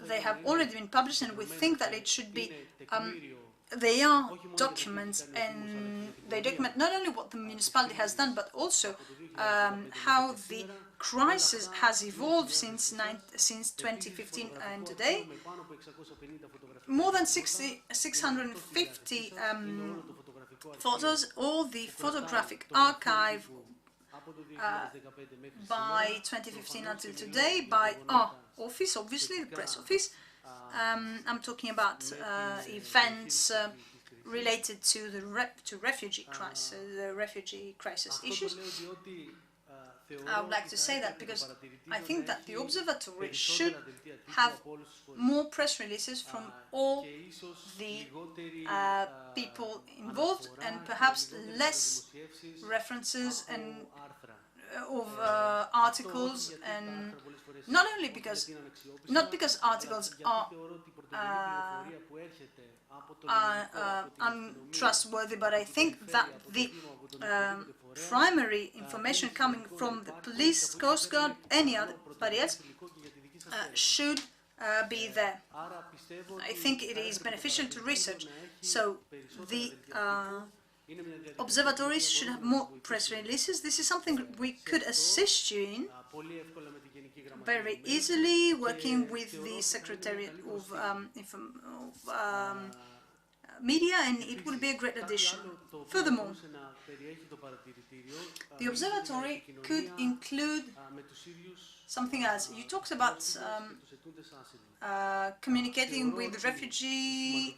They have already been published, and we think that it should be they are documents, and they document not only what the municipality has done, but also how the crisis has evolved since 2015 and today. More than 650 photos, all the photographic archive by 2015 until today by our office, obviously, the press office. I'm talking about events related to the refugee crisis issues. I would like to say that because I think that the observatory should have more press releases from all the people involved, and perhaps less references and of articles, and not because articles are untrustworthy, but I think that the primary information coming from the police, Coast Guard, anybody else should be there. I think it is beneficial to research. So the observatories should have more press releases. This is something we could assist you in very easily, working with the Secretariat of Media, and it will be a great addition. Furthermore, the observatory could include something else. You talked about communicating with refugee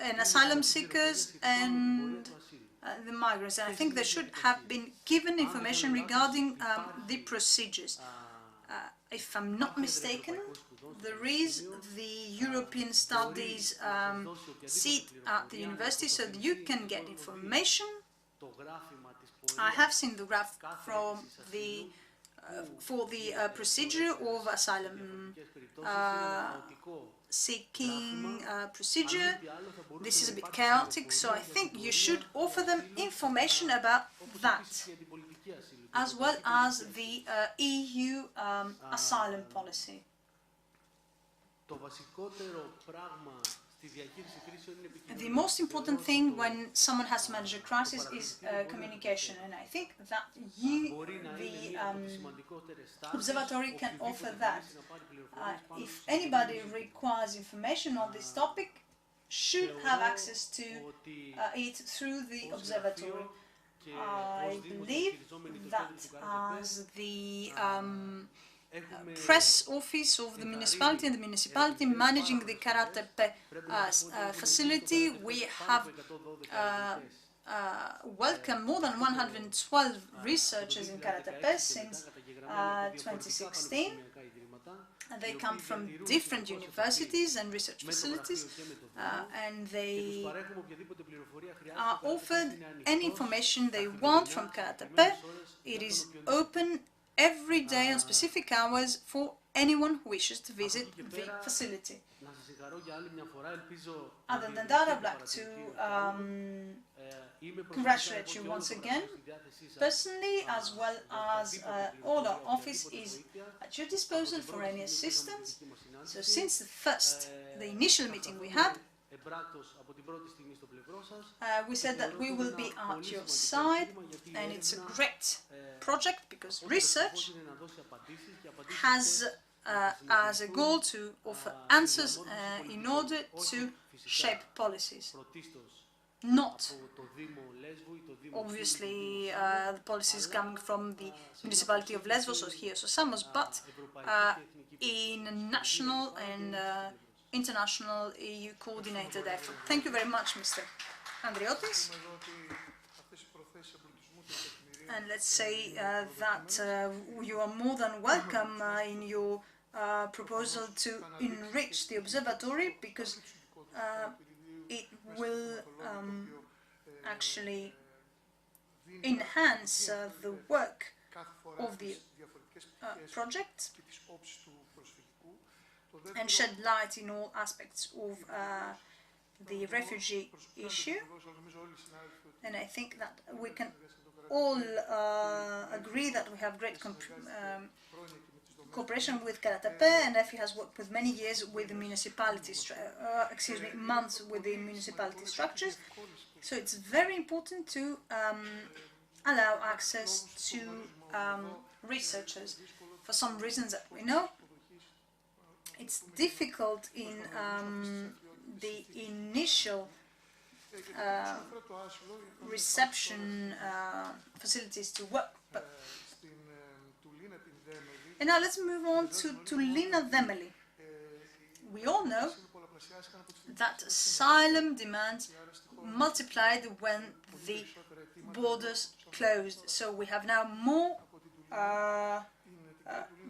and asylum seekers and the migrants. And I think they should have been given information regarding the procedures. If I'm not mistaken, there is the European Studies seat at the university, so that you can get information. I have seen the graph from for the procedure of asylum seeking procedure. This is a bit chaotic, so I think you should offer them information about that, as well as the EU asylum policy. The most important thing when someone has to manage a crisis is communication, and I think that the observatory can offer that. If anybody requires information on this topic, should have access to it through the observatory. I believe that as the press office of the municipality and the municipality managing the Karatepe facility, we have welcomed more than 112 researchers in Karatepe since 2016. They come from different universities and research facilities, and they are offered any information they want from Karatepe. It is open every day on specific hours for anyone who wishes to visit the facility. Other than that, I'd like to congratulate you once again. Personally, as well as all our office is at your disposal for any assistance. So since the initial meeting we had, we said that we will be at your side, and it's a great project because research has as a goal to offer answers in order to shape policies. Not, obviously, the policies coming from the municipality of Lesvos or Chios or Samos, but in a national and international EU coordinated effort. Thank you very much, Mr. Andriotis. And let's say that you are more than welcome in your proposal to enrich the observatory, because it will actually enhance the work of the project and shed light in all aspects of the refugee issue. And I think that we can all agree that we have great cooperation with Karatepe, and EFI has worked with many years with the municipality, months with the municipality structures. So it's very important to allow access to researchers. For some reasons that we know, it's difficult in the initial reception facilities to work. And now let's move on to Tulina Themeli. We all know that asylum demands multiplied when the borders closed. So we have now more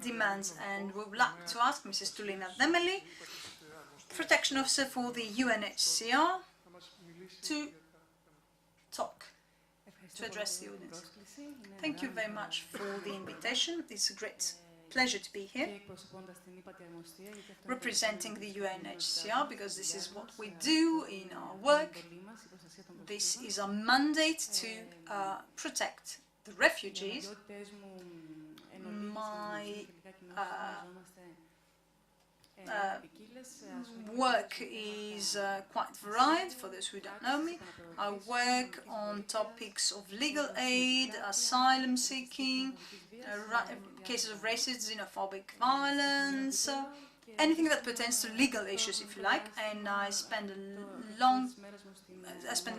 demands, and we would like to ask Mrs. Tulina Themeli, Protection Officer for the UNHCR, to talk, to address the audience. Thank you very much for the invitation. It's a great pleasure to be here, representing the UNHCR, because this is what we do in our work. This is our mandate to protect the refugees. My work is quite varied, for those who don't know me. I work on topics of legal aid, asylum seeking, cases of racist, xenophobic violence, anything that pertains to legal issues, if you like. And I spend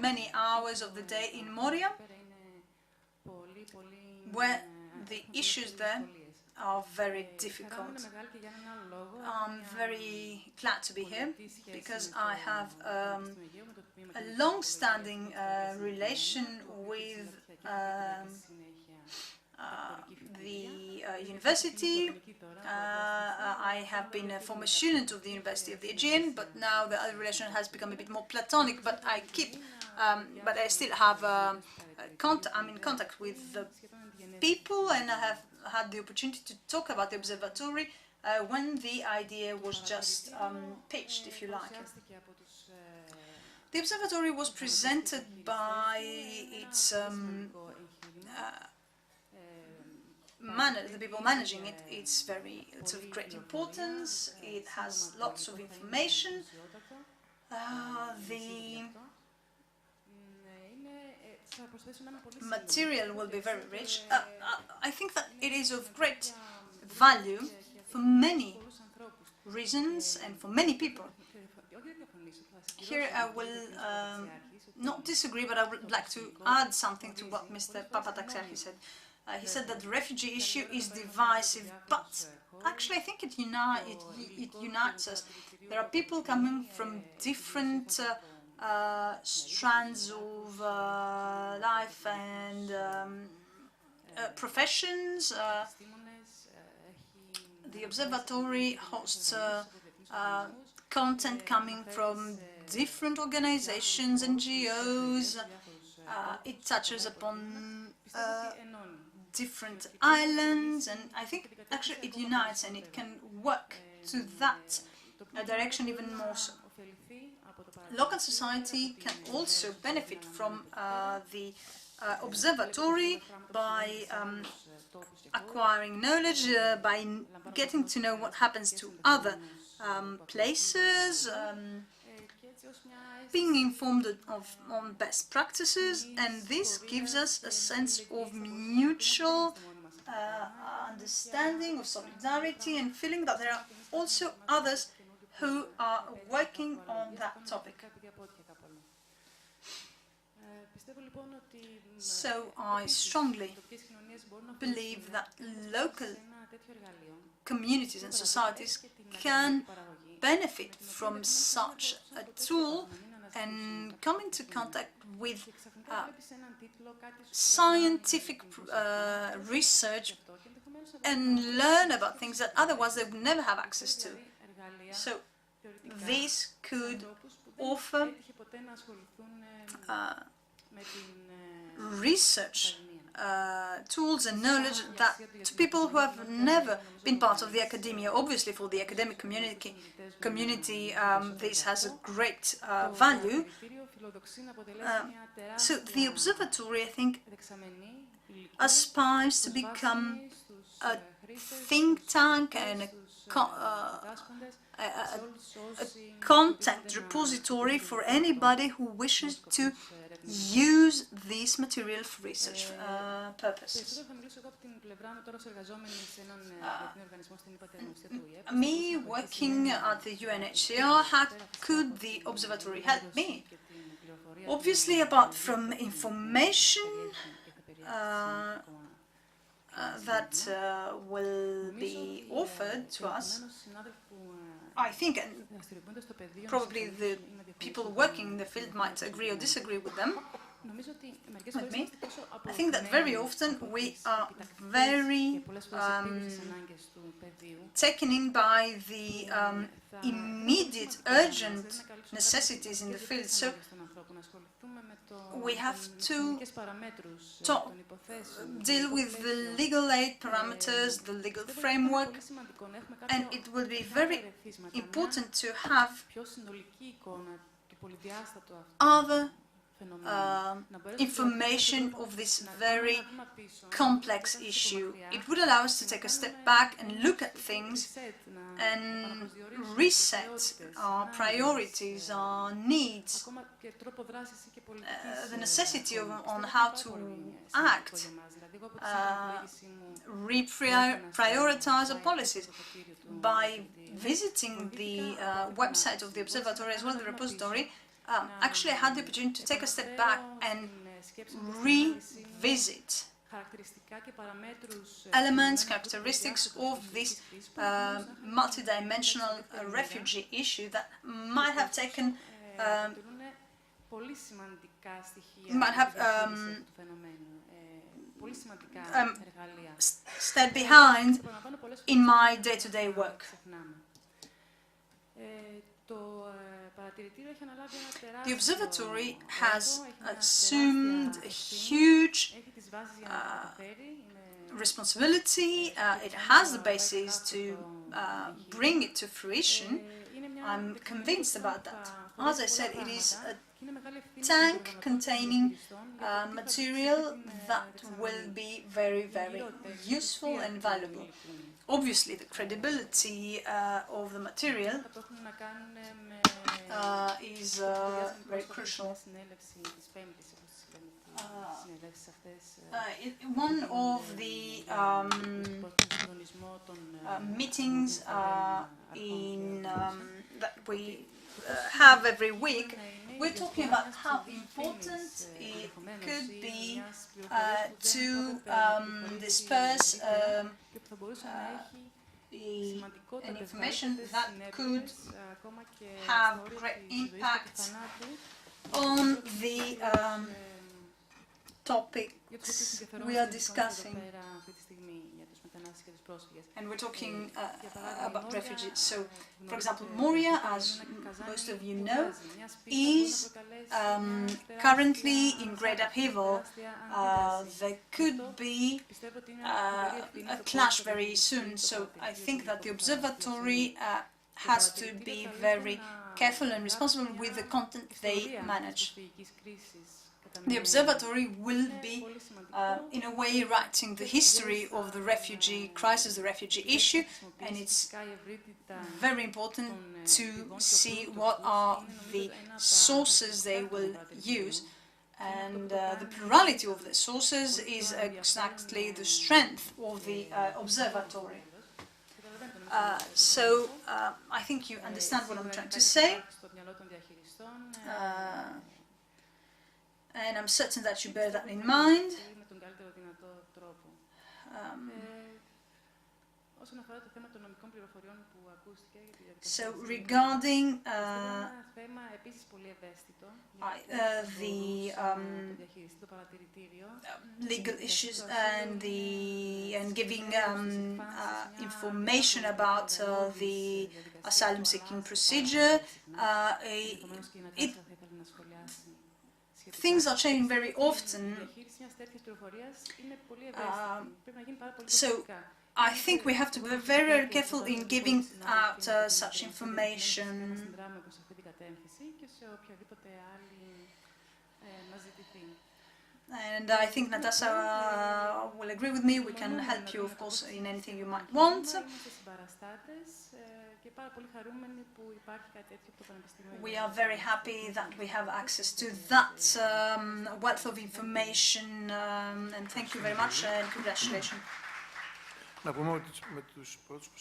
many hours of the day in Moria, where the issues there are very difficult. I'm very glad to be here because I have a long-standing relation with the university. I have been a former student of the University of the Aegean, but now the relation has become a bit more platonic. But I still have I'm in contact with the people, and I have had the opportunity to talk about the observatory when the idea was just pitched, if you like. The observatory was presented by its the people managing it. It's of great importance. It has lots of information. The material will be very rich. I think that it is of great value for many reasons and for many people. Here I will not disagree, but I would like to add something to what Mr. Papataxiarchis said. He said that the refugee issue is divisive, but actually I think it unites us. There are people coming from different strands of life and professions. The observatory hosts content coming from different organizations, NGOs. It touches upon different islands, and I think actually it unites and it can work to that direction even more so. Local society can also benefit from the observatory by acquiring knowledge, by getting to know what happens to other places, being informed on best practices, and this gives us a sense of mutual understanding, of solidarity, and feeling that there are also others who are working on that topic. So I strongly believe that local communities and societies can benefit from such a tool and come into contact with scientific research and learn about things that otherwise they would never have access to. So this could offer research tools and knowledge that to people who have never been part of the academia. Obviously, for the academic community, this has a great value. So the observatory, I think, aspires to become a think tank and a content repository for anybody who wishes to use this material for research purposes. Me working at the UNHCR, how could the observatory help me? Obviously, apart from information that will be offered to us, I think, and probably the people working in the field might agree or disagree with me, I think that very often we are very taken in by the immediate, urgent necessities in the field. So we have to deal with the legal aid parameters, the legal framework, and it will be very important to have other information of this very complex issue. It would allow us to take a step back and look at things and reset our priorities, our needs, the necessity on how to act, reprioritize our policies. By visiting the website of the observatory as well as the repository, actually I had the opportunity to take a step back and revisit elements, characteristics of this multidimensional refugee issue that might have taken, stayed behind in my day-to-day work. The observatory has assumed a huge responsibility. It has the basis to bring it to fruition. I'm convinced about that. As I said, it is a tank containing material that will be very, very useful and valuable. Obviously, the credibility of the material is very crucial. One of the meetings that we have every week, we're talking about how important it could be to disperse an information that could have great impact on the topics we are discussing. And we're talking about refugees. So, for example, Moria, as most of you know, is currently in great upheaval. There could be a clash very soon. So I think that the observatory has to be very careful and responsible with the content they manage. The observatory will be, in a way, writing the history of the refugee crisis, the refugee issue, and it's very important to see what are the sources they will use. And the plurality of the sources is exactly the strength of the observatory. I think you understand what I'm trying to say. And I'm certain that you bear that in mind. So regarding the legal issues and giving information about the asylum-seeking procedure, things are changing very often. So I think we have to be very, very careful in giving out such information. And I think Natasha will agree with me. We can help you, of course, in anything you might want. We are very happy that we have access to that wealth of information, and thank you very much and congratulations. Να πούμε ότι με τους πρώτους που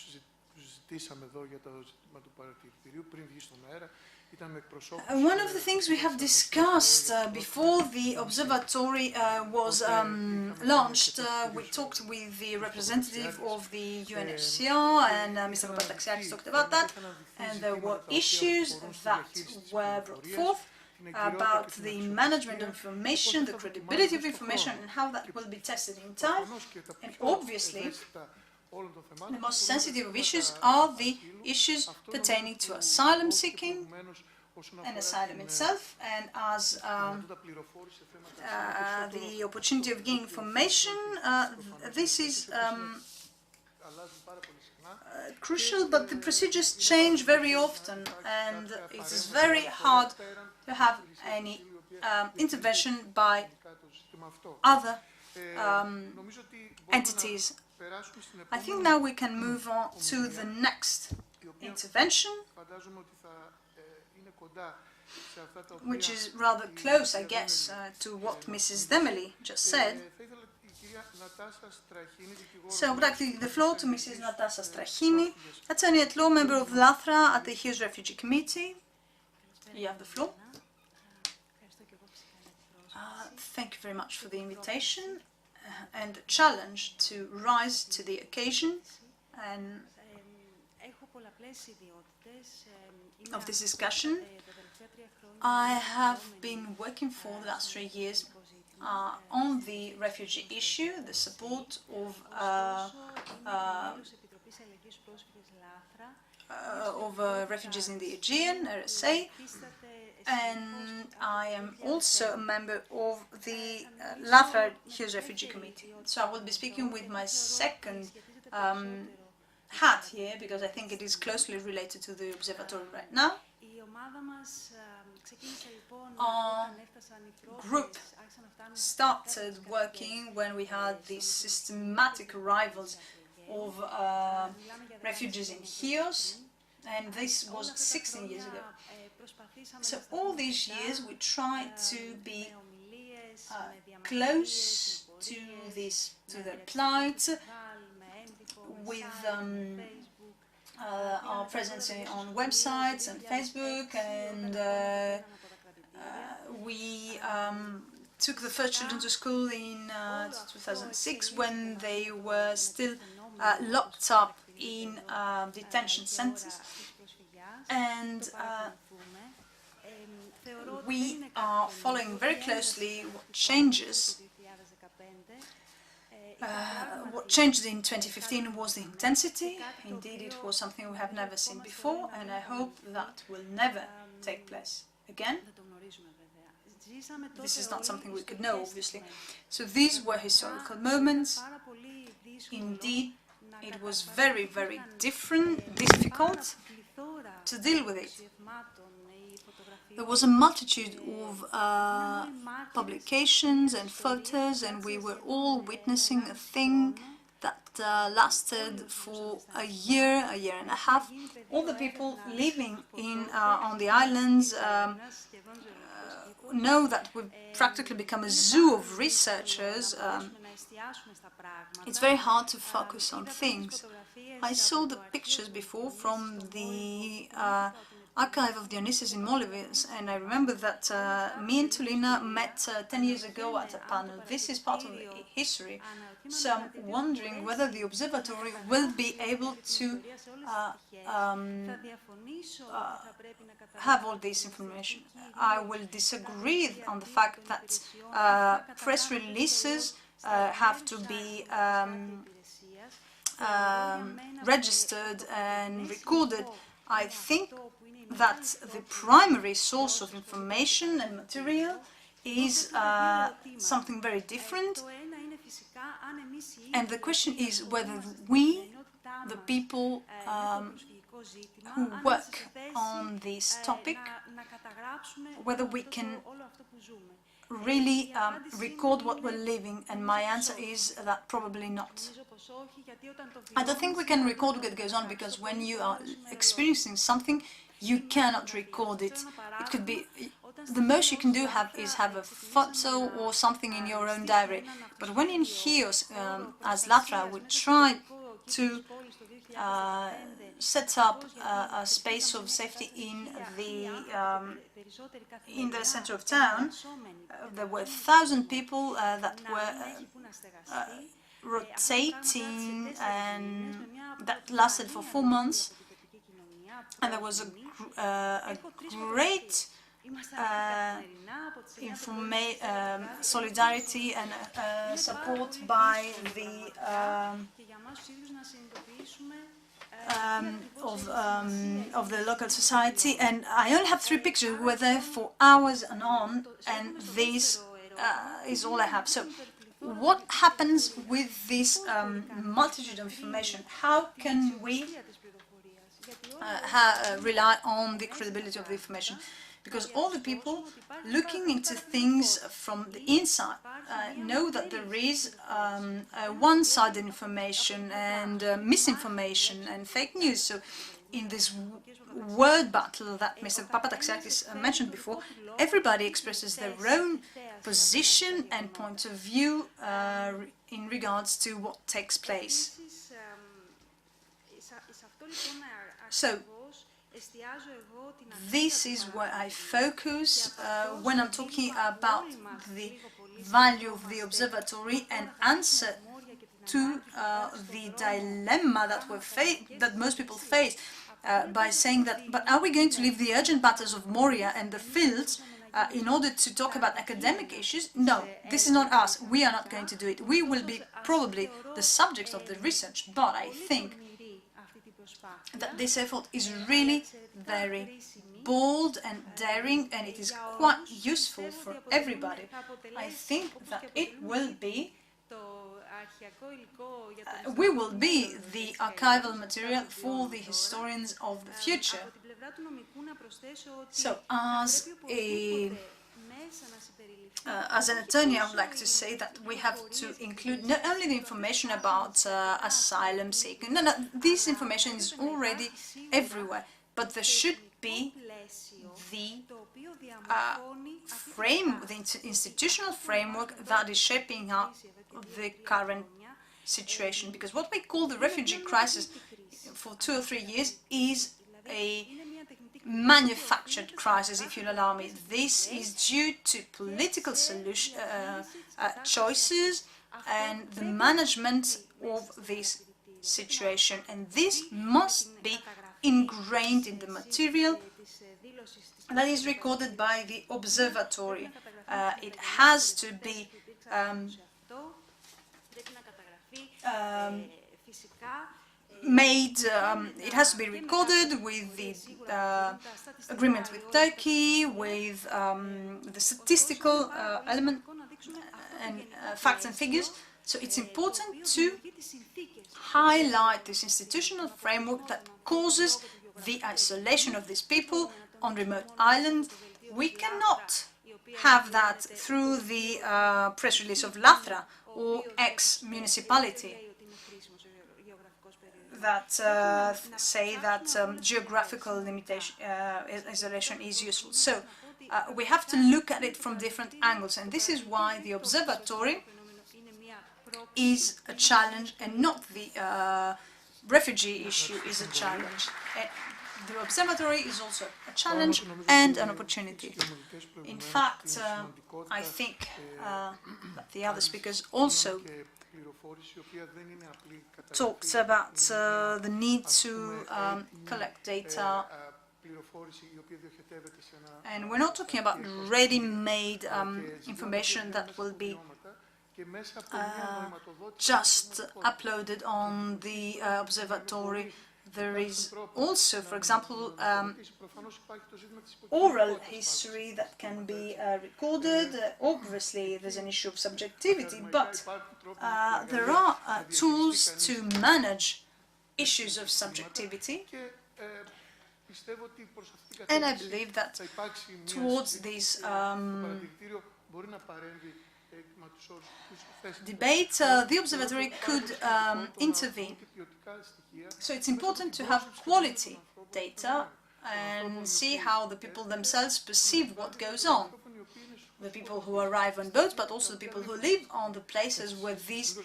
συζητήσαμε εδώ για το ζήτημα του παρατηρητηρίου πριν βγει στον αέρα ήταν με εκπροσώπους. One of the things we have discussed before the observatory was launched, we talked with the representative of the UNHCR, and Mr. Papataxiakis talked about that, and there were issues that were brought forth about the management of information, the credibility of information, and how that will be tested in time. And obviously, the most sensitive of issues are the issues pertaining to asylum seeking and asylum itself, and as the opportunity of gaining information, this is crucial, but the procedures change very often, and it is very hard to have any intervention by other entities. I think now we can move on to the next intervention, which is rather close, I guess, to what Mrs. Demeli just said. So I would like to give the floor to Mrs. Natasha Strachini, attorney at law, member of LATHRA at the HERES Refugee Committee. You have the floor. Thank you very much for the invitation and the challenge to rise to the occasion and of this discussion. I have been working for the last 3 years on the refugee issue, the support of refugees in the Aegean, RSA, and I am also a member of the LATHRA HERES Refugee Committee. So I will be speaking with my second hat here, because I think it is closely related to the observatory right now. Our group started working when we had these systematic arrivals of refugees in HERES, and this was 16 years ago. So all these years we tried to be close to their plight with our presence on websites and Facebook, and we took the first children to school in 2006 when they were still locked up in detention centers. And we are following very closely what changes. What changed in 2015 was the intensity. Indeed, it was something we have never seen before, and I hope that will never take place again. This is not something we could know, obviously. So these were historical moments. Indeed, it was very, very difficult to deal with it. There was a multitude of publications and photos, and we were all witnessing a thing that lasted for a year and a half. All the people living on the islands know that we've practically become a zoo of researchers. It's very hard to focus on things. I saw the pictures before from the archive of Dionysus in Molivus, and I remember that me and Tulina met 10 years ago at a panel. This is part of the history, so I'm wondering whether the observatory will be able to have all this information. I will disagree on the fact that press releases have to be registered and recorded. I think that the primary source of information and material is something very different, and the question is whether we, the people who work on this topic, whether we can really record what we're living, and my answer is that probably not. I don't think we can record what goes on, because when you are experiencing something, you cannot record it. It could be, the most you can do is have a photo or something in your own diary. But when in Chios, as Latra, we tried to set up a space of safety in the center of town. There were 1,000 people that were rotating, and that lasted for 4 months. And there was a great solidarity and support by the of the local society, and I only have 3 pictures. We were there for hours and on, and this is all I have. So what happens with this multitude of information? How can we rely on the credibility of the information? Because all the people looking into things from the inside know that there is one-sided information and misinformation and fake news. So in this word battle that Mr. Papataxiakis mentioned before, everybody expresses their own position and point of view in regards to what takes place. So this is where I focus when I'm talking about the value of the observatory and answer to the dilemma that most people face by saying that, but are we going to leave the urgent matters of Moria and the fields in order to talk about academic issues? No, this is not us. We are not going to do it. We will be probably the subjects of the research, but I think that this effort is really very bold and daring, and it is quite useful for everybody. I think that it will be, we will be the archival material for the historians of the future. So, as an attorney, I would like to say that we have to include not only the information about asylum seeking. No, this information is already everywhere, but there should be the institutional framework that is shaping up the current situation. Because what we call the refugee crisis for 2 or 3 years is a manufactured crisis, if you'll allow me. This is due to political choices and the management of this situation, and this must be ingrained in the material that is recorded by the observatory. It has to be made, it has to be recorded with the agreement with Turkey, with the statistical element and facts and figures. So it's important to highlight this institutional framework that causes the isolation of these people on remote islands. We cannot have that through the press release of Latra or ex-municipality that say that geographical limitation, isolation is useful. So we have to look at it from different angles, and this is why the observatory is a challenge and not the refugee issue is a challenge. The observatory is also a challenge and an opportunity. In fact, I think that the other speakers also talked about the need to collect data, and we're not talking about ready-made information that will be just uploaded on the observatory. There is also, for example, oral history that can be recorded. Obviously, there's an issue of subjectivity, but there are tools to manage issues of subjectivity. And I believe that towards this debate, the observatory could intervene. So it's important to have quality data and see how the people themselves perceive what goes on. The people who arrive on boats, but also the people who live on the places where these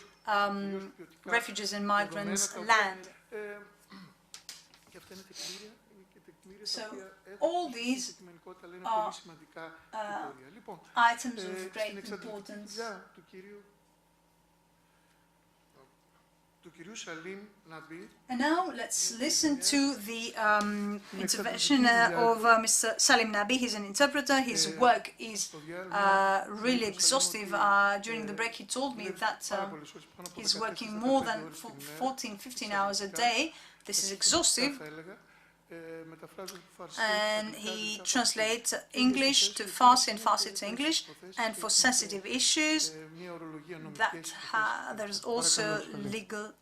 refugees and migrants land. So all these are items of great importance. And now let's listen to the intervention of Mr. Salim Nabi. He's an interpreter. His work is really exhaustive. During the break he told me that he's working more than 14, 15 hours a day. This is exhaustive. And he translates English to Farsi and Farsi to English, and for sensitive issues that there's also legal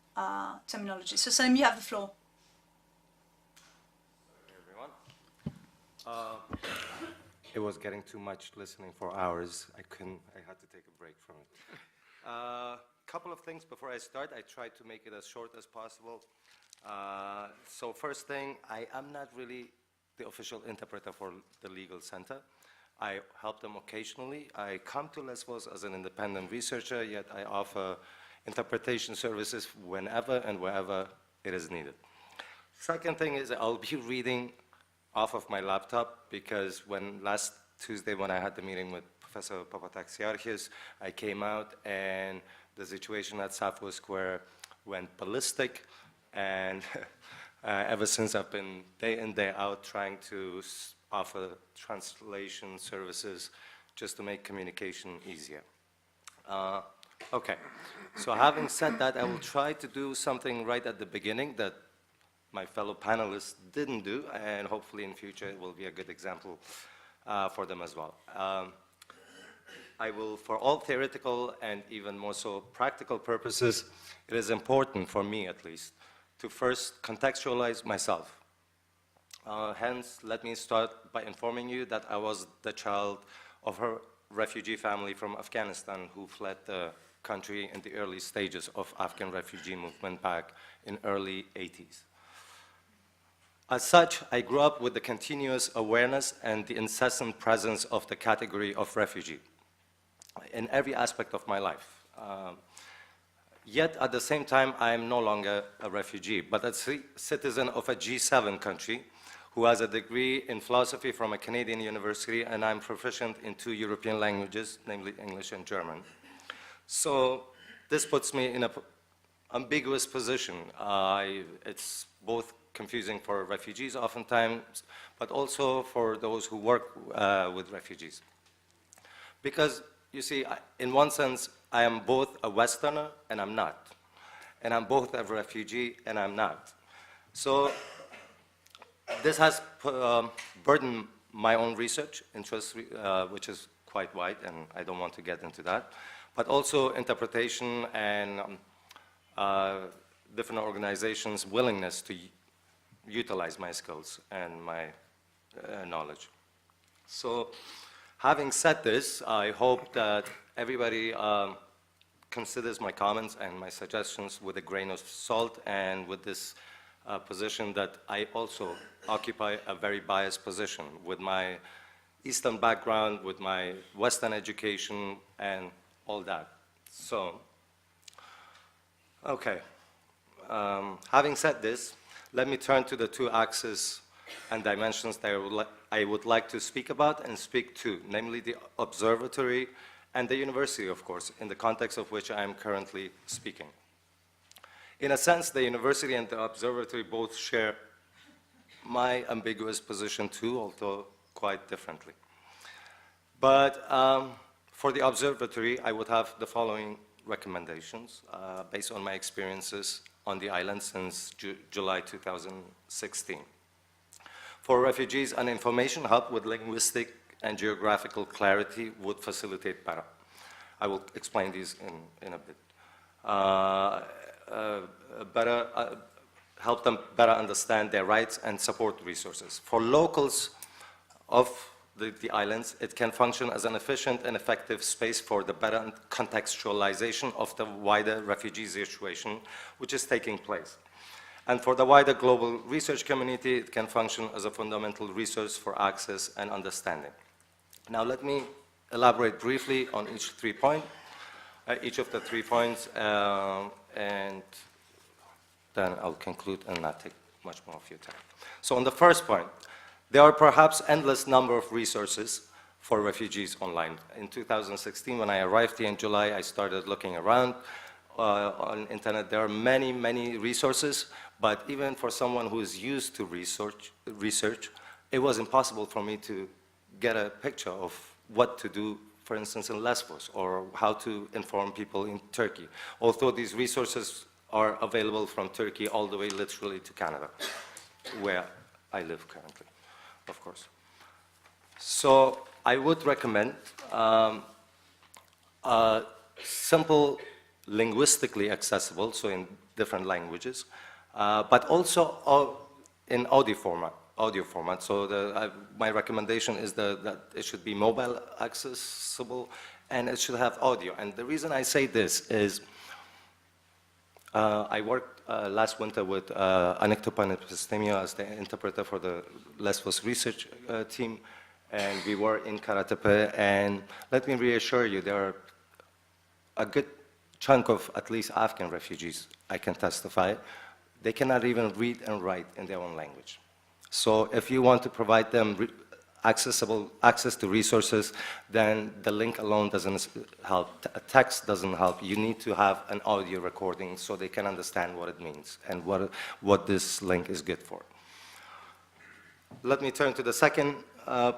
terminology. So Salim, you have the floor. Everyone. It was getting too much listening for hours. I had to take a break from it. Couple of things before I start. I tried to make it as short as possible. So first thing, I am not really the official interpreter for the legal center. I help them occasionally. I come to Lesbos as an independent researcher, yet I offer interpretation services whenever and wherever it is needed. Second thing is I'll be reading off of my laptop, because last Tuesday when I had the meeting with Professor Papataxiarchis, I came out and the situation at Sappho Square went ballistic. And ever since I've been day in, day out trying to offer translation services just to make communication easier. Okay, so having said that, I will try to do something right at the beginning that my fellow panelists didn't do, and hopefully in future it will be a good example for them as well. I will, for all theoretical and even more so practical purposes, it is important for me at least to first contextualize myself. Hence, let me start by informing you that I was the child of a refugee family from Afghanistan who fled the country in the early stages of Afghan refugee movement back in early 80s. As such, I grew up with the continuous awareness and the incessant presence of the category of refugee in every aspect of my life. Yet, at the same time, I am no longer a refugee, but a citizen of a G7 country who has a degree in philosophy from a Canadian university, and I'm proficient in 2 European languages, namely English and German. So this puts me in an ambiguous position. It's both confusing for refugees oftentimes, but also for those who work with refugees. Because, you see, in one sense, I am both a Westerner and I'm not. And I'm both a refugee and I'm not. So this has burdened my own research interest, which is quite wide, and I don't want to get into that, but also interpretation and different organizations' willingness to utilize my skills and my knowledge. So having said this, I hope that everybody considers my comments and my suggestions with a grain of salt, and with this position that I also occupy a very biased position with my Eastern background, with my Western education, and all that. So, okay. Having said this, let me turn to the 2 axes and dimensions that I would like to speak about and speak to, namely the observatory and the university, of course, in the context of which I am currently speaking. In a sense, the university and the observatory both share my ambiguous position too, although quite differently. But for the observatory, I would have the following recommendations based on my experiences on the island since July 2016. For refugees, an information hub with linguistic and geographical clarity would facilitate better. I will explain these in a bit. Help them better understand their rights and support resources. For locals of the islands, it can function as an efficient and effective space for the better contextualization of the wider refugee situation which is taking place. And for the wider global research community, it can function as a fundamental resource for access and understanding. Now let me elaborate briefly on each of the 3 points, and then I'll conclude and not take much more of your time. So on the first point, there are perhaps endless number of resources for refugees online. In 2016, when I arrived here in July, I started looking around on internet. There are many, many resources, but even for someone who is used to research, it was impossible for me to get a picture of what to do, for instance, in Lesbos, or how to inform people in Turkey. Although these resources are available from Turkey all the way literally to Canada, where I live currently, of course. So I would recommend simple, linguistically accessible, so in different languages, but also in audio format. So my recommendation is that it should be mobile accessible and it should have audio. And the reason I say this is I worked last winter with Anicto Panepistemiou as the interpreter for the Lesbos research team, and we were in Karatepe, and let me reassure you, there are a good chunk of at least Afghan refugees, I can testify, they cannot even read and write in their own language. So if you want to provide them access to resources, then the link alone doesn't help. A text doesn't help. You need to have an audio recording so they can understand what it means and what this link is good for. Let me turn to the second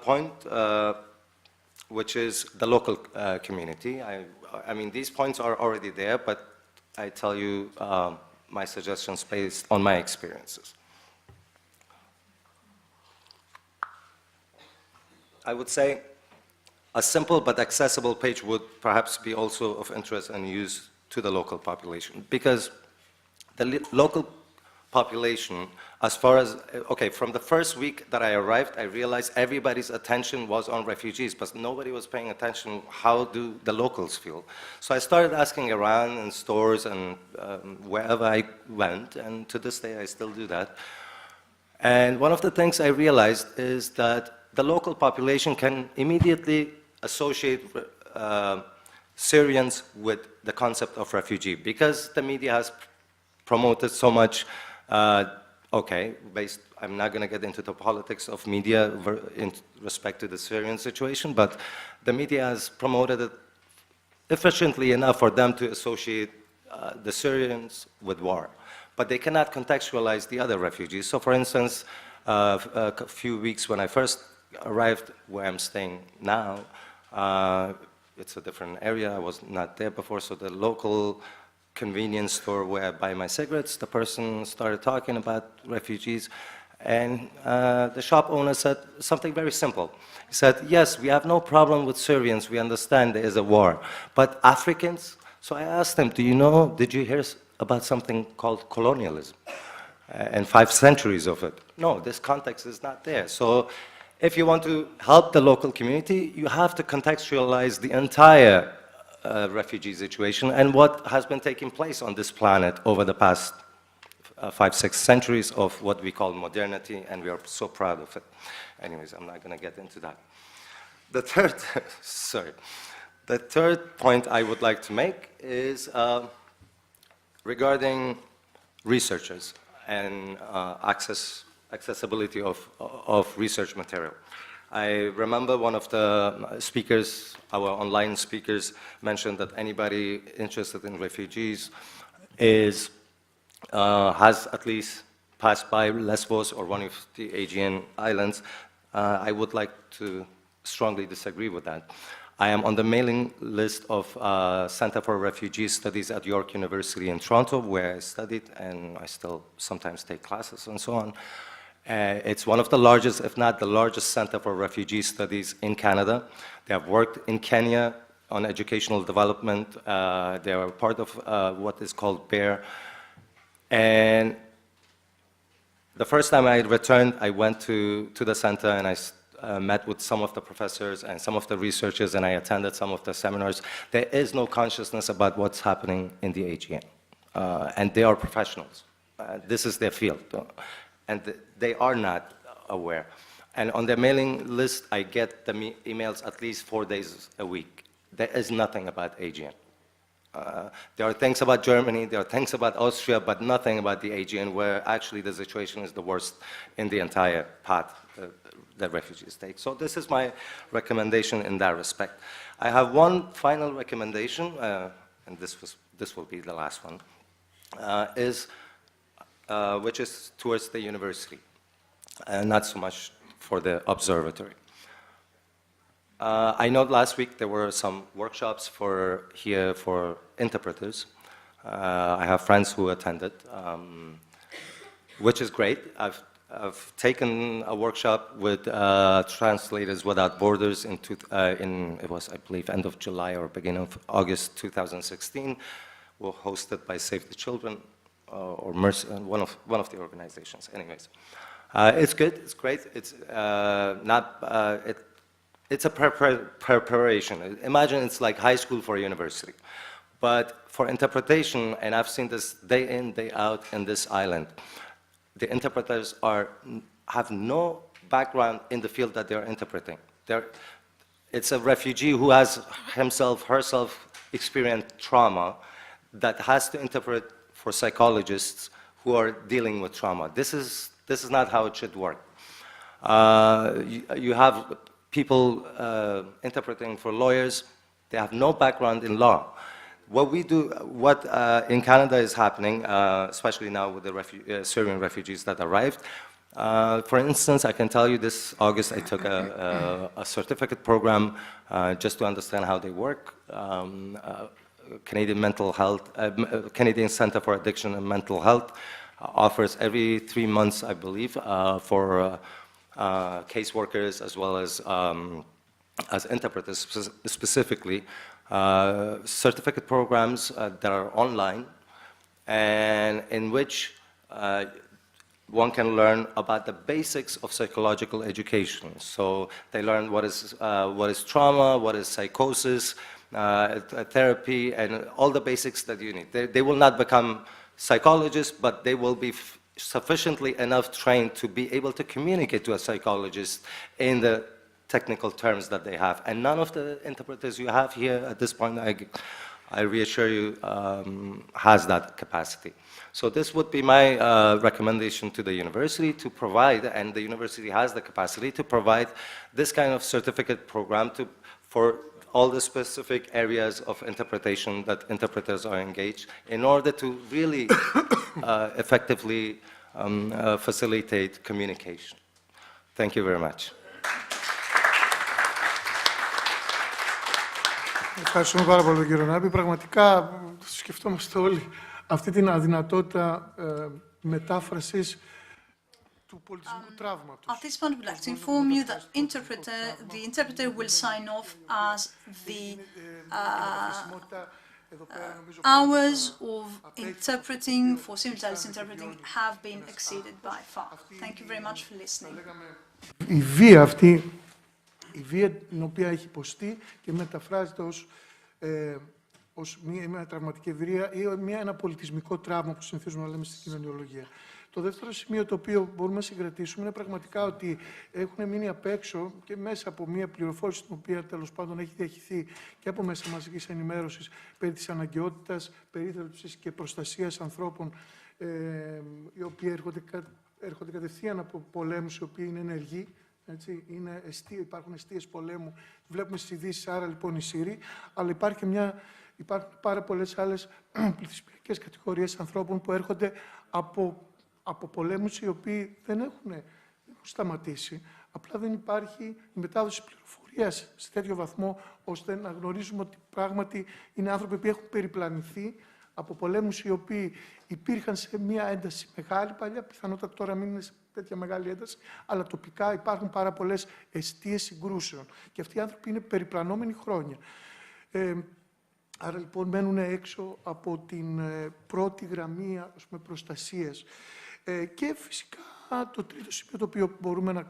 point, which is the local community. I mean, these points are already there, but I tell you my suggestions based on my experiences. I would say a simple but accessible page would perhaps be also of interest and use to the local population, because the local population, as far as, okay, from the first week that I arrived, I realized everybody's attention was on refugees, but nobody was paying attention how do the locals feel. So I started asking around in stores and wherever I went, and to this day I still do that. And one of the things I realized is that the local population can immediately associate Syrians with the concept of refugee, because the media has promoted so much, I'm not going to get into the politics of media in respect to the Syrian situation, but the media has promoted it efficiently enough for them to associate the Syrians with war. But they cannot contextualize the other refugees. So for instance, a few weeks when I first arrived where I'm staying now, it's a different area, I was not there before, so the local convenience store where I buy my cigarettes, the person started talking about refugees, and the shop owner said something very simple. He said, yes, we have no problem with Syrians, we understand there is a war, but Africans? So I asked him, did you hear about something called colonialism? And 5 centuries of it. No, this context is not there. So if you want to help the local community, you have to contextualize the entire refugee situation and what has been taking place on this planet over the past 5, 6 centuries of what we call modernity, and we are so proud of it. Anyways, I'm not going to get into that. The third point I would like to make is regarding researchers and accessibility of research material. I remember one of the speakers, our online speakers, mentioned that anybody interested in refugees has at least passed by Lesbos or one of the Aegean islands. I would like to strongly disagree with that. I am on the mailing list of Center for Refugee Studies at York University in Toronto, where I studied, and I still sometimes take classes and so on. It's one of the largest, if not the largest, Center for Refugee Studies in Canada. They have worked in Kenya on educational development. They are part of what is called BEAR. And the first time I returned, I went to the center and I met with some of the professors and some of the researchers, and I attended some of the seminars. There is no consciousness about what's happening in the Aegean. And they are professionals. This is their field. And they are not aware. And on their mailing list, I get the emails at least 4 days a week. There is nothing about Aegean. There are things about Germany, there are things about Austria, but nothing about the Aegean, where actually the situation is the worst in the entire path that refugees take. So this is my recommendation in that respect. I have one final recommendation, and this will be the last one, which is towards the university, not so much for the observatory. I know last week there were some workshops here for interpreters. I have friends who attended, which is great. I've taken a workshop with Translators Without Borders it was, I believe, end of July or beginning of August 2016, hosted by Save the Children or Mercy, one of the organizations. Anyways, it's good. It's great. It's It's a preparation. Imagine it's like high school for a university. But for interpretation, and I've seen this day in, day out in this island, the interpreters have no background in the field that they're interpreting. It's a refugee who has herself experienced trauma that has to interpret for psychologists who are dealing with trauma. This is not how it should work. You have people interpreting for lawyers, they have no background in law. What in Canada is happening, especially now with the Syrian refugees that arrived. For instance, I can tell you this August I took a certificate program just to understand how they work. Canadian Center for Addiction and Mental Health offers every 3 months, I believe, for caseworkers as well as interpreters specifically, certificate programs that are online and in which one can learn about the basics of psychological education. So they learn what is trauma, what is psychosis, therapy, and all the basics that you need. They will not become psychologists, but they will be sufficiently enough trained to be able to communicate to a psychologist in the technical terms that they have. And none of the interpreters you have here at this point, I reassure you, has that capacity. So this would be my recommendation to the university to provide, and the university has the capacity to provide this kind of certificate program for all the specific areas of interpretation that interpreters are engaged in order to really effectively facilitate communication. Thank you very much. Ευχαριστούμε πάρα πολύ, κύριο Νάμπη. Πραγματικά σκεφτόμαστε όλοι αυτή την αδυνατότητα μετάφρασης του πολιτισμικού τραύματος. At this point, we'd like to inform you that the interpreter will sign off as the hours of interpreting for simultaneous interpreting have been exceeded by far. Thank you very much for listening. Η βία αυτή, η βία την οποία έχει υποστεί και μεταφράζεται ως μια τραυματική εμπειρία ή ένα πολιτισμικό τραύμα που συνηθίζουμε να λέμε στην κοινωνιολογία. Το δεύτερο σημείο το οποίο μπορούμε να συγκρατήσουμε είναι πραγματικά ότι έχουν μείνει απ' έξω και μέσα από μια πληροφόρηση την οποία τέλος πάντων έχει διαχυθεί και από μέσα μαζικής ενημέρωσης περί της αναγκαιότητας περίθαλψης και προστασίας ανθρώπων οι οποίοι έρχονται κατευθείαν από πολέμους οι οποίοι είναι ενεργοί. Έτσι, υπάρχουν εστίες πολέμου, βλέπουμε στις ειδήσεις, άρα λοιπόν οι Σύριοι, αλλά υπάρχουν πάρα πολλές άλλες πληθυσμιακές κατηγορίες ανθρώπων που έρχονται από πολέμους οι οποίοι δεν έχουν σταματήσει. Απλά δεν υπάρχει η μετάδοση πληροφορίας σε τέτοιο βαθμό, ώστε να γνωρίζουμε ότι πράγματι είναι άνθρωποι που έχουν περιπλανηθεί από πολέμους οι οποίοι υπήρχαν σε μια ένταση μεγάλη παλιά, πιθανότατα τώρα μην είναι σε τέτοια μεγάλη ένταση, αλλά τοπικά υπάρχουν πάρα πολλές εστίες συγκρούσεων. Και αυτοί οι άνθρωποι είναι περιπλανόμενοι χρόνια. Άρα λοιπόν μένουν έξω από την πρώτη γραμμή προστασίας. Και φυσικά το τρίτο σημείο το οποίο μπορούμε να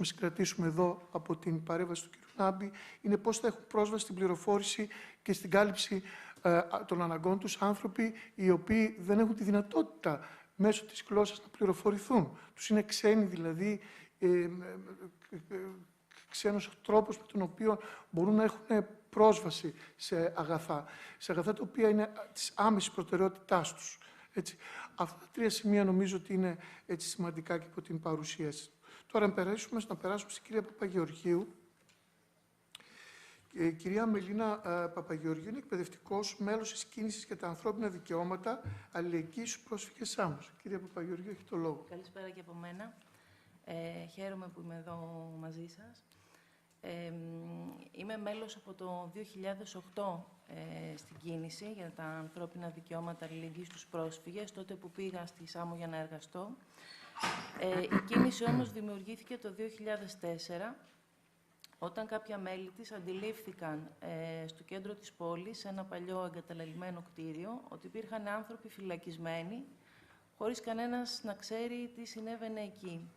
συγκρατήσουμε εδώ από την παρέμβαση του κ. Νάμπη είναι πώς θα έχουν πρόσβαση στην πληροφόρηση και στην κάλυψη των αναγκών τους άνθρωποι οι οποίοι δεν έχουν τη δυνατότητα μέσω της γλώσσας να πληροφορηθούν. Τους είναι ξένοι δηλαδή, ξένος τρόπος με τον οποίο μπορούν να έχουν πρόσβαση σε αγαθά τα οποία είναι της άμεσης προτεραιότητάς τους. Έτσι. Αυτά τα τρία σημεία νομίζω ότι είναι έτσι σημαντικά και από την παρουσίαση. Τώρα να περάσουμε στην κυρία Παπαγεωργίου. Κυρία Μελίνα Παπαγεωργίου είναι εκπαιδευτικός, μέλος της κίνησης για τα ανθρώπινα δικαιώματα, αλληλεγγύη στους πρόσφυγες Σάμος. Κυρία Παπαγεωργίου, έχει το λόγο. Καλησπέρα και από μένα. Χαίρομαι που είμαι εδώ μαζί σας. Είμαι μέλος από το 2008 στην κίνηση για τα ανθρώπινα δικαιώματα αλληλεγγύης στους πρόσφυγες, τότε που πήγα στη Σάμο για να εργαστώ. Η κίνηση όμως δημιουργήθηκε το 2004, όταν κάποια μέλη της αντιλήφθηκαν στο κέντρο της πόλης, σε ένα παλιό εγκαταλελειμμένο κτίριο, ότι υπήρχαν άνθρωποι φυλακισμένοι, χωρίς κανένας να ξέρει τι συνέβαινε εκεί.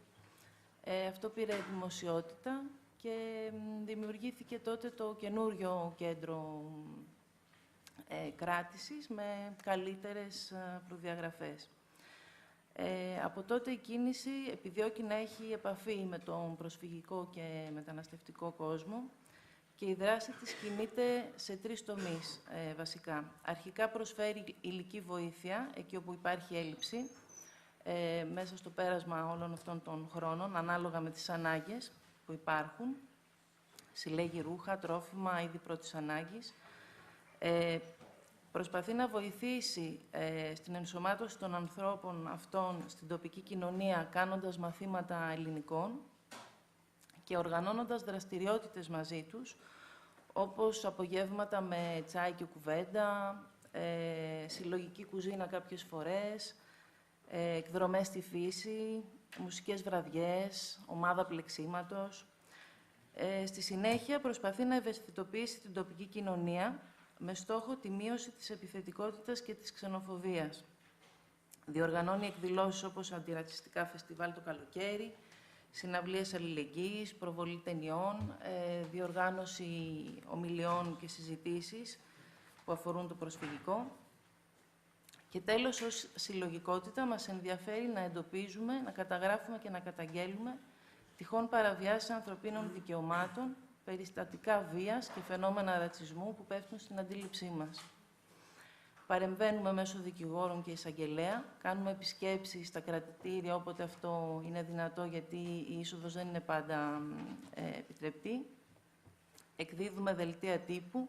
Αυτό πήρε δημοσιότητα και δημιουργήθηκε τότε το καινούριο κέντρο κράτησης με καλύτερες προδιαγραφές. Από τότε η κίνηση επιδιώκει να έχει επαφή με τον προσφυγικό και μεταναστευτικό κόσμο και η δράση της κινείται σε τρεις τομείς βασικά. Αρχικά προσφέρει υλική βοήθεια εκεί όπου υπάρχει έλλειψη μέσα στο πέρασμα όλων αυτών των χρόνων, ανάλογα με τις ανάγκες που υπάρχουν. Συλλέγει ρούχα, τρόφιμα, είδη πρώτης ανάγκης. Προσπαθεί να βοηθήσει στην ενσωμάτωση των ανθρώπων αυτών στην τοπική κοινωνία, κάνοντας μαθήματα ελληνικών και οργανώνοντας δραστηριότητες μαζί τους, όπως απογεύματα με τσάι και κουβέντα, συλλογική κουζίνα κάποιες φορές, εκδρομές στη φύση, μουσικές βραδιές, ομάδα πλεξίματος. Στη συνέχεια προσπαθεί να ευαισθητοποιήσει την τοπική κοινωνία με στόχο τη μείωση της επιθετικότητας και της ξενοφοβίας. Διοργανώνει εκδηλώσεις όπως αντιρατσιστικά φεστιβάλ το καλοκαίρι, συναυλίες αλληλεγγύης, προβολή ταινιών, διοργάνωση ομιλιών και συζητήσεις που αφορούν το προσφυγικό. Και τέλος, ως συλλογικότητα, μας ενδιαφέρει να εντοπίζουμε, να καταγράφουμε και να καταγγέλουμε τυχόν παραβιάσεις ανθρωπίνων δικαιωμάτων, περιστατικά βίας και φαινόμενα ρατσισμού που πέφτουν στην αντίληψή μας. Παρεμβαίνουμε μέσω δικηγόρων και εισαγγελέα, κάνουμε επισκέψεις στα κρατητήρια όποτε αυτό είναι δυνατό, γιατί η είσοδος δεν είναι πάντα επιτρεπτή. Εκδίδουμε δελτία τύπου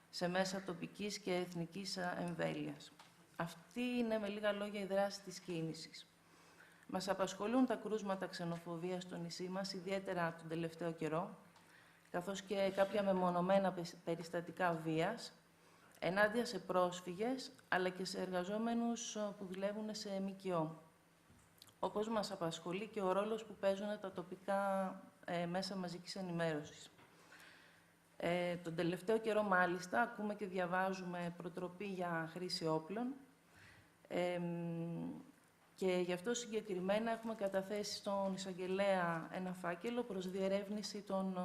σε μέσα τοπικής και εθνικής εμβέλειας. Αυτή είναι με λίγα λόγια η δράση της κίνησης. Μας απασχολούν τα κρούσματα ξενοφοβίας στο νησί μας, ιδιαίτερα τον τελευταίο καιρό, καθώς και κάποια μεμονωμένα περιστατικά βίας, ενάντια σε πρόσφυγες, αλλά και σε εργαζόμενους που δουλεύουν σε ΜΚΟ. Όπως μας απασχολεί και ο ρόλος που παίζουν τα τοπικά μέσα μαζικής ενημέρωσης. Τον τελευταίο καιρό, μάλιστα, ακούμε και διαβάζουμε προτροπή για χρήση όπλων και γι' αυτό συγκεκριμένα έχουμε καταθέσει στον εισαγγελέα ένα φάκελο προς διερεύνηση των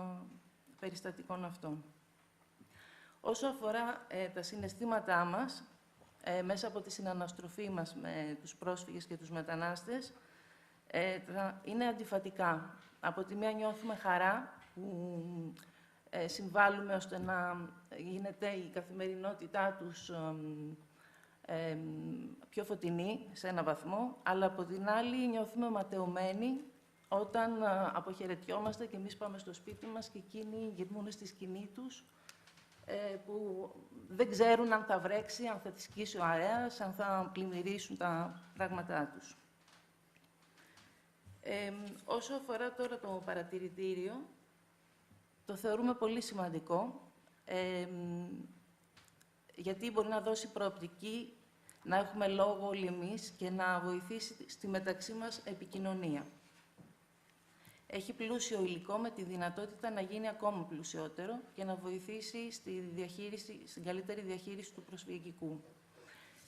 περιστατικών αυτών. Όσο αφορά τα συναισθήματά μας, μέσα από τη συναναστροφή μας με τους πρόσφυγες και τους μετανάστες, είναι αντιφατικά. Από τη μία νιώθουμε χαρά που συμβάλλουμε ώστε να γίνεται η καθημερινότητά τους πιο φωτεινή σε ένα βαθμό, αλλά από την άλλη νιώθουμε ματαιωμένοι όταν αποχαιρετιόμαστε και εμείς πάμε στο σπίτι μας και εκείνοι γυρνούν στη σκηνή τους, που δεν ξέρουν αν θα βρέξει, αν θα τη σκίσει ο αέρας, αν θα πλημμυρίσουν τα πράγματά τους. Όσο αφορά τώρα το παρατηρητήριο, το θεωρούμε πολύ σημαντικό, γιατί μπορεί να δώσει προοπτική, να έχουμε λόγο όλοι εμείς και να βοηθήσει στη μεταξύ μας επικοινωνία. Έχει πλούσιο υλικό με τη δυνατότητα να γίνει ακόμα πλουσιότερο και να βοηθήσει στην καλύτερη διαχείριση του προσφυγικού.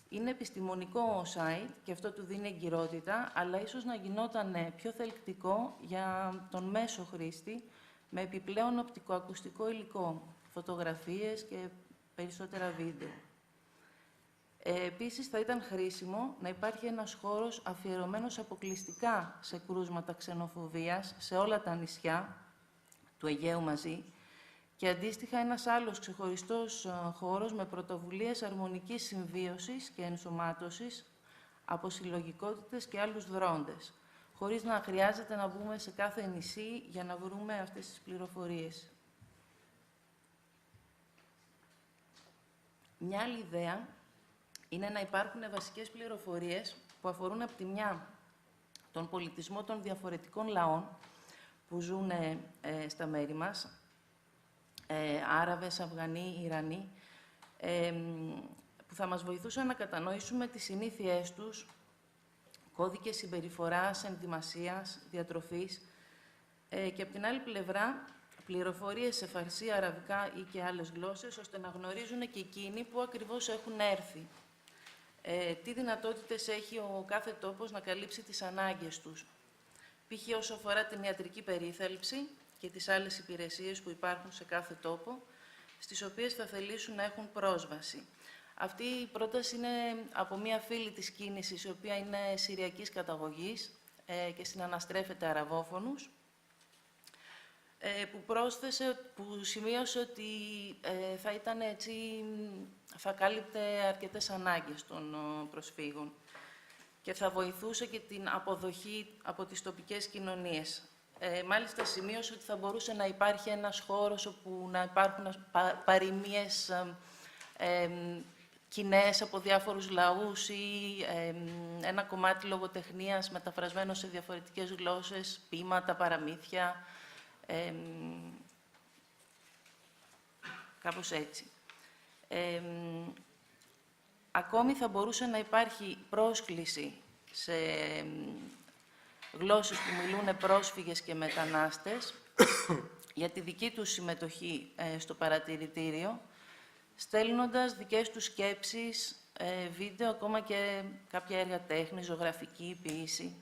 Είναι επιστημονικό site και αυτό του δίνει εγκυρότητα, αλλά ίσως να γινόταν πιο θελκτικό για τον μέσο χρήστη, με επιπλέον οπτικοακουστικό υλικό, φωτογραφίες και περισσότερα βίντεο. Επίσης, θα ήταν χρήσιμο να υπάρχει ένας χώρος αφιερωμένος αποκλειστικά σε κρούσματα ξενοφοβίας σε όλα τα νησιά του Αιγαίου μαζί και αντίστοιχα ένας άλλος ξεχωριστός χώρος με πρωτοβουλίες αρμονικής συμβίωσης και ενσωμάτωσης από συλλογικότητες και άλλους δρόντες, χωρίς να χρειάζεται να μπούμε σε κάθε νησί για να βρούμε αυτές τις πληροφορίες. Μια άλλη ιδέα είναι να υπάρχουν βασικές πληροφορίες που αφορούν από τη μια τον πολιτισμό των διαφορετικών λαών που ζουν στα μέρη μας, Άραβες, Αφγανοί, Ιρανοί, που θα μας βοηθούσαν να κατανοήσουμε τις συνήθειές τους, κώδικες συμπεριφοράς, ενδυμασίας, διατροφής και από την άλλη πλευρά πληροφορίες σε φαρσί, αραβικά ή και άλλες γλώσσες, ώστε να γνωρίζουν και εκείνοι που ακριβώς έχουν έρθει. Τι δυνατότητες έχει ο κάθε τόπος να καλύψει τις ανάγκες τους. Π.χ. όσο αφορά την ιατρική περίθαλψη και τις άλλες υπηρεσίες που υπάρχουν σε κάθε τόπο, στις οποίες θα θελήσουν να έχουν πρόσβαση. Αυτή η πρόταση είναι από μία φίλη της κίνησης, η οποία είναι συριακής καταγωγής και συναναστρέφεται αραβόφωνους, που σημείωσε ότι θα κάλυπτε αρκετές ανάγκες των προσφύγων και θα βοηθούσε και την αποδοχή από τις τοπικές κοινωνίες. Μάλιστα, σημείωσε ότι θα μπορούσε να υπάρχει ένας χώρος όπου να υπάρχουν παροιμίες κοινές από διάφορους λαούς ή ένα κομμάτι λογοτεχνίας μεταφρασμένο σε διαφορετικές γλώσσες, ποίηματα, παραμύθια, κάπως έτσι. Ακόμη θα μπορούσε να υπάρχει πρόσκληση σε γλώσσες που μιλούν πρόσφυγες και μετανάστες για τη δική τους συμμετοχή στο παρατηρητήριο, στέλνοντας δικές τους σκέψεις, βίντεο, ακόμα και κάποια έργα τέχνης, ζωγραφική, ποίηση.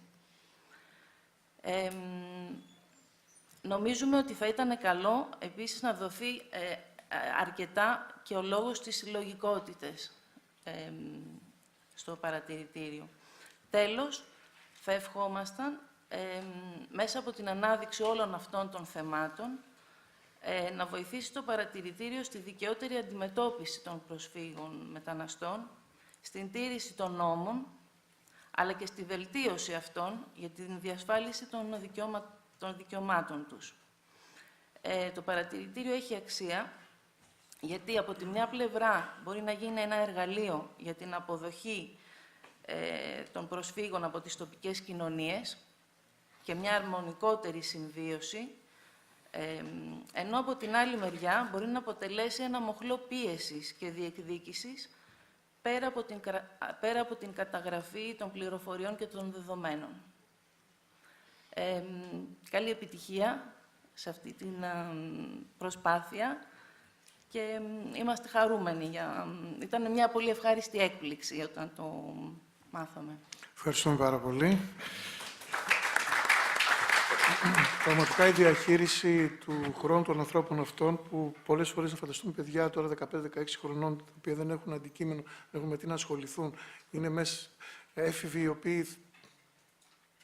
Νομίζουμε ότι θα ήταν καλό, επίσης, να δοθεί αρκετά και ο λόγος στις συλλογικότητες στο παρατηρητήριο. Τέλος, θα ευχόμασταν μέσα από την ανάδειξη όλων αυτών των θεμάτων, να βοηθήσει το παρατηρητήριο στη δικαιότερη αντιμετώπιση των προσφύγων μεταναστών, στην τήρηση των νόμων, αλλά και στη βελτίωση αυτών για την διασφάλιση των δικαιωμάτων τους. Το παρατηρητήριο έχει αξία, γιατί από τη μια πλευρά μπορεί να γίνει ένα εργαλείο για την αποδοχή των προσφύγων από τις τοπικές κοινωνίες και μια αρμονικότερη συμβίωση, ενώ από την άλλη μεριά μπορεί να αποτελέσει ένα μοχλό πίεσης και διεκδίκησης πέρα από την καταγραφή των πληροφοριών και των δεδομένων. Καλή επιτυχία σε αυτή την προσπάθεια και είμαστε χαρούμενοι. Ήταν μια πολύ ευχάριστη έκπληξη όταν το μάθαμε. Ευχαριστούμε πάρα πολύ. Πραγματικά η διαχείριση του χρόνου των ανθρώπων αυτών, που πολλές φορές να φανταστούν παιδιά τώρα 15-16 χρονών, τα οποία δεν έχουν αντικείμενο, δεν έχουν με τι να ασχοληθούν, είναι μέσα έφηβοι οι οποίοι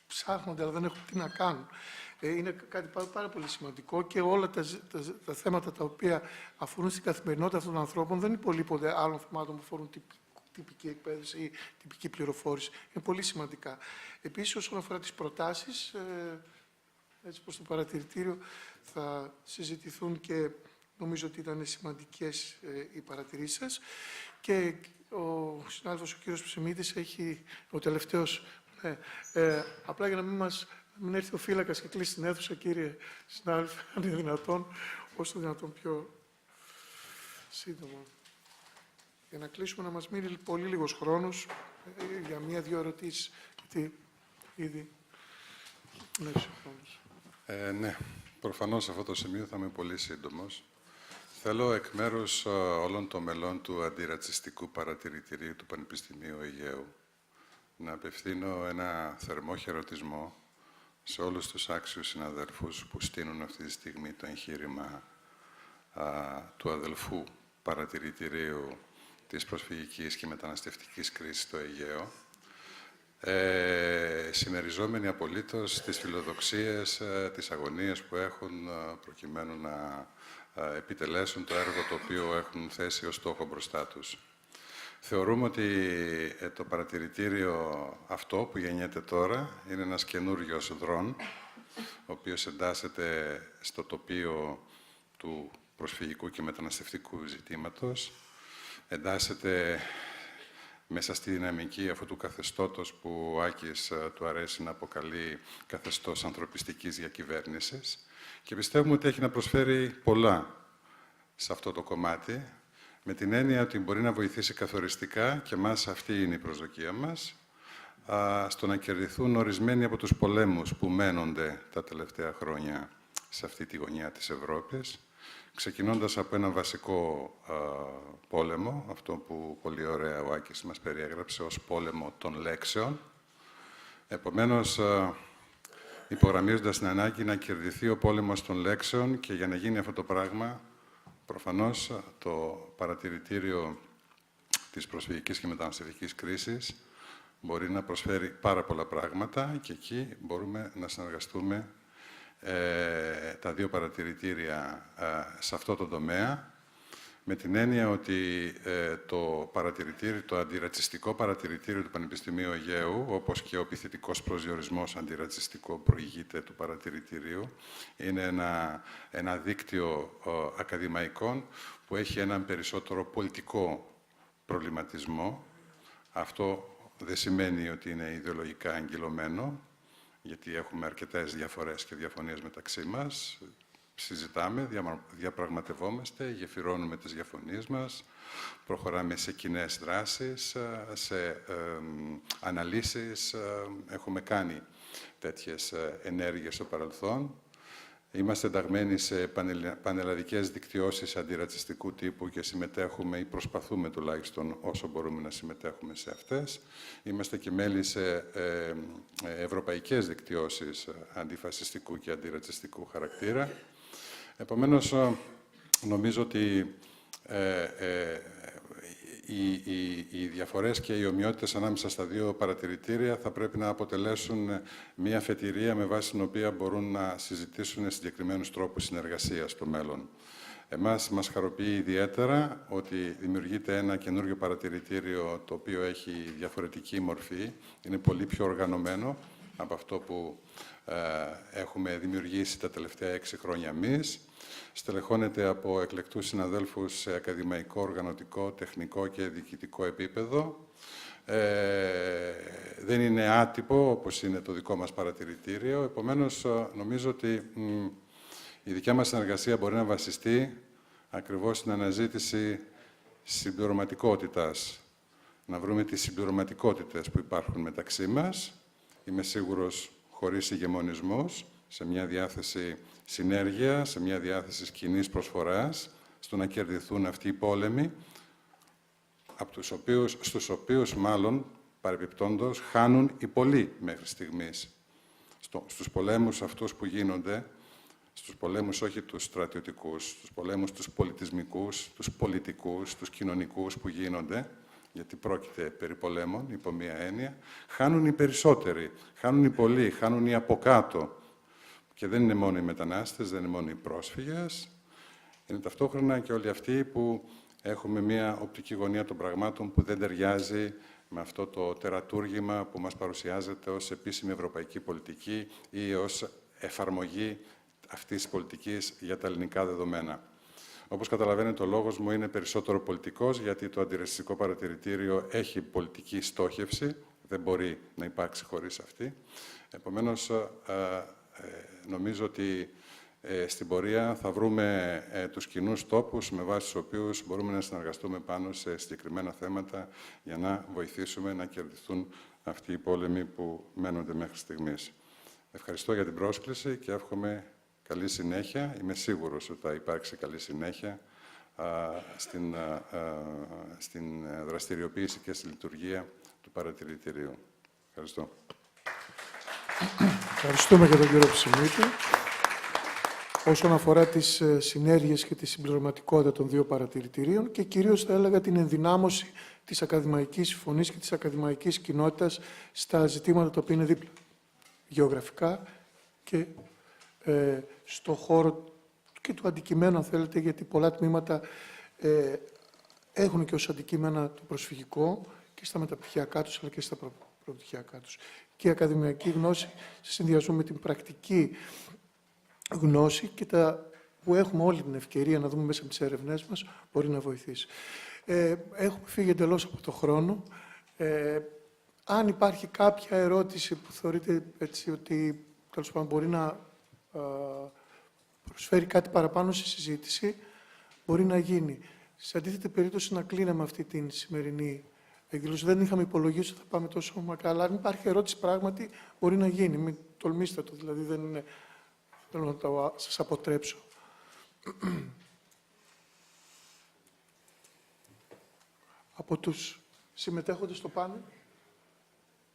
ψάχνονται αλλά δεν έχουν τι να κάνουν. Είναι κάτι πάρα πολύ σημαντικό και όλα τα θέματα τα οποία αφορούν στην καθημερινότητα αυτών των ανθρώπων δεν υπολείπονται άλλων θεμάτων που αφορούν τυπική εκπαίδευση ή τυπική πληροφόρηση. Είναι πολύ σημαντικά. Επίσης, όσον αφορά τις προτάσεις, έτσι προς το παρατηρητήριο θα συζητηθούν και νομίζω ότι ήταν σημαντικές οι παρατηρήσεις σας. Και ο συνάδελφος, ο κύριος Ψημίτης, έχει ο τελευταίος, απλά για να μην έρθει ο φύλακας και κλείσει την αίθουσα, κύριε συνάδελφε, αν είναι δυνατόν, όσο το δυνατόν πιο σύντομα. Για να κλείσουμε, να μας μείνει πολύ λίγος χρόνος για μία-δύο ερωτήσεις, γιατί ήδη πνεύσει ο χρόνος. Ναι, προφανώς σε αυτό το σημείο θα είμαι πολύ σύντομος. Θέλω εκ μέρους όλων των μελών του Αντιρατσιστικού Παρατηρητηρίου του Πανεπιστημίου Αιγαίου να απευθύνω ένα θερμό χαιρετισμό σε όλους τους άξιους συναδελφούς που στείνουν αυτή τη στιγμή το εγχείρημα του αδελφού παρατηρητηρίου της προσφυγικής και μεταναστευτικής κρίσης στο Αιγαίο, συμμεριζόμενοι απολύτως τις φιλοδοξίες, τις αγωνίες που έχουν προκειμένου να επιτελέσουν το έργο το οποίο έχουν θέσει ως στόχο μπροστά τους. Θεωρούμε ότι το παρατηρητήριο αυτό που γεννιέται τώρα είναι ένας καινούριος δρόν, ο οποίος εντάσσεται στο τοπίο του προσφυγικού και μεταναστευτικού ζητήματος, εντάσσεται μέσα στη δυναμική αυτού του καθεστώτος που ο Άκης του αρέσει να αποκαλεί καθεστώς ανθρωπιστικής διακυβέρνησης και πιστεύουμε ότι έχει να προσφέρει πολλά σε αυτό το κομμάτι, με την έννοια ότι μπορεί να βοηθήσει καθοριστικά, και μας αυτή είναι η προσδοκία μας, στο να κερδιθούν ορισμένοι από τους πολέμους που μένονται τα τελευταία χρόνια σε αυτή τη γωνιά της Ευρώπης, ξεκινώντας από ένα βασικό πόλεμο, αυτό που πολύ ωραία ο Άκης μας περιέγραψε ως πόλεμο των λέξεων. Επομένως, υπογραμμίζοντας την ανάγκη να κερδιθεί ο πόλεμος των λέξεων, και για να γίνει αυτό το πράγμα, προφανώς το παρατηρητήριο της προσφυγικής και μεταναστευτικής κρίσης μπορεί να προσφέρει πάρα πολλά πράγματα και εκεί μπορούμε να συνεργαστούμε τα δύο παρατηρητήρια σε αυτό το τομέα, με την έννοια ότι το αντιρατσιστικό παρατηρητήριο του Πανεπιστημίου Αιγαίου, όπως και ο επιθετικός προσδιορισμός αντιρατσιστικό προηγείται του παρατηρητηρίου, είναι ένα δίκτυο ακαδημαϊκών που έχει έναν περισσότερο πολιτικό προβληματισμό. Αυτό δεν σημαίνει ότι είναι ιδεολογικά αγγυλωμένο, γιατί έχουμε αρκετές διαφορές και διαφωνίες μεταξύ μας. Συζητάμε, διαπραγματευόμαστε, γεφυρώνουμε τις διαφωνίες μας, προχωράμε σε κοινές δράσεις, σε αναλύσεις. Έχουμε κάνει τέτοιες ενέργειες στο παρελθόν. Είμαστε ενταγμένοι σε πανελλαδικές δικτυώσεις αντιρατσιστικού τύπου και συμμετέχουμε ή προσπαθούμε τουλάχιστον όσο μπορούμε να συμμετέχουμε σε αυτές. Είμαστε και μέλη σε ευρωπαϊκές δικτυώσεις αντιφασιστικού και αντιρατσιστικού χαρακτήρα. Επομένως, νομίζω ότι οι διαφορές και οι ομοιότητες ανάμεσα στα δύο παρατηρητήρια θα πρέπει να αποτελέσουν μια αφετηρία με βάση την οποία μπορούν να συζητήσουν συγκεκριμένους τρόπους συνεργασίας στο μέλλον. Εμάς μας χαροποιεί ιδιαίτερα ότι δημιουργείται ένα καινούριο παρατηρητήριο το οποίο έχει διαφορετική μορφή, είναι πολύ πιο οργανωμένο από αυτό που έχουμε δημιουργήσει τα τελευταία 6 χρόνια εμείς. Στελεχώνεται από εκλεκτούς συναδέλφους σε ακαδημαϊκό, οργανωτικό, τεχνικό και διοικητικό επίπεδο. Δεν είναι άτυπο, όπως είναι το δικό μας παρατηρητήριο. Επομένως, νομίζω ότι η δικιά μας συνεργασία μπορεί να βασιστεί ακριβώς στην αναζήτηση συμπληρωματικότητας. Να βρούμε τις συμπληρωματικότητες που υπάρχουν μεταξύ μας. Είμαι σίγουρος, χωρίς ηγεμονισμός, σε μια διάθεση συνέργεια, σε μια διάθεση κοινής προσφοράς, στο να κερδιθούν αυτοί οι πόλεμοι, στους οποίους μάλλον, παρεπιπτόντως, χάνουν οι πολλοί μέχρι στιγμής. Στους πολέμους αυτούς που γίνονται, στους πολέμους όχι τους στρατιωτικούς, στους πολέμους τους πολιτισμικούς, τους πολιτικούς, τους κοινωνικούς που γίνονται, γιατί πρόκειται περί πολέμων, υπό μία έννοια, χάνουν οι περισσότεροι, χάνουν οι πολλοί, χάνουν οι από κάτω. Και δεν είναι μόνο οι μετανάστες, δεν είναι μόνο οι πρόσφυγες, είναι ταυτόχρονα και όλοι αυτοί που έχουμε μία οπτική γωνία των πραγμάτων που δεν ταιριάζει με αυτό το τερατούργημα που μας παρουσιάζεται ως επίσημη ευρωπαϊκή πολιτική ή ως εφαρμογή αυτής της πολιτικής για τα ελληνικά δεδομένα. Όπως καταλαβαίνετε, ο λόγος μου είναι περισσότερο πολιτικός, γιατί το αντιρατσιστικό παρατηρητήριο έχει πολιτική στόχευση, δεν μπορεί να υπάρξει χωρίς αυτή. Επομένως, νομίζω ότι στην πορεία θα βρούμε τους κοινούς τόπους με βάση τους οποίους μπορούμε να συνεργαστούμε πάνω σε συγκεκριμένα θέματα για να βοηθήσουμε να κερδιθούν αυτοί οι πόλεμοι που μένονται μέχρι στιγμής. Ευχαριστώ για την πρόσκληση και εύχομαι καλή συνέχεια. Είμαι σίγουρος ότι θα υπάρξει καλή συνέχεια στην δραστηριοποίηση και στη λειτουργία του παρατηρητηρίου. Ευχαριστώ. Ευχαριστούμε για τον κύριο Ψημίτη. Όσον αφορά τις συνέργειες και τη συμπληρωματικότητα των δύο παρατηρητηρίων και κυρίως θα έλεγα την ενδυνάμωση της ακαδημαϊκής φωνής και της ακαδημαϊκής κοινότητας στα ζητήματα τα οποία είναι δίπλα. Γεωγραφικά και στο χώρο και του αντικειμένου, αν θέλετε, γιατί πολλά τμήματα έχουν και ως αντικείμενα το προσφυγικό και στα μεταπτυχιακά τους, αλλά και στα προπτυχιακά τους. Και η ακαδημαϊκή γνώση σε συνδυασμό με την πρακτική γνώση και τα που έχουμε όλη την ευκαιρία να δούμε μέσα από τις έρευνές μας, μπορεί να βοηθήσει. Έχουμε φύγει εντελώς από το χρόνο. Αν υπάρχει κάποια ερώτηση που θεωρείτε έτσι ότι τέλος πάντων μπορεί να προσφέρει κάτι παραπάνω στη συζήτηση, μπορεί να γίνει. Σε αντίθετη περίπτωση να κλείναμε αυτή την σημερινή εκδήλωση. Δεν είχαμε υπολογίσει ότι θα πάμε τόσο μακριά, αλλά αν υπάρχει ερώτηση πράγματι μπορεί να γίνει. Μην τολμήστε το, δηλαδή δεν είναι... Θέλω να σας αποτρέψω. Από τους συμμετέχοντες στο πάνελ,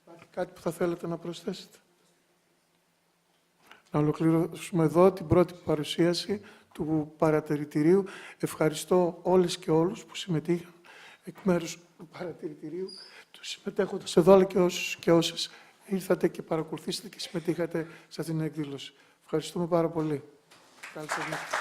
υπάρχει κάτι που θα θέλετε να προσθέσετε? Να ολοκληρώσουμε εδώ την πρώτη παρουσίαση του παρατηρητηρίου. Ευχαριστώ όλες και όλους που συμμετείχαν εκ μέρους του παρατηρητηρίου, τους συμμετέχοντες εδώ, αλλά και όσους και όσες ήρθατε και παρακολουθήσατε και συμμετείχατε σε αυτήν την εκδήλωση. Ευχαριστούμε πάρα πολύ. Καλή σας νύχτα.